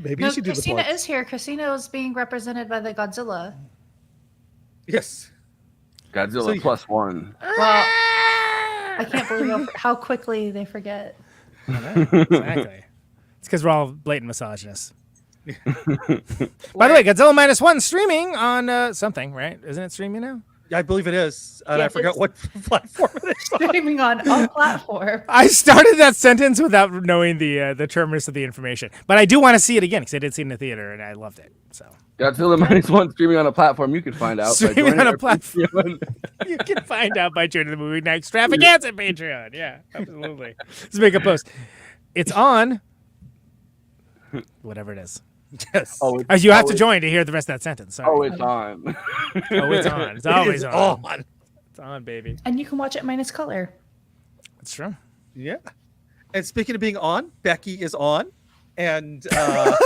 Speaker 11: maybe you should do
Speaker 10: Christina
Speaker 11: the plug.
Speaker 10: is here. Christina is being represented by the Godzilla.
Speaker 11: Yes.
Speaker 3: Godzilla +1.
Speaker 10: Well, I can't believe how quickly they forget.
Speaker 9: Exactly. It's because we're all blatant misogynists. By the way, Godzilla -1 streaming on something, right? Isn't it streaming now?
Speaker 11: I believe it is. And I forgot what platform it is.
Speaker 10: Streaming on a platform.
Speaker 9: I started that sentence without knowing the terminus of the information, but I do want to see it again because I did see it in the theater and I loved it. So
Speaker 3: Godzilla -1 streaming on a platform you can find out.
Speaker 9: Streaming on a platform. You can find out by joining the Movie Night Extravaganza at Patreon. Yeah, absolutely. Let's make a post. It's on. Whatever it is.
Speaker 11: Yes.
Speaker 9: You have to join to hear the rest of that sentence. Sorry.
Speaker 3: Oh, it's on.
Speaker 9: It's on. It's always on. It's on, baby.
Speaker 10: And you can watch it minus color.
Speaker 9: That's true.
Speaker 11: Yeah. And speaking of being on, Becky is on. And
Speaker 10: I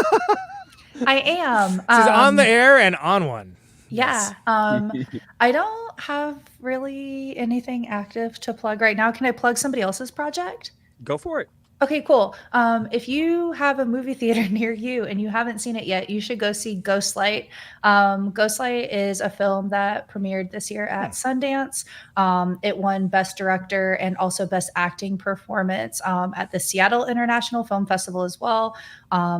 Speaker 10: am.
Speaker 9: This is on the air and on one.
Speaker 10: Yeah. I don't have really anything active to plug right now. Can I plug somebody else's project?
Speaker 11: Go for it.
Speaker 10: Okay, cool. If you have a movie theater near you and you haven't seen it yet, you should go see Ghostlight. Ghostlight is a film that premiered this year at Sundance. It won Best Director and also Best Acting Performance at the Seattle International Film Festival as well.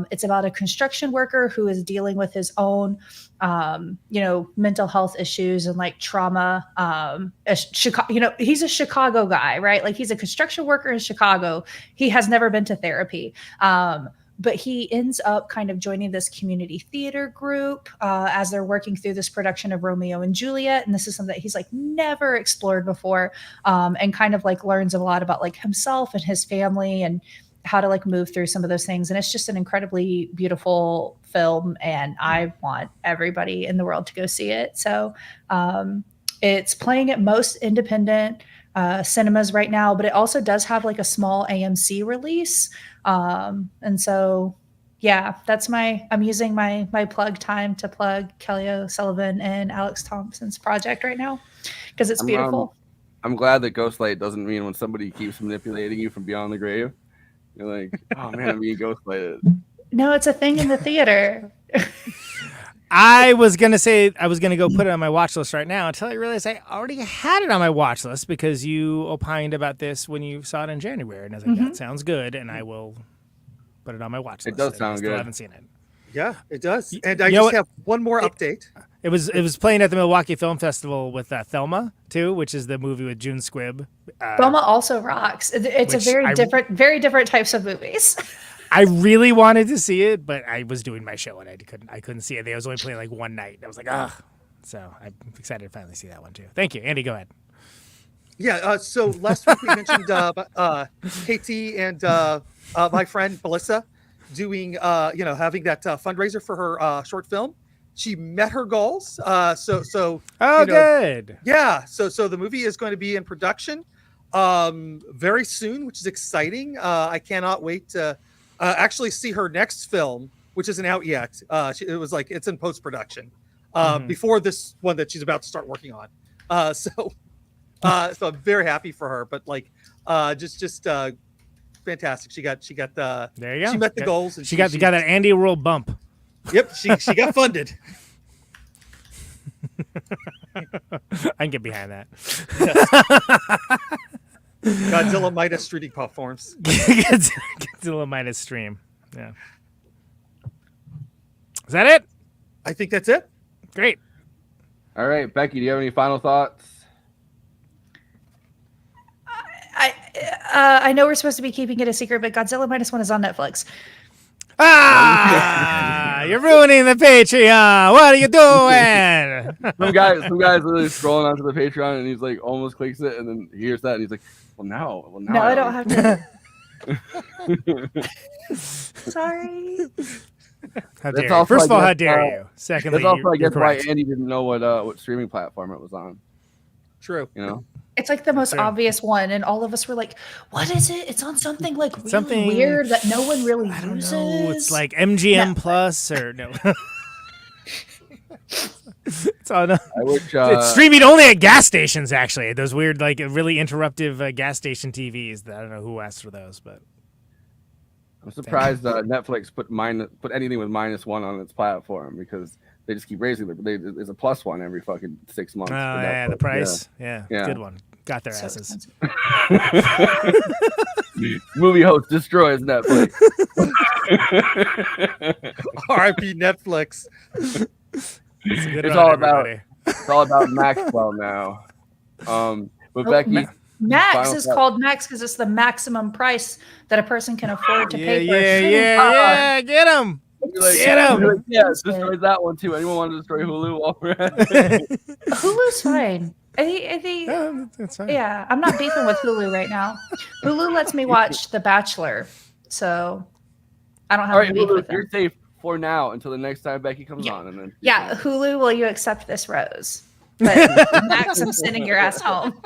Speaker 10: It's about a construction worker who is dealing with his own mental health issues and trauma. Chicago, he's a Chicago guy, right? He's a construction worker in Chicago. He has never been to therapy. but he ends up kind of joining this community theater group as they're working through this production of Romeo and Juliet. And this is something that he's like never explored before, and kind of like learns a lot about like himself and his family and how to like move through some of those things. And it's just an incredibly beautiful film, and I want everybody in the world to go see it. So it's playing at most independent cinemas right now, but it also does have like a small AMC release. And so, yeah, I'm using my plug time to plug Kelly O'Sullivan and Alex Thompson's project right now because it's beautiful.
Speaker 3: I'm glad that Ghostlight doesn't mean when somebody keeps manipulating you from beyond the grave. You're like, oh man, I'm being ghostlighted.
Speaker 10: No, it's a thing in the theater.
Speaker 9: I was going to say I was going to go put it on my watch list right now until I realized I already had it on my watch list because you opined about this when you saw it in January. And I was like, that sounds good. And I will put it on my watch list.
Speaker 3: It does sound good.
Speaker 9: I haven't seen it.
Speaker 11: Yeah, it does. And I just have one more update.
Speaker 9: It was playing at the Milwaukee Film Festival with Thelma, too, which is the movie with June Squibb.
Speaker 10: Thelma also rocks. It's a very different types of movies.
Speaker 9: I really wanted to see it, but I was doing my show and I couldn't see it. They was only playing like one night. I was like, ugh. So I'm excited to finally see that one too. Thank you, Andy. Go ahead.
Speaker 11: Yeah. So last week we mentioned Katie and my friend Melissa doing having that fundraiser for her short film. She met her goals.
Speaker 9: Good.
Speaker 11: Yeah. So the movie is going to be in production very soon, which is exciting. I cannot wait to actually see her next film, which isn't out yet. It was like it's in post-production before this one that she's about to start working on. So I'm very happy for her. But like, just fantastic. She got the
Speaker 9: there you go.
Speaker 11: She met the goals, and
Speaker 9: she got that Andy World bump.
Speaker 11: Yep, she got funded.
Speaker 9: I can get behind that.
Speaker 11: Yes. Godzilla Midas streaming platforms.
Speaker 9: Godzilla Midas stream. Yeah. Is that it?
Speaker 11: I think that's it.
Speaker 9: Great.
Speaker 3: All right, Becky, do you have any final thoughts?
Speaker 10: I know we're supposed to be keeping it a secret, but Godzilla Minus One is on Netflix.
Speaker 9: You're ruining the Patreon. What are you doing?
Speaker 3: Some guy literally scrolling onto the Patreon and he's like almost clicks it and then he hears that and he's like, well now
Speaker 10: no, I don't have to. Sorry.
Speaker 9: How dare you? First of all, how dare you? Secondly,
Speaker 3: that's also I guess why
Speaker 9: correct.
Speaker 3: Andy didn't know what streaming platform it was on.
Speaker 11: True.
Speaker 3: You know?
Speaker 10: It's like the most obvious one, and all of us were like, "What is it? It's on something like really weird that no one really uses."
Speaker 9: No, it's like MGM Plus or no. It's on. It's streaming only at gas stations. Actually, those weird, like really interruptive gas station TVs. That I don't know who asked for those, but
Speaker 3: I'm surprised Netflix put anything with -1 on its platform because they just keep raising it. There's a +1 every fucking 6 months.
Speaker 9: Oh yeah, the price. Yeah, good one. Got their asses.
Speaker 3: Movie host destroys Netflix.
Speaker 11: R.I.P. Netflix.
Speaker 3: It's all about Maxwell now. But Becky,
Speaker 10: Max is called Max because it's the maximum price that a person can afford to pay for.
Speaker 9: Yeah, get him. Get him.
Speaker 3: Yeah, destroyed that one too. Anyone want to destroy Hulu while we're at it?
Speaker 10: Hulu's fine. I think
Speaker 9: that's fine.
Speaker 10: Yeah, I'm not beefing with Hulu right now. Hulu lets me watch The Bachelor, so I don't have to beef with them.
Speaker 3: You're safe for now until the next time Becky comes on, and then
Speaker 10: Hulu, will you accept this rose? But Max, I'm sending your ass home.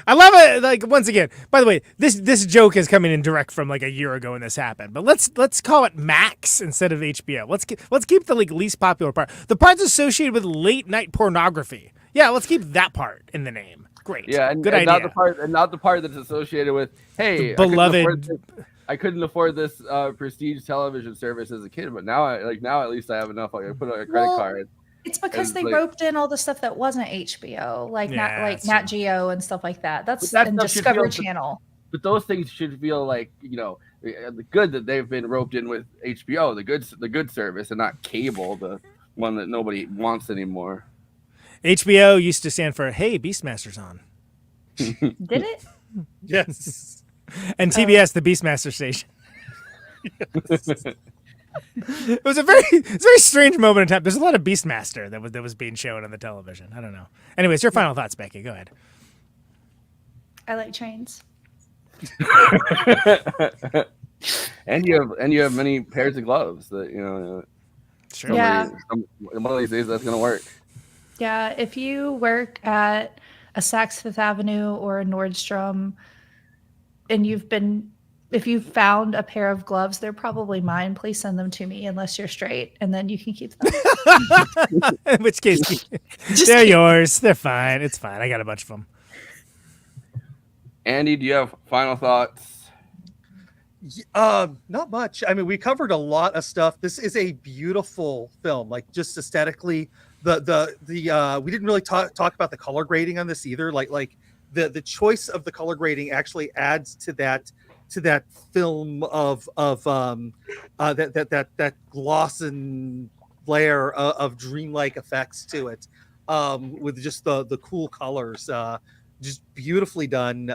Speaker 9: I love it. Like once again, by the way, this joke is coming in direct from like a year ago when this happened. But let's call it Max instead of HBO. Let's keep the like least popular part, the parts associated with late night pornography. Yeah, let's keep that part in the name. Great.
Speaker 3: Yeah, and
Speaker 9: good idea.
Speaker 3: Not the part that's associated with
Speaker 9: the beloved.
Speaker 3: I couldn't afford this prestige television service as a kid, but now at least I have enough. I put a credit card.
Speaker 10: It's because they roped in all the stuff that wasn't HBO, like Nat Geo and stuff like that. That's and Discovery Channel.
Speaker 3: But those things should feel like good that they've been roped in with HBO, the good service, and not cable, the one that nobody wants anymore.
Speaker 9: HBO used to stand for "Hey, Beastmaster's on."
Speaker 10: Did it?
Speaker 11: Yes.
Speaker 9: And TBS, the Beastmaster station. It was a very strange moment in time. There's a lot of Beastmaster that was being shown on the television. I don't know. Anyways, your final thoughts, Becky. Go ahead.
Speaker 10: I like trains.
Speaker 3: And you have many pairs of gloves that
Speaker 9: Sure.
Speaker 10: Yeah.
Speaker 3: One of these days that's gonna work.
Speaker 10: Yeah, if you work at a Saks Fifth Avenue or a Nordstrom, and if you've found a pair of gloves, they're probably mine. Please send them to me, unless you're straight, and then you can keep them.
Speaker 9: In which case, they're yours. They're fine. It's fine. I got a bunch of them.
Speaker 3: Andy, do you have final thoughts?
Speaker 11: Not much. I mean, we covered a lot of stuff. This is a beautiful film, like just aesthetically. The we didn't really talk about the color grading on this either. Like the choice of the color grading actually adds to that film of that gloss and layer of dreamlike effects to it, with just the cool colors, just beautifully done.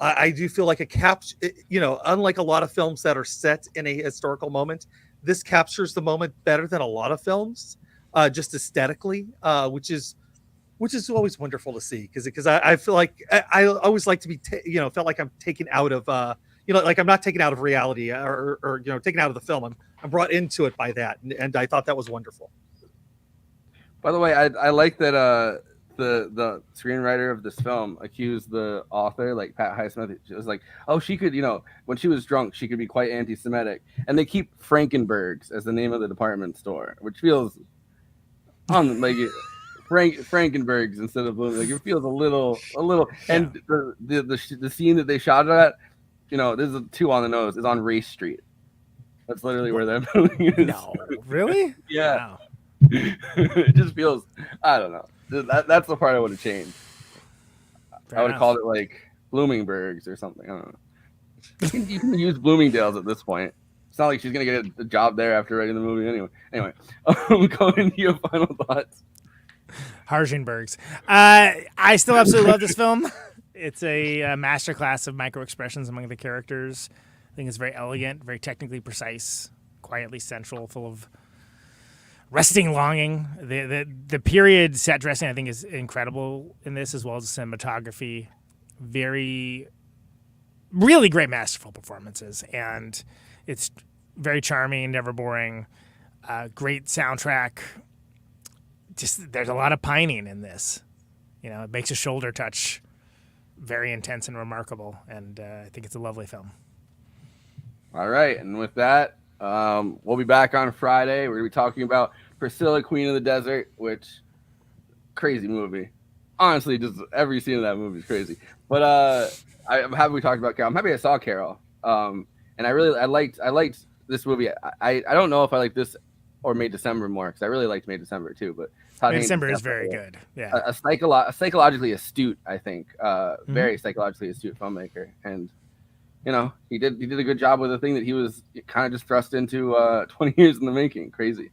Speaker 11: I do feel like unlike a lot of films that are set in a historical moment, this captures the moment better than a lot of films, just aesthetically, which is always wonderful to see, because I feel like I always like to be felt like I'm taken out of like I'm not taken out of reality or taken out of the film. I'm brought into it by that, and I thought that was wonderful.
Speaker 3: By the way, I like that the screenwriter of this film accused the author, like Pat Highsmith. She was like, oh, she could, when she was drunk, she could be quite anti-Semitic, and they keep Frankenberg's as the name of the department store, which feels like Frankenberg's instead of Bloomingdales. Like, it feels a little. Yeah. And the scene that they shot it at, this is too on the nose, is on Race Street. That's literally where that building is.
Speaker 9: No, really?
Speaker 3: Yeah.
Speaker 9: Wow.
Speaker 3: It just feels, I don't know. That's the part I would have changed.
Speaker 9: Fair
Speaker 3: I would have
Speaker 9: enough.
Speaker 3: called it like Bloomingberg's or something. I don't know. You can use Bloomingdales at this point. It's not like she's gonna get a job there after writing the movie anyway. Going into your final thoughts.
Speaker 9: Harzhenbergs. I still absolutely love this film. It's a masterclass of micro-expressions among the characters. I think it's very elegant, very technically precise, quietly central, full of resting longing. The period set dressing, I think, is incredible in this, as well as the cinematography. Really great, masterful performances, and it's very charming, never boring. Great soundtrack. Just there's a lot of pining in this. It makes a shoulder touch very intense and remarkable, and I think it's a lovely film.
Speaker 3: All right, and with that, we'll be back on Friday. We're gonna be talking about Priscilla, Queen of the Desert, which crazy movie. Honestly, just every scene of that movie is crazy. But I'm happy we talked about Carol. I'm happy I saw Carol. And I liked this movie. I don't know if I like this or May December more, because I really liked May December too. But Todd Haynes
Speaker 9: December is very good. Yeah,
Speaker 3: a psychologically astute, I think, very psychologically astute filmmaker, and he did a good job with a thing that he was kind of just thrust into 20 years in the making. Crazy.